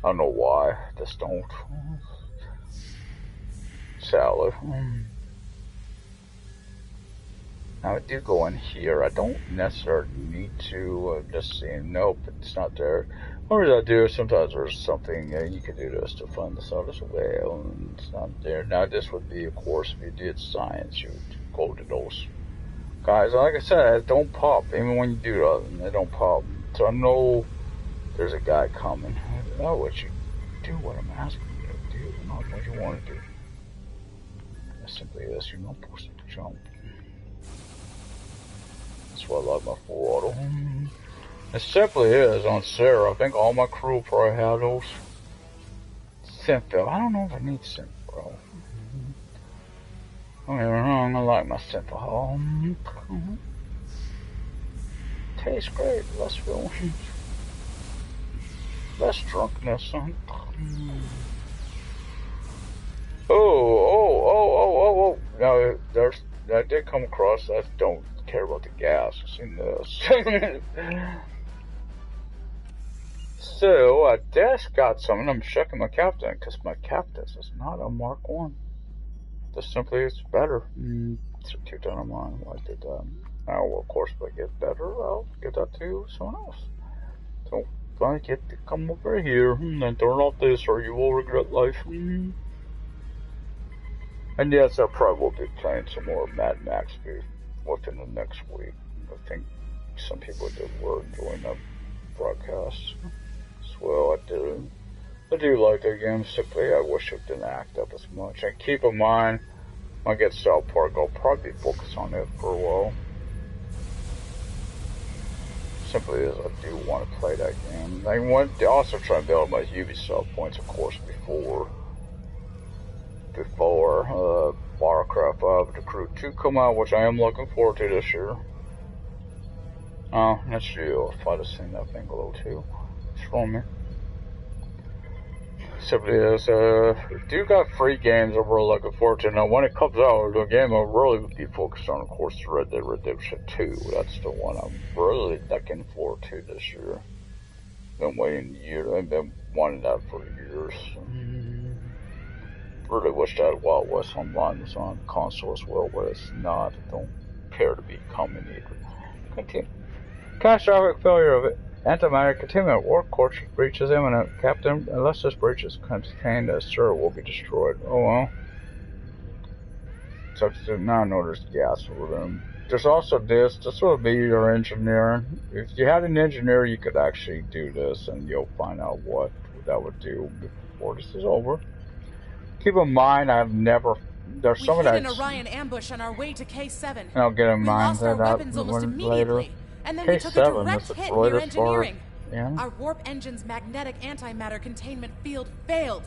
I don't know why. Just don't. Salad. Now I do go in here. I don't necessarily need to. Just saying, nope, it's not there. Or I do. Sometimes there's something you could do this to find this out as well, and it's not there. Now this would be, of course, if you did science, you would go to those guys. Like I said, it don't pop. Even when you do that, they don't pop. So I know there's a guy coming. I don't know what you do. What I'm asking you to do, not what you want to do. That's simply this. You're not supposed to jump. That's why I like my full auto. It simply is on Sarah. I think all my crew probably have those. Synthil. I don't know if I need Synthil. Don't get me wrong, I like my Synthil. Tastes great. Less feelings. Less drunkenness. Oh. Now, I did come across, I don't care about the gas. I've seen this. So, I just got something. I'm checking my captain, because my captain is not a Mark 1. Just simply, it's better. So, keep that in mind. I did that. Now, of course, if I get better, I'll give that to someone else. So, if I get to come over here and turn off this, or you will regret life. And yes, I probably will be playing some more Mad Max within the next week. I think some people were enjoying that broadcast as well. I do like that game. Simply, I wish it didn't act up as much. And keep in mind, when I get South Park, I'll probably focus on it for a while. Simply as I do want to play that game. I want to also try and build my Ubisoft points, of course, before Warcraft 5 The Crew 2 come out, which I am looking forward to this year. That's you. If I'd have seen that thing below too. It's from me. Simply is, do got free games that we're looking forward to. Now, when it comes out, the game I'll really be focused on, of course, is Red Dead Redemption 2. That's the one I'm really looking forward to this year. Been waiting years. I've been wanting that for years. Really wish that Wild West Online was on console as well, but it's not. It don't appear to be coming either. Continue. Catastrophic failure of antimatter containment warp core breach is imminent. Captain, unless this breach is contained, the server will be destroyed. Oh well. Substitute now notice gas over them. There's also this. This will be your engineer. If you had an engineer, you could actually do this, and you'll find out what that would do before this is over. Keep in mind, I've never. There's some of that. We hit an Orion ambush on our way to K7. And I'll get in mind that weapons almost immediately, and then we took a direct hit near engineering. Yeah. Our warp engine's magnetic antimatter containment field failed.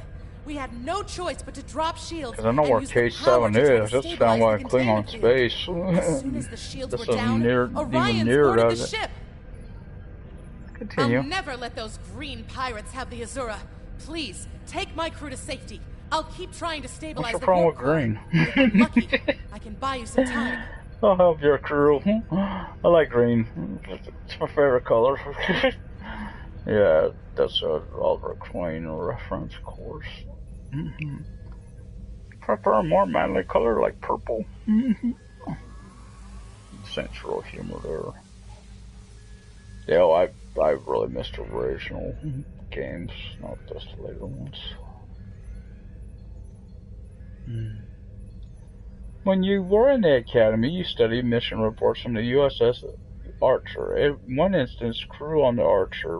We had no choice but to drop shields. Because I know where K7 is. That's down by Klingon space. As soon as the shields were down, Orion boarded the ship. Continue. I'll never let those green pirates have the Azura. Please take my crew to safety. I'll keep trying to stabilize the warp core. Green? If I'm lucky, I can buy you some time. I'll help your crew. I like green. It's my favorite color. Yeah, that's a Oliver Queen reference, of course. Prefer a more manly color like purple. Sensual humor there. Yeah, I really missed the original games, not just the later ones. When you were in the academy, you studied mission reports from the USS Archer. In one instance, crew on the Archer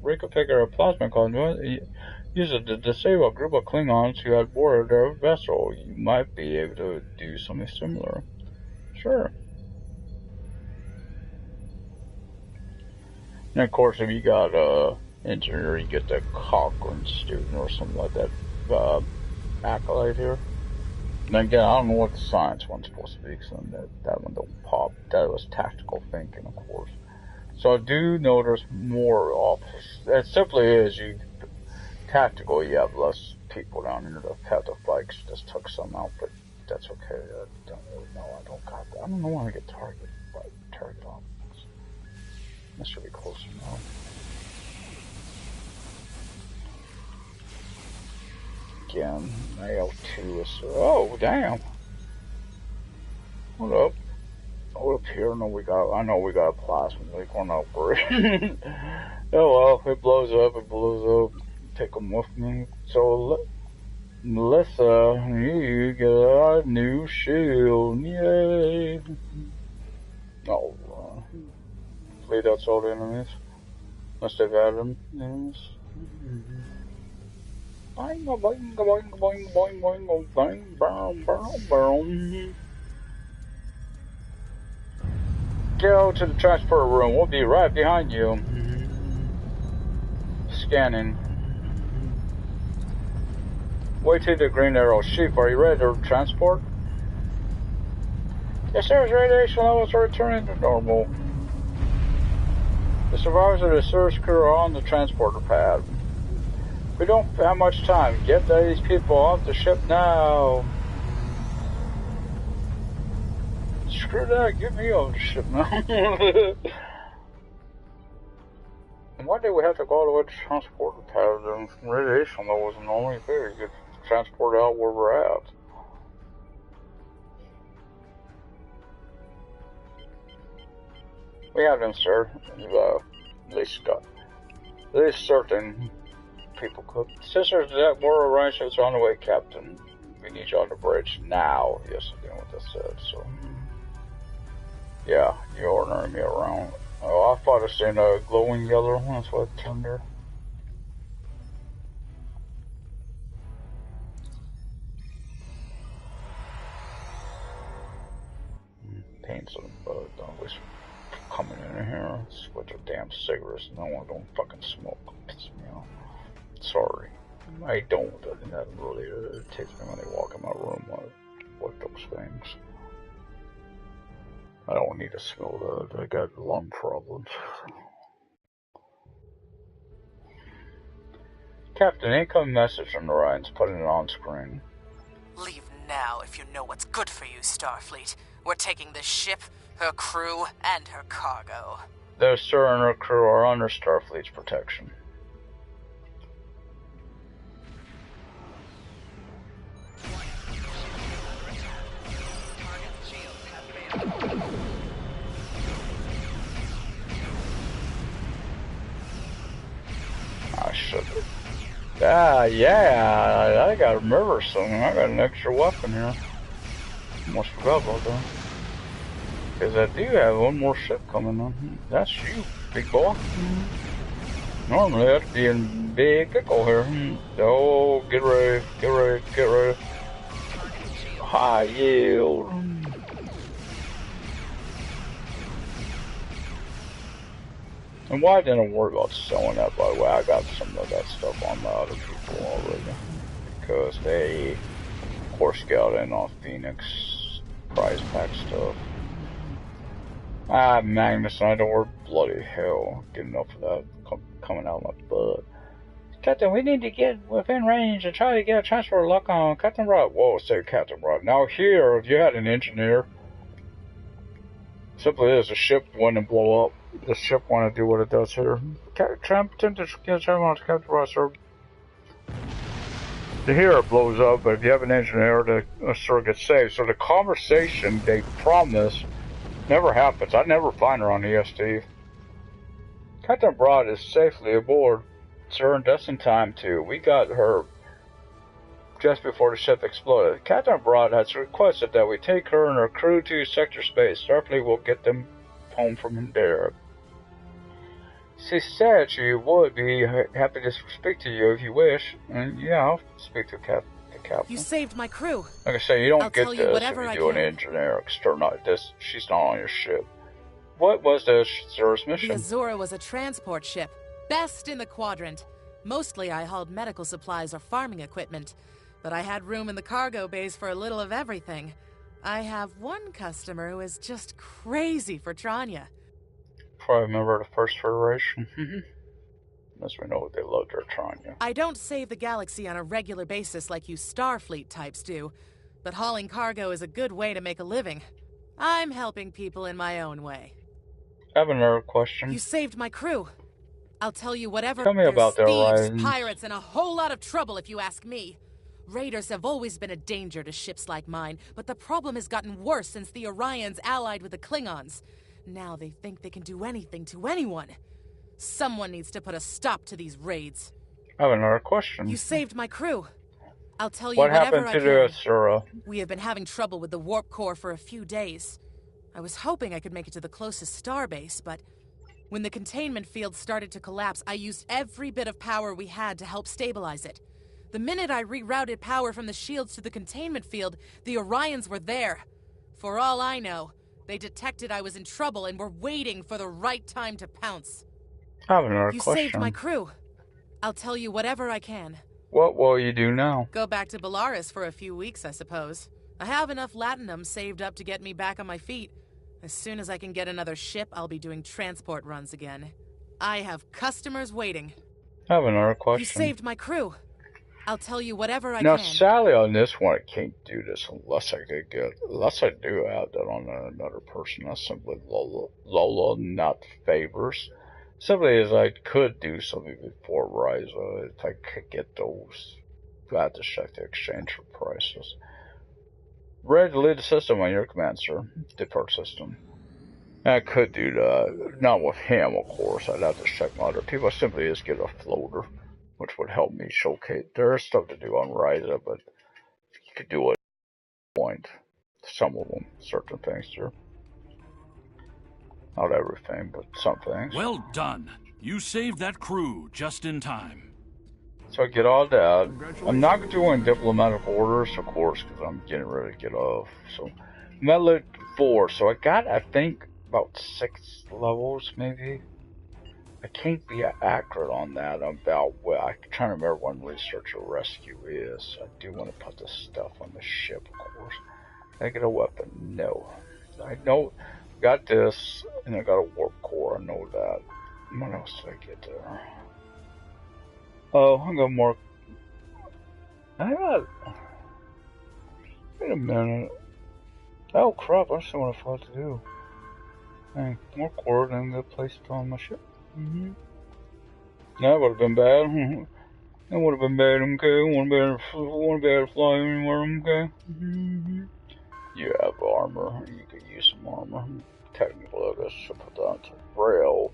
reconfigured a plasma conduit used to disable a group of Klingons who had boarded their vessel. You might be able to do something similar. Sure. And of course, if you got engineer, you get that Cochrane student or something like that accolade here. And again, I don't know what the science one's supposed to be, because that one don't pop. That was tactical thinking, of course. So I do know there's more officers. It simply is, tactical, you have less people down here that have the bikes. Just took some out, but that's okay. I don't really know. I don't know when I get target on. That should be close enough. Again, AL2 is... Oh, damn. Hold up. Hold up here. I know we got a plasma leak on upgrade. Oh well, if it blows up. Take them with me. So, Melissa, you get a new shield. Yay. Oh, hopefully that's all the enemies. Unless they've added enemies. Boing, boing, boing, boing, boing, boing, boing, boing, boing, boing. Go to the transport room. We'll be right behind you. Scanning. Wait till the green arrow. Sheep, are you ready to transport? Yes, sir. Radiation levels are returning to normal. The survivors of the search crew are on the transporter pad. We don't have much time. Get these people off the ship now. Screw that. Get me off the ship now. And why did we have to go all the way to the transporter pad? The radiation levels are normally there. You get transported out where we're at. We have them, sir. At least certain people could. Sisters, that more arrangements are on the way, Captain. We need you on the bridge now. Yes, again, what that said. So, yeah, you're ordering me around. Oh, I thought I seen a glowing yellow one. That's what it turned there. Pains on the butt. I wish coming in here with their damn cigarettes. No one don't fucking smoke. Piss me off. Sorry. I don't. I think that really irritates me when they walk in my room with those things. I don't need to smell that. I got lung problems. Captain, incoming message from Orion's, putting it on screen. Leave now if you know what's good for you, Starfleet. We're taking this ship, her crew, and her cargo. The sir and her crew are under Starfleet's protection. I should have. Yeah, I gotta remember something. I got an extra weapon here. Almost forgot about that. Because I do have one more ship coming on. That's you, big boy. Normally that'd be a big pickle here. Oh, get ready, get ready, get ready. High yield. And why didn't I worry about selling that, by the way? I got some of that stuff on the other people already. Because they, of course, got in off Phoenix prize pack stuff. Ah, Magnus, I don't worry, bloody hell. Get enough of that coming out of my butt. Captain, we need to get within range and try to get a transfer lock on Captain Rod. Whoa, say Captain Rod. Now here, if you had an engineer, simply is the ship wouldn't blow up. The ship want to do what it does here. Attempt to get on Captain Rod, sir. Here it blows up, but if you have an engineer, the sir gets saved. So the conversation they promise never happens. I never find her on the EST. Captain Broad is safely aboard, sir, and just in time too. We got her just before the ship exploded. Captain Broad has requested that we take her and her crew to sector space. Starfleet will get them home from there. She said she would be happy to speak to you if you wish. And yeah, I'll speak to the captain. You saved my crew. Like I say, you don't get this if you do an engineer external. She's not on your ship. What was the Azura's mission? The Azura was a transport ship. Best in the quadrant. Mostly I hauled medical supplies or farming equipment, but I had room in the cargo bays for a little of everything. I have one customer who is just crazy for Tranya. Probably remember the First Federation. Unless we know what they loved their Tranya. I don't save the galaxy on a regular basis like you Starfleet types do, but hauling cargo is a good way to make a living. I'm helping people in my own way. I have another question. You saved my crew. I'll tell you whatever. Tell me about the thieves, Orions. pirates, and a whole lot of trouble if you ask me. Raiders have always been a danger to ships like mine, but the problem has gotten worse since the Orions allied with the Klingons. Now they think they can do anything to anyone. Someone needs to put a stop to these raids. I have another question. You saved my crew. I'll tell you what whatever happened to the Asura? We have been having trouble with the warp core for a few days. I was hoping I could make it to the closest starbase, but when the containment field started to collapse, I used every bit of power we had to help stabilize it. The minute I rerouted power from the shields to the containment field, the Orions were there. For all I know, they detected I was in trouble and were waiting for the right time to pounce. I have another You question. saved my crew. I'll tell you whatever I can. What will you do now? Go back to Belarus for a few weeks, I suppose. I have enough latinum saved up to get me back on my feet. As soon as I can get another ship, I'll be doing transport runs again. I have customers waiting. I have another question. You saved my crew. I'll tell you whatever I now, can. Now, sadly on this one, I can't do this unless I do have that on another person. That's simply Lola, not favors. Simply as I could do something before Ryza, if I could get those. I have to check the exchange for prices. Ready to lead the system on your command, sir. Depart system. I could do that. Not with him, of course. I'd have to check my other people. I simply just get a floater, which would help me showcase. There's stuff to do on Ryza, but you could do it at a point. Some of them, certain things, sir. Not everything, but some things. Well done. You saved that crew just in time. So I get all that. I'm not doing diplomatic orders, of course, because I'm getting ready to get off. So I'm at level 4. So I got, I think, about 6 levels, maybe. I can't be accurate on that. I'm trying to remember when Research or Rescue is. I do want to put this stuff on the ship, of course. Can I get a weapon? No. I know. Got this, and I got a warp core. I know that. What else did I get there? Oh, I got more. Wait a minute. Oh crap! I still want to what to do. Hey, more core, then get placed on my ship. That would have been bad. That would have been bad. Okay, wouldn't be able to fly anywhere. Okay. You have armor. You could use some armor. Technically, I guess I should put that onto rail.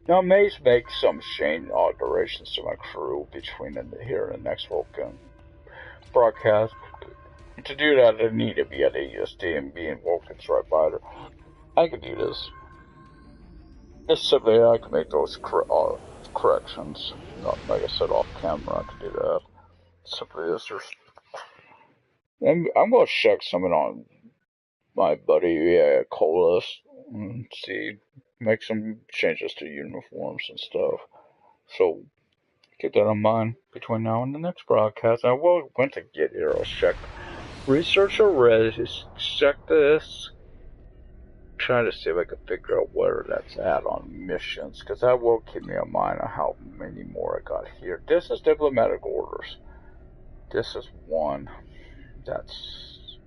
Now, I may make some change alterations to my crew between here and the next Vulcan broadcast. To do that, I need to be at AUSD and be in Vulcan's right by there. I can do this. Just simply, I can make those corrections. Not, like I said, off camera to do that. Simply this. I'm going to check something on my buddy Colas and see, make some changes to uniforms and stuff. So keep that in mind between now and the next broadcast. I will went to get here. I'll check researcher ready. Check this. Trying to see if I can figure out where that's at on missions, because that will keep me in mind of how many more I got here. This is diplomatic orders. This is one. That's.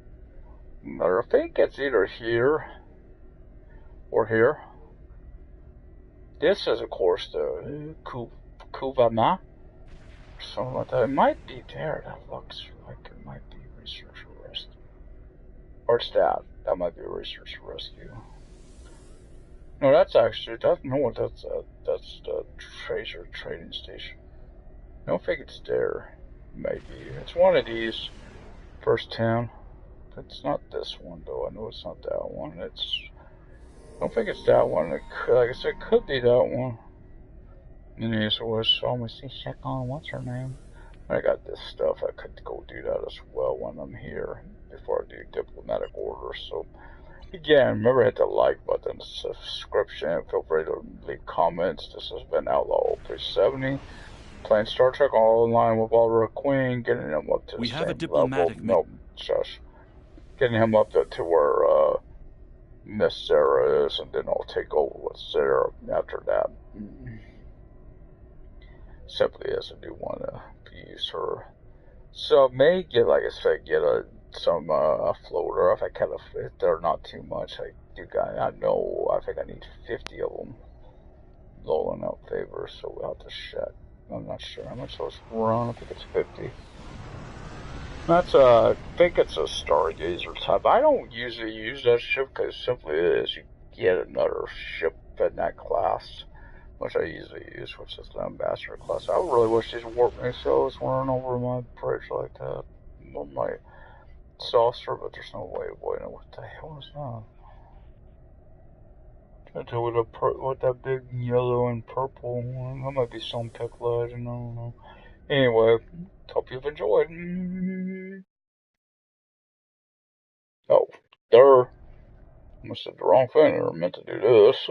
I think it's either here or here. This is, of course, the Kuvama. Something like that. It might be there. That looks like it might be research or rescue. Or it's that. That might be research or rescue. No, that's actually. That's the Tracer trading station. I don't think it's there. Maybe it's one of these. First town. It's not this one though. I know it's not that one. I don't think it's that one. It could, like I said, it could be that one. And so was almost check on what's her name. I got this stuff. I could go do that as well when I'm here before I do diplomatic orders. So Again, remember hit the like button, subscription, feel free to leave comments. This has been Outlaw 370, playing Star Trek Online with Oliver Queen, getting him up to the same level. No, shush. Getting him up to where Miss Sarah is, and then I'll take over with Sarah after that. Simply as I do want to use her. So may get, like I said, get some floater if I can. If they're not too much, I know. I think I need 50 of them. Rolling out favors, so we'll have to check. I'm not sure how much those run. I think it's 50. That's I think it's a Stargazer type. I don't usually use that ship because simply it is you get another ship in that class, which I usually use, which is the Ambassador class. I really wish these warp missiles weren't over my bridge like that on my saucer, but there's no way of avoiding it. What the hell is that? Can't tell what that big yellow and purple one. That might be some pickle. I don't know. Anyway, hope you've enjoyed. Oh, I must have the wrong thing. I meant to do this.